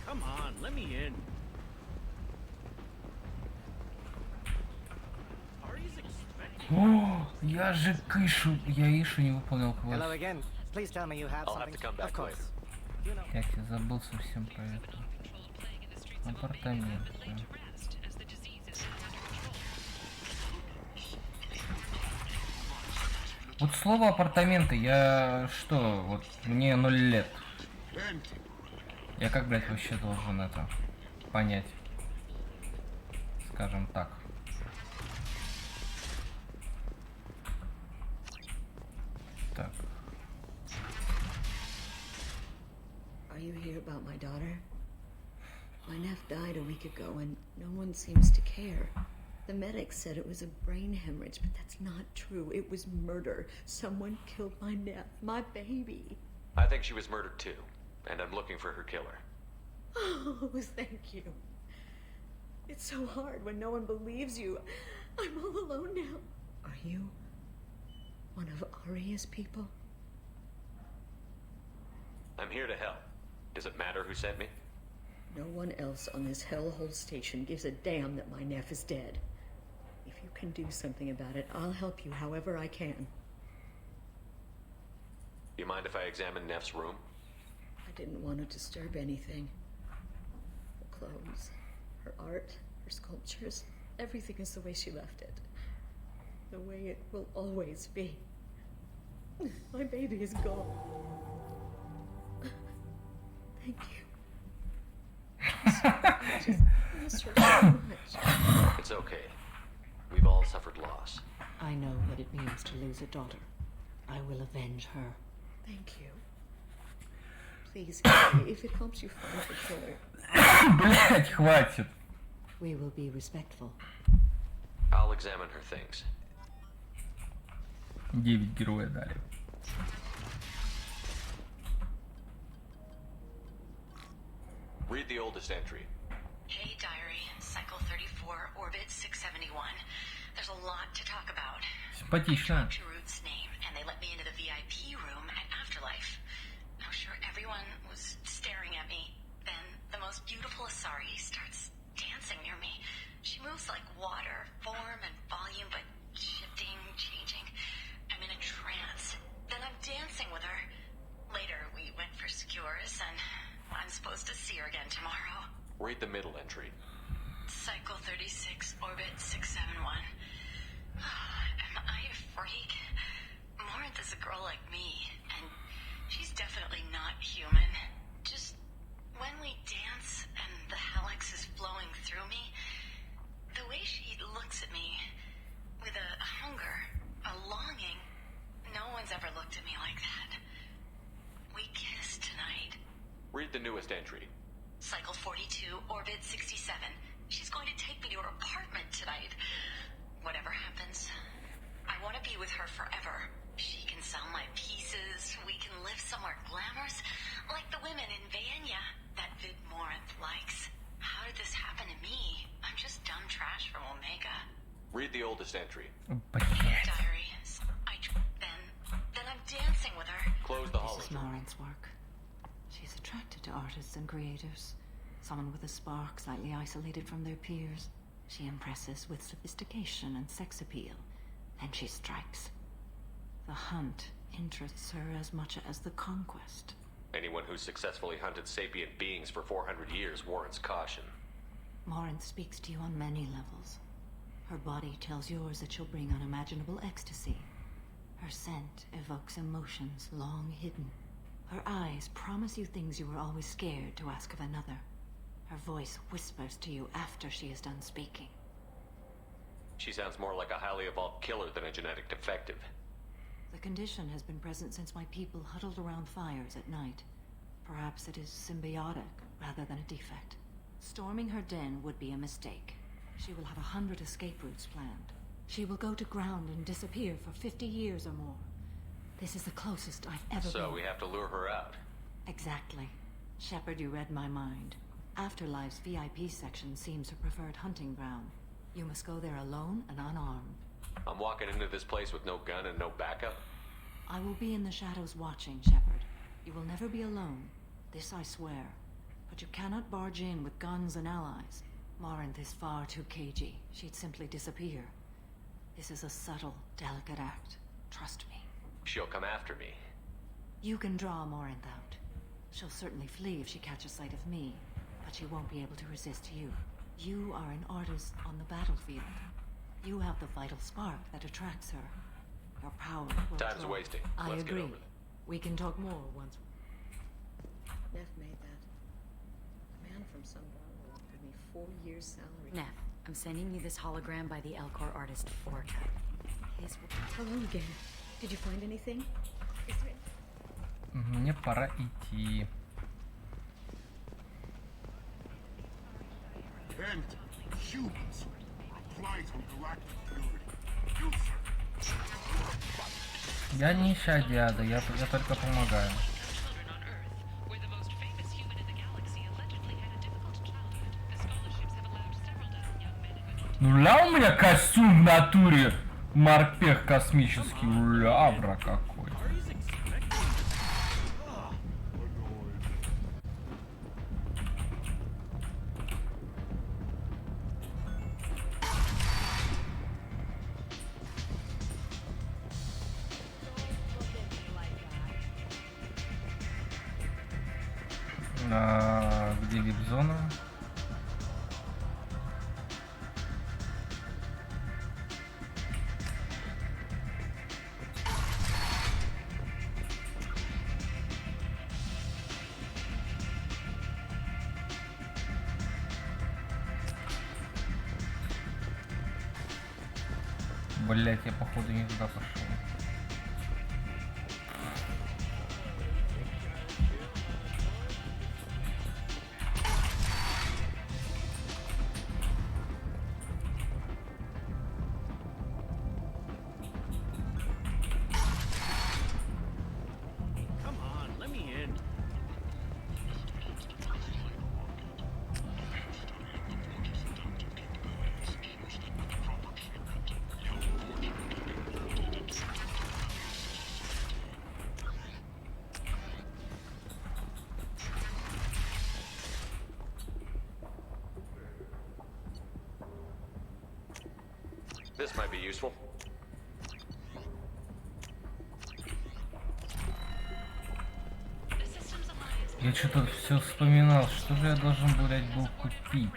Come on, let me in. О, я же Ишу не выполнил квест. Hello again. Please tell me you have I'll something. have to come back Of course. later. Как я забыл совсем про это. Апартаменты. Вот слово апартаменты, я что, вот мне 0 лет. Я как, блядь, вообще должен это понять? Скажем так. Так. Are you here about my daughter? My nephew died a week ago and no one seems to care. The medics said it was a brain hemorrhage, but that's not true. It was murder. Someone killed my nephew, my baby. I think she was murdered too, and I'm looking for her killer. Oh, thank you. It's so hard when no one believes you. I'm all alone now. Are you one of Aria's people? I'm here to help. Does it matter who sent me? No one else on this hellhole station gives a damn that my nephew is dead. If you can do something about it, I'll help you however I can. You mind if I examine Neff's room? I didn't want to disturb anything. Her clothes, her art, her sculptures, everything is the way she left it. The way it will always be. My baby is gone. Thank you. I just miss her so much. It's okay. We've all suffered loss. I know what it means to lose a daughter. I will avenge her. Thank you. Please, if it helps you find the killer. Блять, хватит. We will be respectful. I'll examine her things. 9 героя дали. Read the oldest entry. Hey, Diary. Cycle 34, Orbit 671. There's a lot to talk about. Симпатично. Root's name, and they let me into the VIP room at Afterlife. I'm sure everyone was staring at me. Then the most beautiful Asari starts dancing near me. She moves like water, form and volume, but shifting, changing. I'm in a trance. Then I'm dancing with her. Later, we went for skewers, and I'm supposed to see her again tomorrow. Read the middle entry. Cycle 36, Orbit 671. Am I a freak? Morinth is a girl like me, and she's definitely not human. Just when we dance and the helix is flowing through me, the way she looks at me with a hunger, a longing, no one's ever looked at me like that. We kissed tonight. Read the newest entry. Cycle 42, Orbit 67. She's going to take me to her apartment tonight. Whatever happens, I want to be with her forever. She can sell my pieces. We can live somewhere glamorous, like the women in Vanya that Vid Morinth likes. How did this happen to me? I'm just dumb trash from Omega. Read the oldest entry. Diary. Then I'm dancing with her. Close the This is hologram. Morinth's work. She's attracted to artists and creators. Someone with a spark, slightly isolated from their peers. She impresses with sophistication and sex appeal. Then she strikes. The hunt interests her as much as the conquest. Anyone who's successfully hunted sapient beings for 400 years warrants caution. Morinth speaks to you on many levels. Her body tells yours that she'll bring unimaginable ecstasy. Her scent evokes emotions long hidden. Her eyes promise you things you were always scared to ask of another. Her voice whispers to you after she is done speaking. She sounds more like a highly evolved killer than a genetic defective. The condition has been present since my people huddled around fires at night. Perhaps it is symbiotic rather than a defect. Storming her den would be a mistake. She will have 100 escape routes planned. She will go to ground and disappear for 50 years or more. This is the closest I've ever been. So we have to lure her out. Exactly. Shepard, you read my mind. Afterlife's VIP section seems her preferred hunting ground. You must go there alone and unarmed. I'm walking into this place with no gun and no backup? I will be in the shadows watching, Shepard. You will never be alone. This I swear. But you cannot barge in with guns and allies. Morinth is far too cagey. She'd simply disappear. This is a subtle, delicate act. Trust me. She'll come after me. You can draw Morinth out. She'll certainly flee if she catches sight of me, but she won't be able to resist you. You are an artist on the battlefield. You have the vital spark that attracts her. Your power will Time's draw. wasting. I Let's agree. get over it. We can talk more once. Neff made that. The man from Sunbrow offered me 4 years' salary. Neff, I'm sending you this hologram by the Elcor artist Orca. Hello again. Did you find anything? Мне пора идти. And humans reply from galactic purity. Я не щадя, да я только помогаю. Ну ля у меня костюм в натуре. Морпех космический. Лябра какой. Где вип-зона? Блять, я походу не туда пошел. This might be useful. Я что-то все вспоминал, что же я должен, блять, был купить.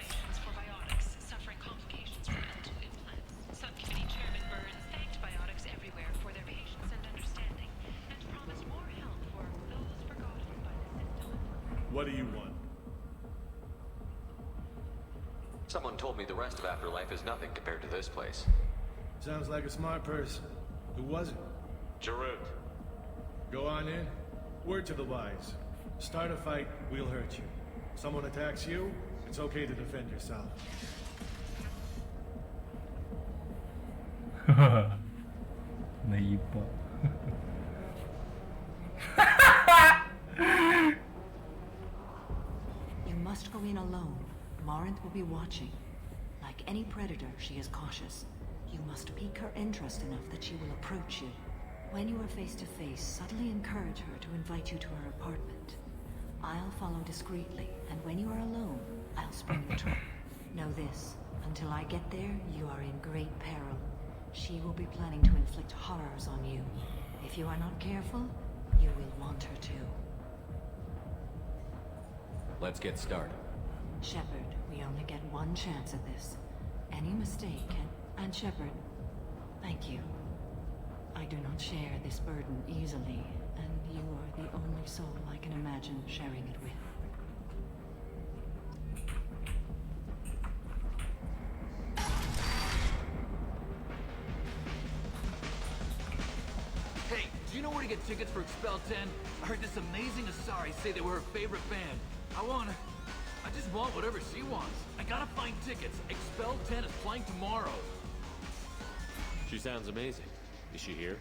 What do you want? Someone told me the rest of Afterlife is nothing compared to this place. Sounds like a smart person. Who was it? Jarut. Go on in. Word to the wise. Start a fight, we'll hurt you. Someone attacks you, it's okay to defend yourself. Наебал. You must go in alone. Morinth will be watching. Like any predator, she is cautious. You must pique her interest enough that she will approach you. When you are face to face, subtly encourage her to invite you to her apartment. I'll follow discreetly, and when you are alone, I'll spring the trap. Know this, until I get there, you are in great peril. She will be planning to inflict horrors on you. If you are not careful, you will want her to. Let's get started. Shepard, we only get one chance at this. Any mistake can... And Shepard, thank you. I do not share this burden easily, and you are the only soul I can imagine sharing it with. Hey, do you know where to get tickets for Expel 10? I heard this amazing Asari say they were her favorite band. I just want whatever she wants. I gotta find tickets. Expel 10 is playing tomorrow. She sounds amazing. Is she here?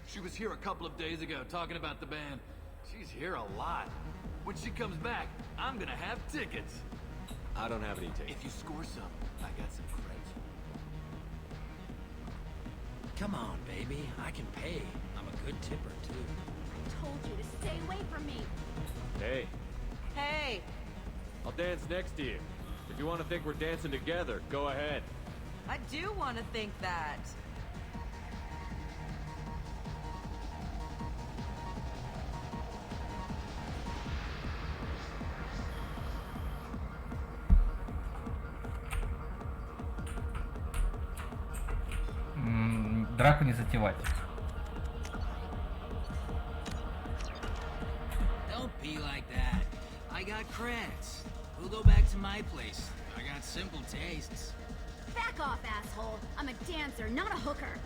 She was here a couple of days ago talking about the band. She's here a lot. When she comes back, I'm gonna have tickets. I don't have any tickets. If you score some, I got some credits. Come on, baby. I can pay. I'm a good tipper, too. I told you to stay away from me. Hey, Hey! I'll dance next to you. If you want to think we're dancing together, go ahead. I do want to think that. Драку не затевать. Don't be like that. I got creds. We'll go back to my place. I got simple tastes. Back off, asshole. I'm a dancer, not a hooker.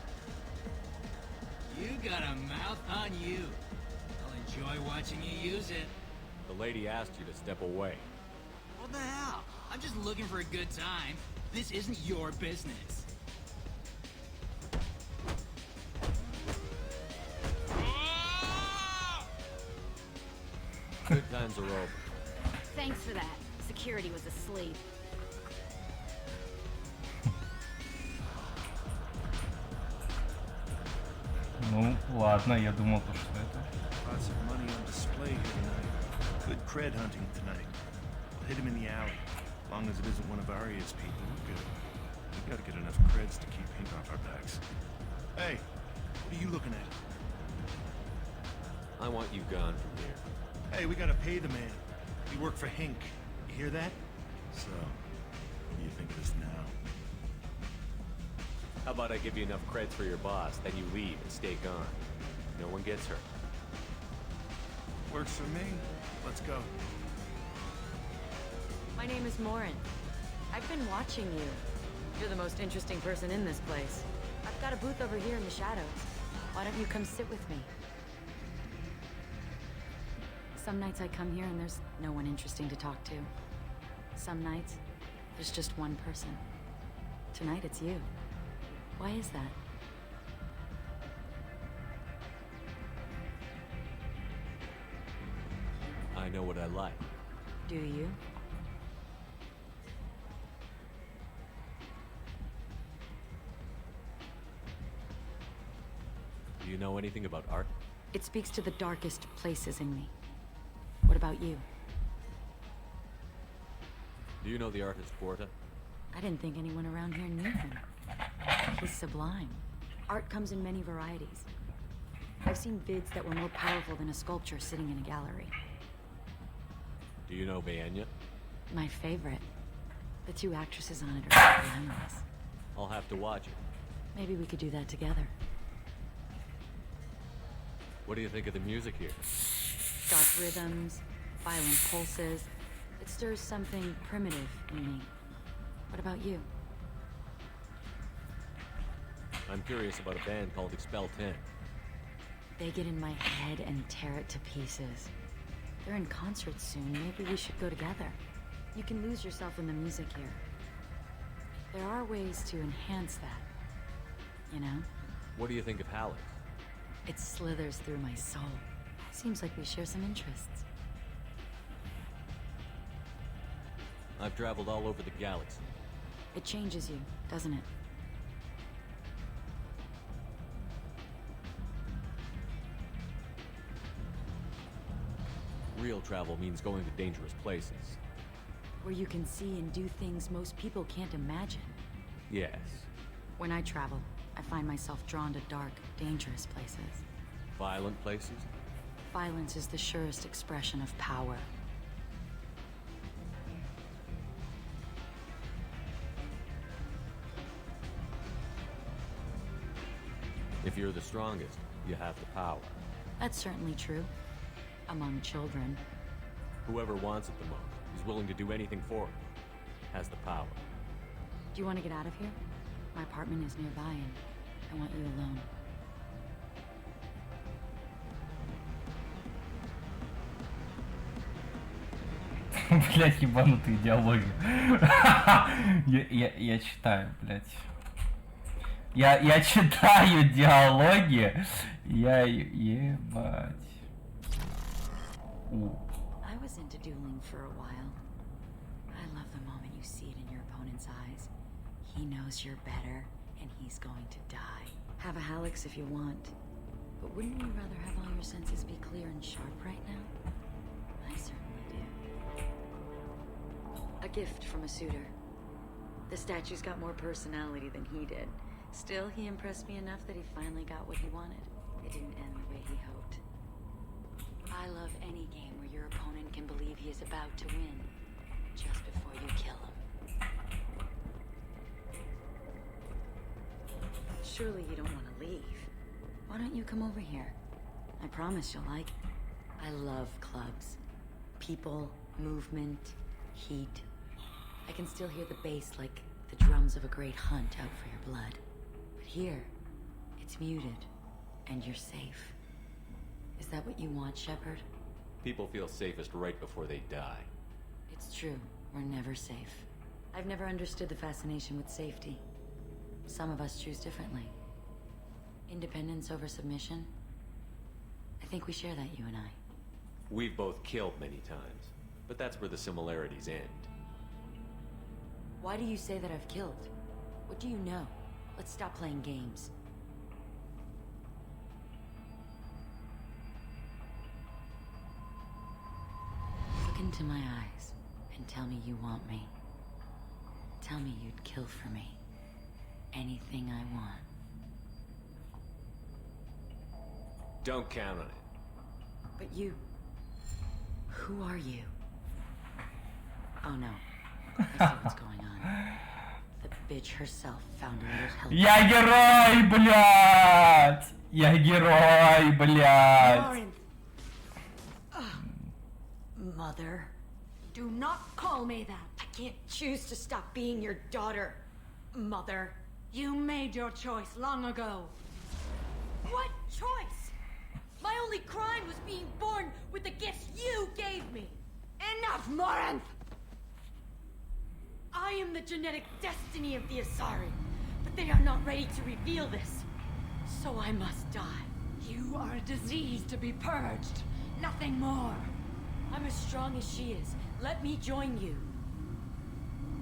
You got a mouth on you. I'll enjoy watching you use it. The lady asked you to step away. What the hell? I'm just looking for a good time. This isn't your business. Good times are over. Thanks for that. Security was asleep. Ну, ладно, я думал, то, что это... Lots of money on display here tonight. Good cred hunting tonight. We'll hit him in the alley. As long as it isn't one of Arya's people, we're good. We gotta get enough creds to keep Hink off our backs. Hey, what are you looking at? I want you gone from here. Hey, we gotta pay the man. We work for Hink. You hear that? So, what do you think of us now? How about I give you enough creds for your boss, then you leave and stay gone. No one gets hurt. Works for me. Let's go. My name is Morin. I've been watching you. You're the most interesting person in this place. I've got a booth over here in the shadows. Why don't you come sit with me? Some nights I come here and there's no one interesting to talk to. Some nights, there's just one person. Tonight it's you. Why is that? I know what I like. Do you? Do you know anything about art? It speaks to the darkest places in me. What about you? Do you know the artist Porta? I didn't think anyone around here knew him. He's sublime. Art comes in many varieties. I've seen vids that were more powerful than a sculpture sitting in a gallery. Do you know Vaenya? My favorite. The two actresses on it are glamorous. I'll have to watch it. Maybe we could do that together. What do you think of the music here? Dark rhythms, violent pulses. It stirs something primitive in me. What about you? I'm curious about a band called Expel 10. They get in my head and tear it to pieces. They're in concert soon. Maybe we should go together. You can lose yourself in the music here. There are ways to enhance that. You know? What do you think of Halleck? It slithers through my soul. Seems like we share some interests. I've traveled all over the galaxy. It changes you, doesn't it? Real travel means going to dangerous places. Where you can see and do things most people can't imagine. Yes. When I travel, I find myself drawn to dark, dangerous places. Violent places? Violence is the surest expression of power. If you're the strongest, you have the power. That's certainly true. Among children. Whoever wants it the most is willing to do anything for it. Has the power. Do you want to get out of here? My apartment is nearby and I want you alone. Блять, ебанутые диалоги. Я читаю, блять. Я читаю диалоги. Я ебать. I was into dueling for a while. I love the moment you see it in your opponent's eyes. He knows you're better, and he's going to die. Have a Hallex if you want. But wouldn't you rather have all your senses be clear and sharp right now? I certainly do. A gift from a suitor. The statue's got more personality than he did. Still, he impressed me enough that he finally got what he wanted. It didn't end the way he hoped. I love any game where your opponent can believe he is about to win, just before you kill him. Surely you don't want to leave. Why don't you come over here? I promise you'll like it. I love clubs. People, movement, heat. I can still hear the bass like the drums of a great hunt out for your blood. But here, it's muted, and you're safe. Is that what you want, Shepard? People feel safest right before they die. It's true. We're never safe. I've never understood the fascination with safety. Some of us choose differently. Independence over submission? I think we share that, you and I. We've both killed many times, but that's where the similarities end. Why do you say that I've killed? What do you know? Let's stop playing games. Look into my eyes and tell me you want me. Tell me you'd kill for me. Anything I want. Don't count on it. But you... Who are you? Oh no. I see what's going on. The bitch herself found a little help. Я герой, блядь! Я герой, блядь! Mother. Do not call me that. I can't choose to stop being your daughter, Mother. You made your choice long ago. What choice? My only crime was being born with the gifts you gave me. Enough, Morinth! I am the genetic destiny of the Asari, but they are not ready to reveal this. So I must die. You are a disease to be purged. Nothing more. I'm as strong as she is. Let me join you.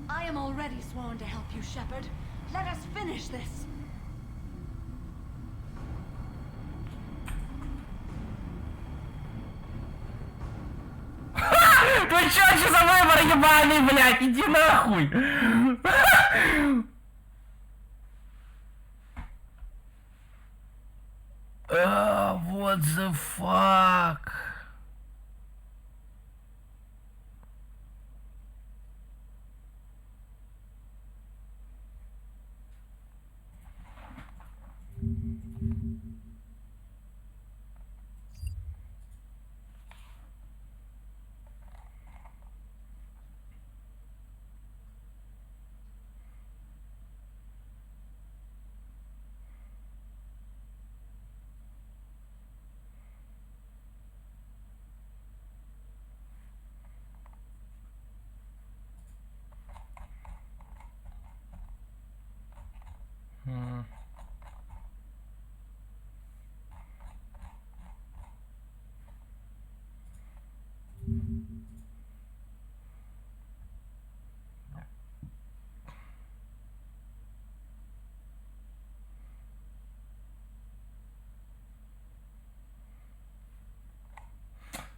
I am already sworn to help you, Shepard. Let us finish this. Ты чё за выбор ебаный, блядь? Иди нахуй! What the fuck?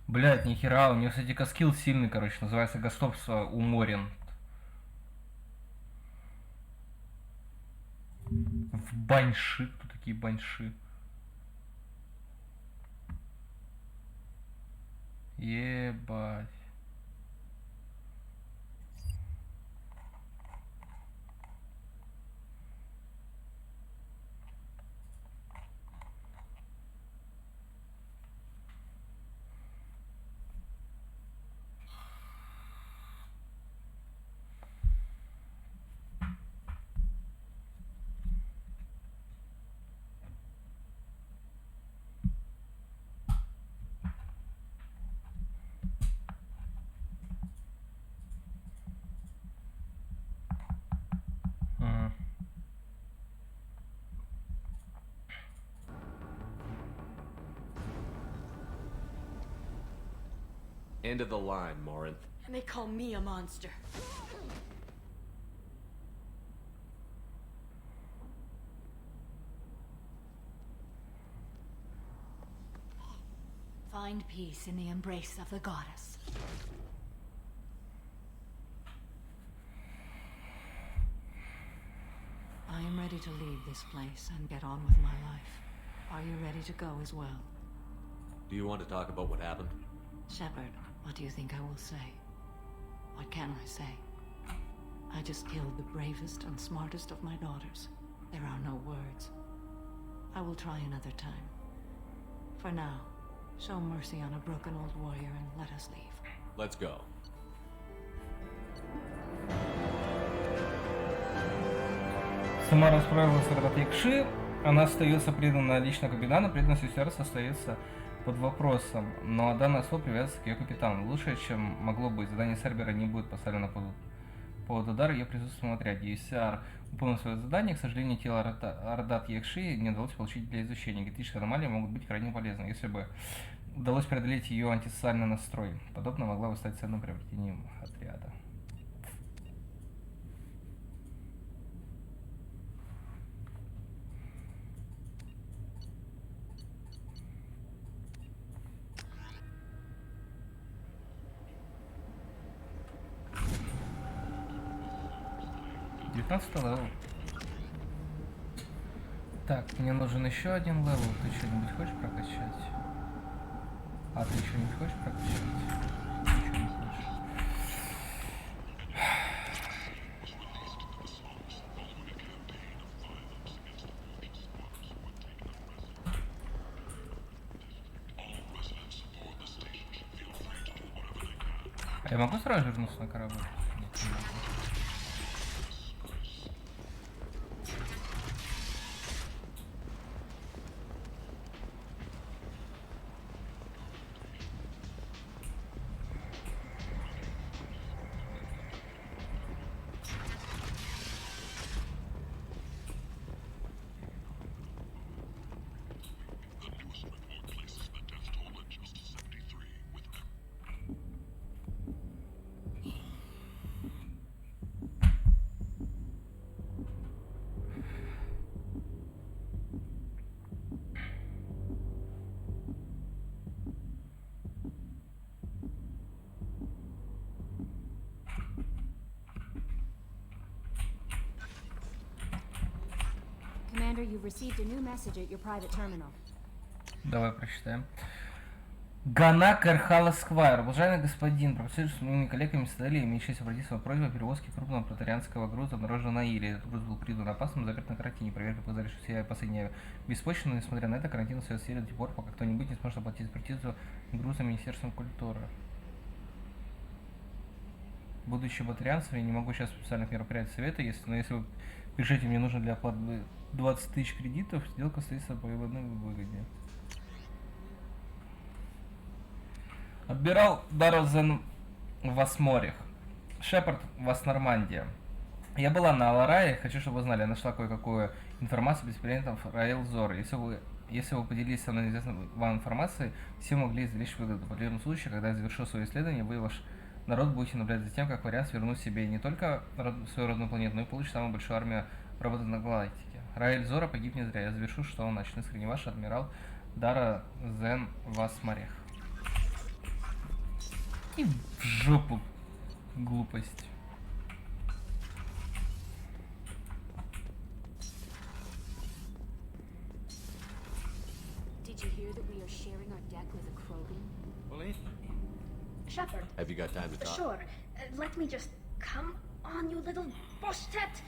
Блять, нихера, у нее, кстати, скилл сильный, короче, называется Гостопство у Морин. В баньши, кто такие баньши? Ебать. End of the line, Morinth. And they call me a monster. Find peace in the embrace of the goddess. I am ready to leave this place and get on with my life. Are you ready to go as well? Do you want to talk about what happened? Shepard, what do you think I will say? What can I say? I just killed the bravest and smartest of my daughters. There are no words. I will try another time. For now, show mercy on a broken old warrior and let us leave. Let's go. Сама расправилась с Ратекши, она остается предана лично капитану, преданность Юстерса остается под вопросом, но данное слово привязывается к ее капитану. Лучше, чем могло быть. Задание Сербера не будет поставлено под удар ее присутствием в отряде. Юсяр выполнил свое задание, к сожалению, тело Ардат Екши не удалось получить для изучения. Генетические аномалии могут быть крайне полезны, если бы удалось преодолеть ее антисоциальный настрой. Подобно могла бы стать ценным приобретением отряда. Левел. Так, мне нужен еще один левел. Ты что-нибудь хочешь прокачать? А ты что-нибудь хочешь прокачать? Ничего не хочешь. А я могу сразу вернуться на корабль? Нет, не могу. Commander, you've received a new message at your private terminal. Давай прочитаем. Гана Кархала Сквайр. Уважаемый господин, профессор с моими коллегами создали имеющиеся обратиться в просьбу о перевозке крупного протарианского груза, обнаруженного на Иле. Этот груз был придан опасным, заперт на карантине. Проверка показали, что все последние беспочвенны, но несмотря на это, карантин остается силой до тех пор, пока кто-нибудь не сможет оплатить экспертизу груза Министерством культуры. Будучи батарианцем, я не могу сейчас специальных мероприятий совета, но если вы пишите, мне нужно для оплаты 20 тысяч кредитов, сделка состоится по выводной выгоде. Отбирал Дарозен в Асморях. Шепард, Вас-Нормандия. Я была на Аларае, хочу, чтобы вы знали, я нашла кое-какую информацию без претендентов Раэл Зор. Если вы поделились со мной неизвестной вам информацией, все могли извлечь выгоду. В противном случае, когда я завершу свое исследование, вы и ваш народ будете наблюдать за тем, как вариант вернуть себе не только свою родную планету, но и получить самую большую армию роботов на галактике. Раэль Зора погиб не зря. Я завершу, что он начнет. Искренне ваш адмирал Дара Зен Васморех. И в жопу глупость. Did you hear that we are sharing our deck with a Krogan? Well, Shepard. have you got time to talk? Sure. Let me just... Come on, you little boshtet!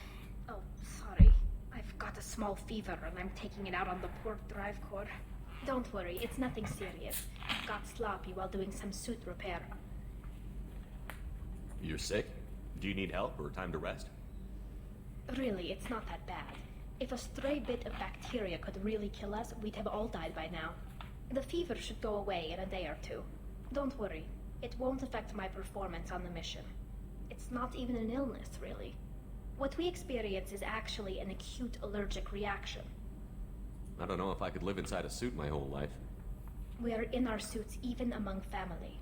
Oh, sorry. I've got a small fever and I'm taking it out on the port drive core. Don't worry, it's nothing serious. Got sloppy while doing some suit repair. You're sick? Do you need help or time to rest? Really, it's not that bad. If a stray bit of bacteria could really kill us, we'd have all died by now. The fever should go away in a day or two. Don't worry. It won't affect my performance on the mission. It's not even an illness, really. What we experience is actually an acute allergic reaction. I don't know if I could live inside a suit my whole life. We are in our suits even among family.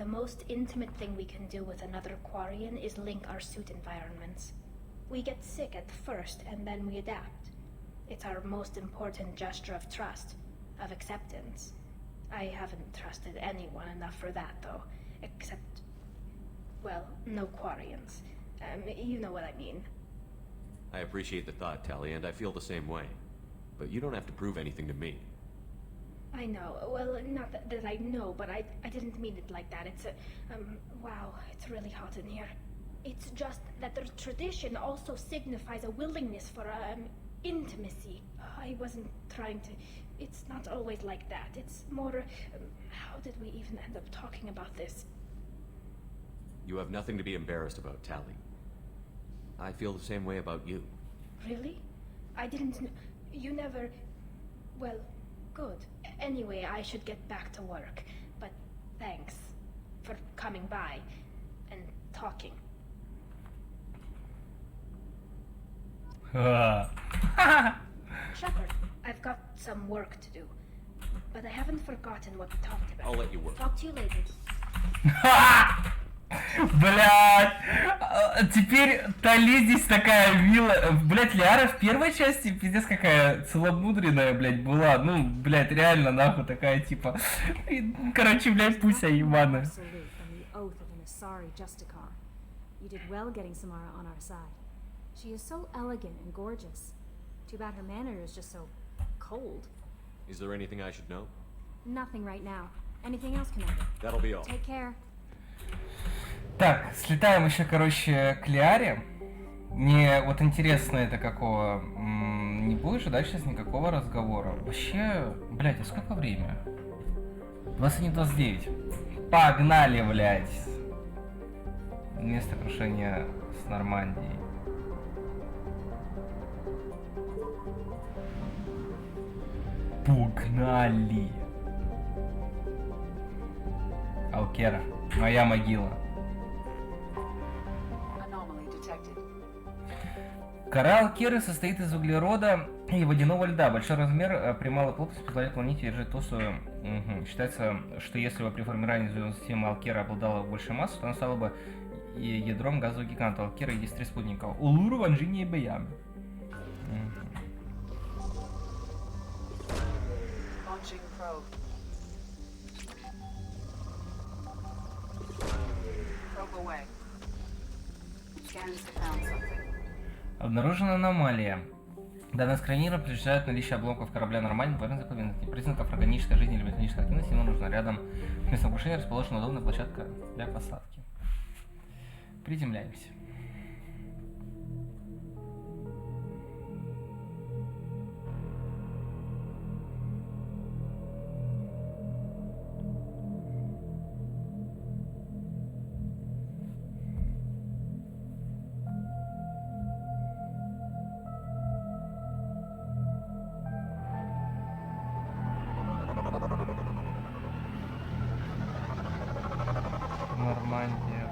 The most intimate thing we can do with another Quarian is link our suit environments. We get sick at first, and then we adapt. It's our most important gesture of trust, of acceptance. I haven't trusted anyone enough for that, though. Except, well, no Quarians. You know what I mean. I appreciate the thought, Tali, and I feel the same way. But you don't have to prove anything to me. I know. Well, not that I know, but I didn't mean it like that. It's wow, it's really hot in here. It's just that the tradition also signifies a willingness for, intimacy. I wasn't trying to... It's not always like that. It's more... how did we even end up talking about this? You have nothing to be embarrassed about, Tali. I feel the same way about you. Really? I didn't know... You never... Well, good. Anyway, I should get back to work. But thanks for coming by and talking. Shepard, I've got some work to do. But I haven't forgotten what we talked about. I'll let you work. Talk to you later. Блять! Теперь Тали здесь такая милая. Блять, Лиара в первой части пиздец какая целомудренная, блять, была. Ну, блять, реально нахуй такая типа. Короче, блять, пусть ебаная. You did well getting Samara on our side. She is so elegant and gorgeous. Too bad her manner is just so cold. Is there anything I should know? Nothing right now. Anything else, Commander? That'll be all. Take care. Так, слетаем еще, короче, к Лиаре. Мне вот интересно это какого... Не будет же дальше сейчас никакого разговора. Вообще, блядь, а сколько время? 21:29. Погнали, блядь. Место крушения с Нормандией. Погнали. Алкера. Моя могила. Кора Алкеры состоит из углерода и водяного льда. Большой размер при малой плотности позволяет планете держать толстую. Считается, что если бы при формировании звездной системы Алкера обладала большей массой, то она стала бы ядром газового гиганта. Алкера есть 3 спутника. Улуру, Ванжини и Баян. Обнаружена аномалия. Данное сканирование подтверждает наличие обломков корабля Нормандии, признаков органической жизни или механической активности, ему нужно рядом с местом крушения расположена удобная площадка для посадки. Приземляемся. Нормандия.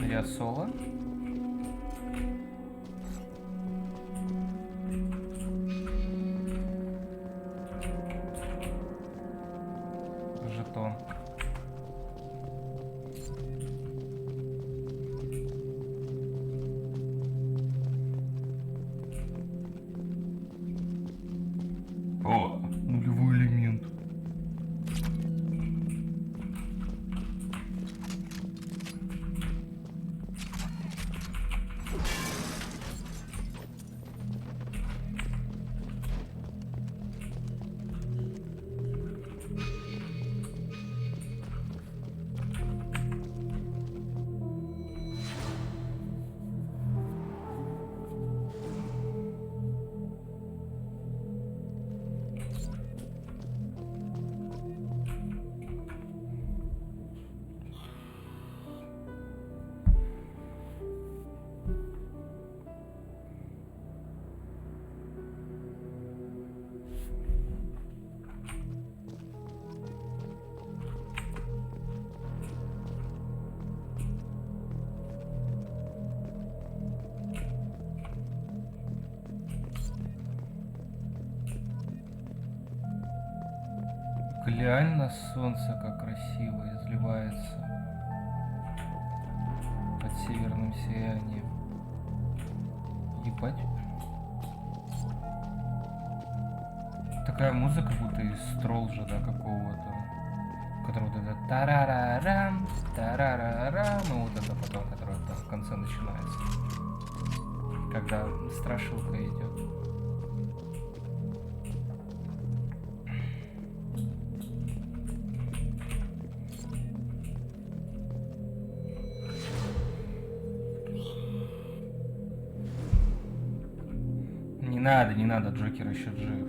Я соло. Жетон. О, нулевой элемент. Глянь на солнце, как красиво изливается под северным сиянием. Ебать. Такая музыка будто из Стролжа, да, какого-то. Который вот это тарарарам, тарарарам, ну вот это потом, которое там в конце начинается. Когда страшилка идет. Не надо, Джокер еще жив.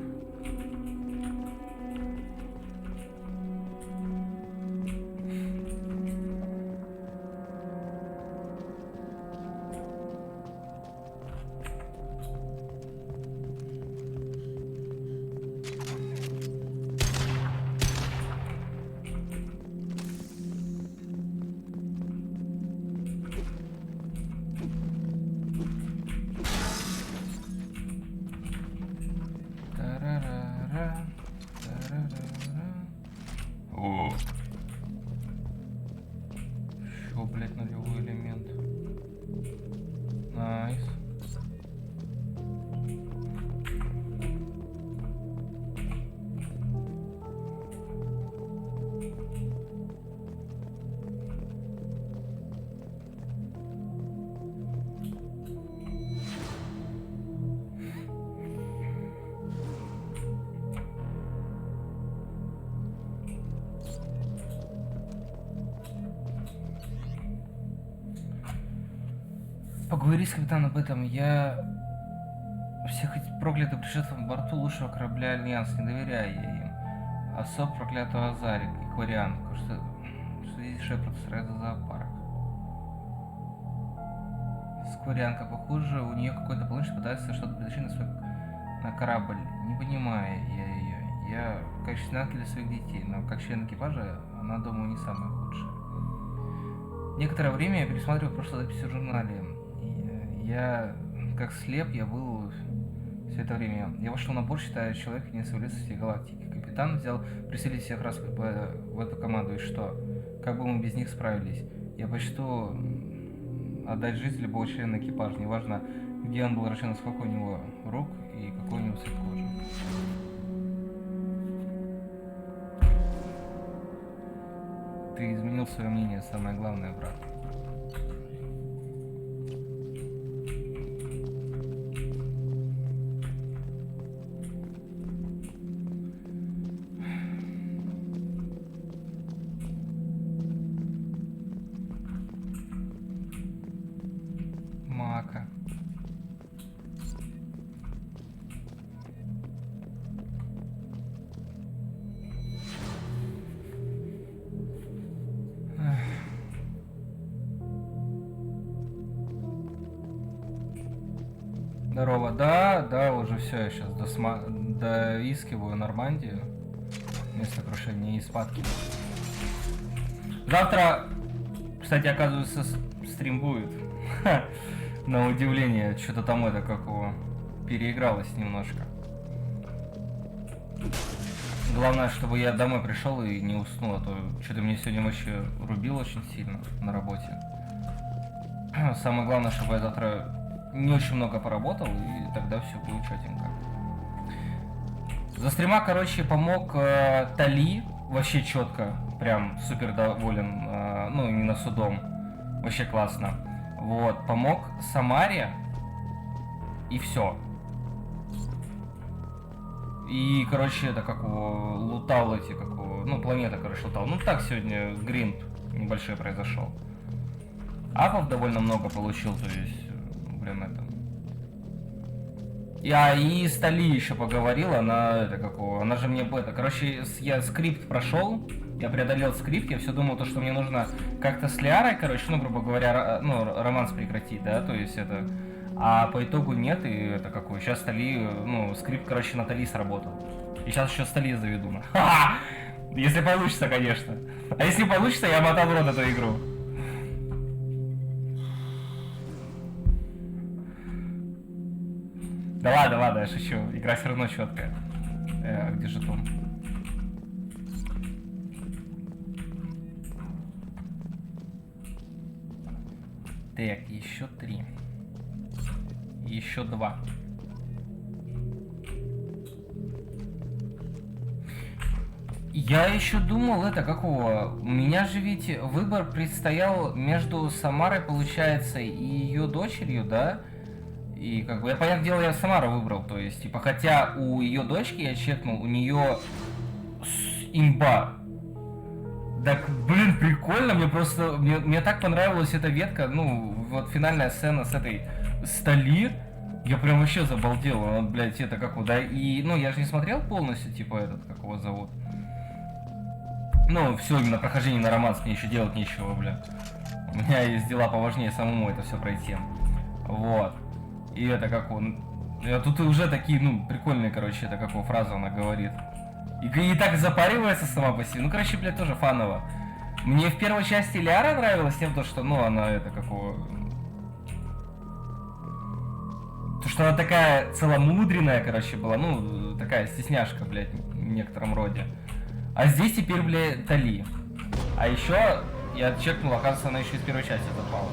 О. Еще, блядь, нулевой элемент. Найс. Поговори с капитаном об этом. Я всех этих проклятых пришедших на борту лучшего корабля Альянс, не доверяю я им. Особ проклятого Азарик и Кориан, что здесь Шепард устраивает зоопарк. Скворянка, похоже, у нее какой-то планшет пытается что-то притащить на корабль. Не понимаю я ее. Я, конечно, ангел для своих детей, но как член экипажа она, думаю, не самая худшая. Некоторое время я пересматривал прошлые записи в журнале. Я, как слеп, я был все это время. Я вошел на борт, считая человека не совлез всей галактики. Капитан взял присылить всех раз в эту команду, и что? Как бы мы без них справились? Я почту отдать жизнь любого члена экипажа, неважно, где он был рожден, сколько у него рук и какой у него цвет кожи. Ты изменил свое мнение, самое главное, брат. Мака. Здорово. Да, уже все, я сейчас доискиваю Нормандию. Место крушения и спадки. Завтра, кстати, оказывается, стрим будет. На удивление, что-то там это, как его, переигралось немножко. Главное, чтобы я домой пришел и не уснул, а то что-то мне сегодня вообще рубило очень сильно на работе. Самое главное, чтобы я завтра не очень много поработал, и тогда все будет четенько. За стрима, короче, помог Тали, вообще четко, прям супер доволен, ну, именно судом, вообще классно. Вот, помог Самаре, и все. И, короче, это как его, лутал эти, как его, ну, планета, короче, лутал. Ну, так сегодня гринд небольшой произошел. Апов довольно много получил, то есть, блин, это... И с Тали еще поговорила, она же мне это, короче, я скрипт прошел, я преодолел скрипт, я все думал, что мне нужно как-то с Лиарой, короче, ну, грубо говоря, романс прекратить, да, то есть это, а по итогу нет, и это какой, сейчас Тали, ну, скрипт, короче, на Тали сработал, и сейчас еще с Тали заведу, если получится, конечно, а если получится, я мотал в рот эту игру. Да ладно, я шучу. Игра все равно четкая. Где жетон? Так, еще 3. Еще 2. Я еще думал, это какого? У меня же ведь выбор предстоял между Самарой, получается, и ее дочерью, да? И как бы, я, понятное дело, я Самару выбрал, то есть, типа, хотя у ее дочки я чекнул, у нее имба. Так, блин, прикольно, мне просто, мне так понравилась эта ветка, ну, вот финальная сцена с этой Стали, я прям вообще забалдел, вот, блядь, это как вот, да, и, ну, я же не смотрел полностью, типа, этот, как его зовут. Ну, все, именно прохождение на романс, мне еще делать нечего, блядь. У меня есть дела поважнее самому это все пройти. Вот. И это как он... Тут уже такие, ну, прикольные, короче, это какую фразу она говорит. И так запаривается сама по себе. Ну, короче, блядь, тоже фаново. Мне в первой части Лиара нравилась тем, что, ну, она это какого... То, что она такая целомудренная, короче, была. Ну, такая стесняшка, блядь, в некотором роде. А здесь теперь, блядь, Тали. А еще я чекнул, оказывается, она еще из первой части запала.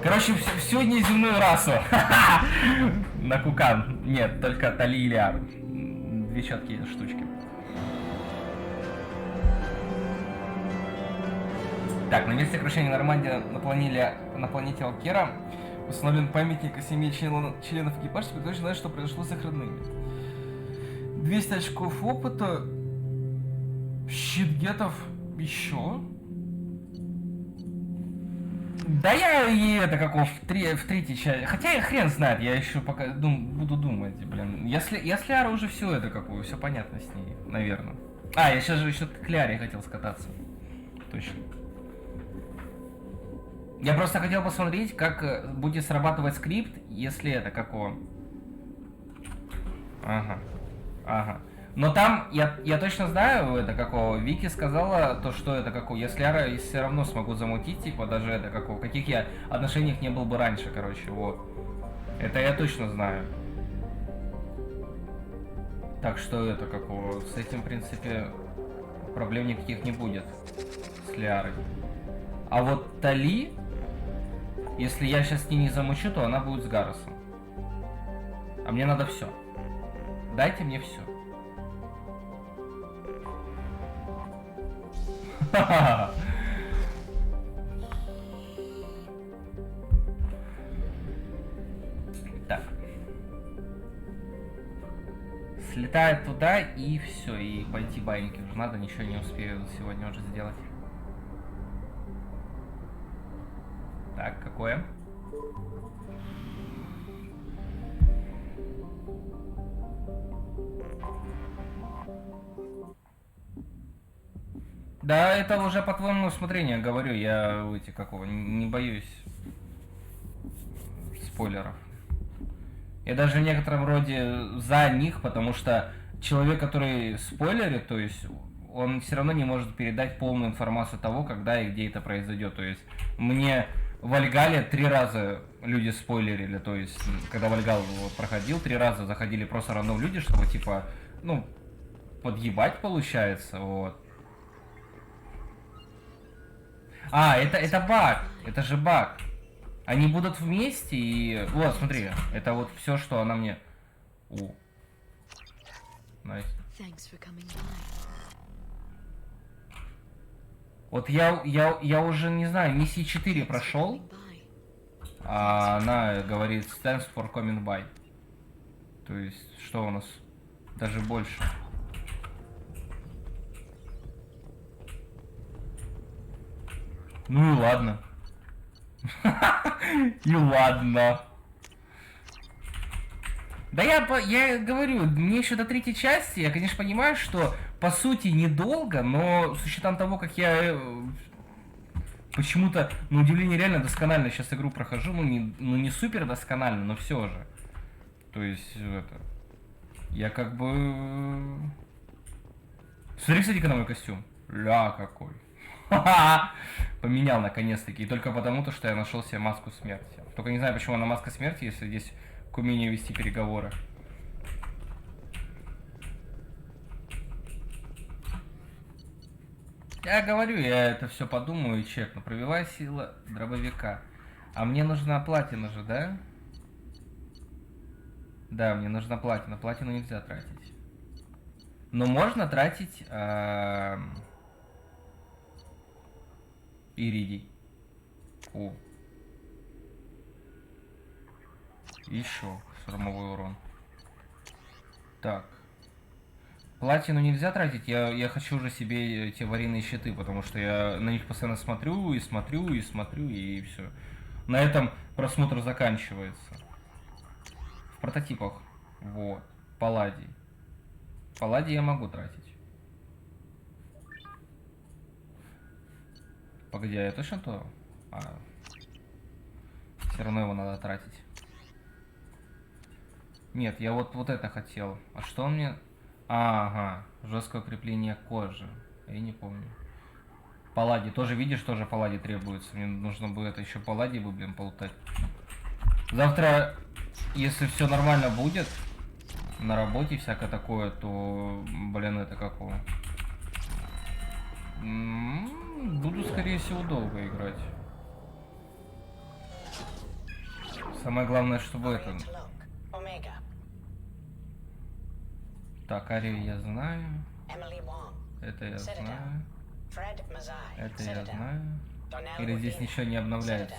Короче, всю неземную расу. На Кукан. Нет, только Тали и Лиар. 2 четкие штучки. Так, на месте крушения Нормандии на планете Алкера установлен памятник о 7 членов экипажа, который знает, что произошло с их родными. 200 очков опыта, щитгетов еще. Да я и это какого в третьей части. Хотя я хрен знает, я еще пока буду думать, блин. Если Ара уже все это какое, все понятно с ней, наверное. А, я сейчас же еще к Ляре хотел скататься. Точно. Я просто хотел посмотреть, как будет срабатывать скрипт, если это какого. Ага. Но там, я точно знаю, это какого, Вики сказала, то, что это какого, если Ара все равно смогу замутить, типа, даже это какого, в каких я отношениях не был бы раньше, короче, вот. Это я точно знаю. Так что это какого, с этим, в принципе, проблем никаких не будет, с Лиарой. А вот Тали, если я сейчас с ней не замучу, то она будет с Гарресом. А мне надо все. Дайте мне все. Так. Слетает туда и все, и пойти баиньки уже надо, ничего не успею сегодня уже сделать. Так, какое? Да, это уже по твоему усмотрению, говорю, я эти какого, не боюсь спойлеров. Я даже в некотором роде за них, потому что человек, который спойлерит, то есть он все равно не может передать полную информацию того, когда и где это произойдет. То есть мне в Вальгале 3 раза люди спойлерили, то есть когда Вальгал проходил, 3 раза заходили просто рандом люди, чтобы типа, ну, подъебать получается, вот. А, это баг, это же баг. Они будут вместе и... Вот, смотри, это вот все, что она мне... О. Найс. Вот я уже, не знаю, миссии 4 прошел, а она говорит thanks for coming by. То есть, что у нас? Даже больше. Ну и ладно. И ладно. Да я говорю, мне еще до 3-й части, я, конечно, понимаю, что по сути недолго, но с учетом того, как я почему-то, на удивление, реально досконально сейчас игру прохожу, ну не супер досконально, но все же. То есть, это... Я как бы... Смотри, кстати, на мой костюм. Ля, какой. Поменял наконец-таки. И только потому, что я нашел себе маску смерти. Только не знаю, почему она маска смерти, если здесь к умению вести переговоры. Я говорю, я это все подумаю и чекну. Пробивая сила дробовика. А мне нужна платина же, да? Да, мне нужна платина. Платину нельзя тратить. Но можно тратить иридий. О. Еще штурмовой урон. Так. Платину нельзя тратить, я хочу уже себе эти аварийные щиты, потому что я на них постоянно смотрю, и смотрю, и смотрю, и все. На этом просмотр заканчивается. В прототипах. Вот. Палладий. Палладий я могу тратить. Погоди, а я точно то? Все равно его надо тратить. Нет, я вот это хотел. А что он мне... Ага, жесткое укрепление кожи. Я не помню. Палладий тоже, видишь, тоже палладий требуется. Мне нужно будет еще палладий бы, блин, полутать. Завтра, если все нормально будет, на работе всякое такое, то, блин, это какого? Буду, скорее всего, долго играть. Самое главное, чтобы это... Так, Арию я знаю. Это я знаю. Это я знаю. Или здесь ничего не обновляется?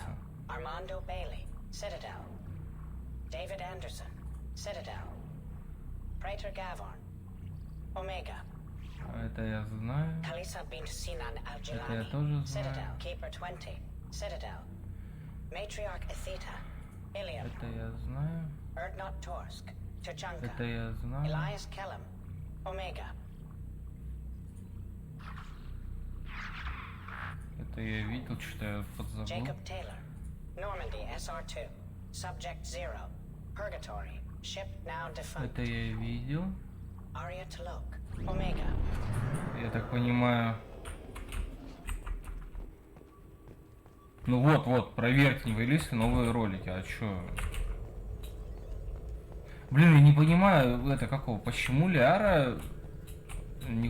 Это я знаю. Это я тоже знаю. Это я знаю. Это я знаю. Это я видел, что я подзабыл. Это я видел. Я так понимаю. Ну вот, проверьте, не вылезли ли новые ролики, а чё? Блин, я не понимаю, это какого, почему Лиара не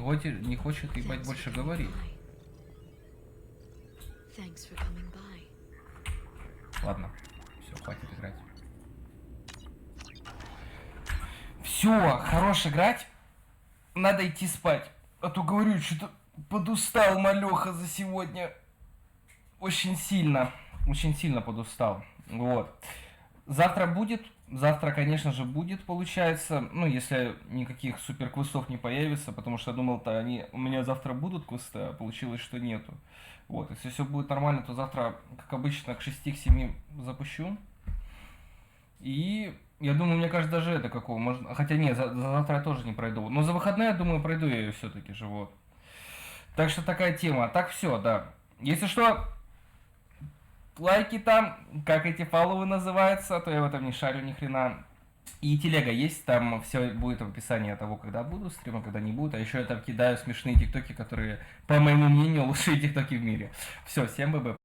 хочет ебать больше говорить? Ладно, все, хватит играть. Все, хорош играть. Надо идти спать. А то говорю, что-то подустал малеха за сегодня. Очень сильно подустал. Вот. Завтра будет. Завтра, конечно же, будет, получается. Ну, если никаких супер квестов не появится, потому что я думал-то они у меня завтра будут квесты, а получилось, что нету. Вот, если все будет нормально, то завтра, как обычно, к 6-7 запущу. И я думаю, мне кажется, даже это какого можно. Хотя нет, за завтра я тоже не пройду. Но за выходные, я думаю, пройду я ее все-таки же, вот. Так что такая тема. Так все, да. Если что, лайки там, как эти фолловы называются, а то я в этом не шарю ни хрена. И телега есть, там все будет в описании того, когда буду стрима, когда не будет. А еще я там кидаю смешные тиктоки, которые, по моему мнению, лучшие тиктоки в мире. Все, всем ББ.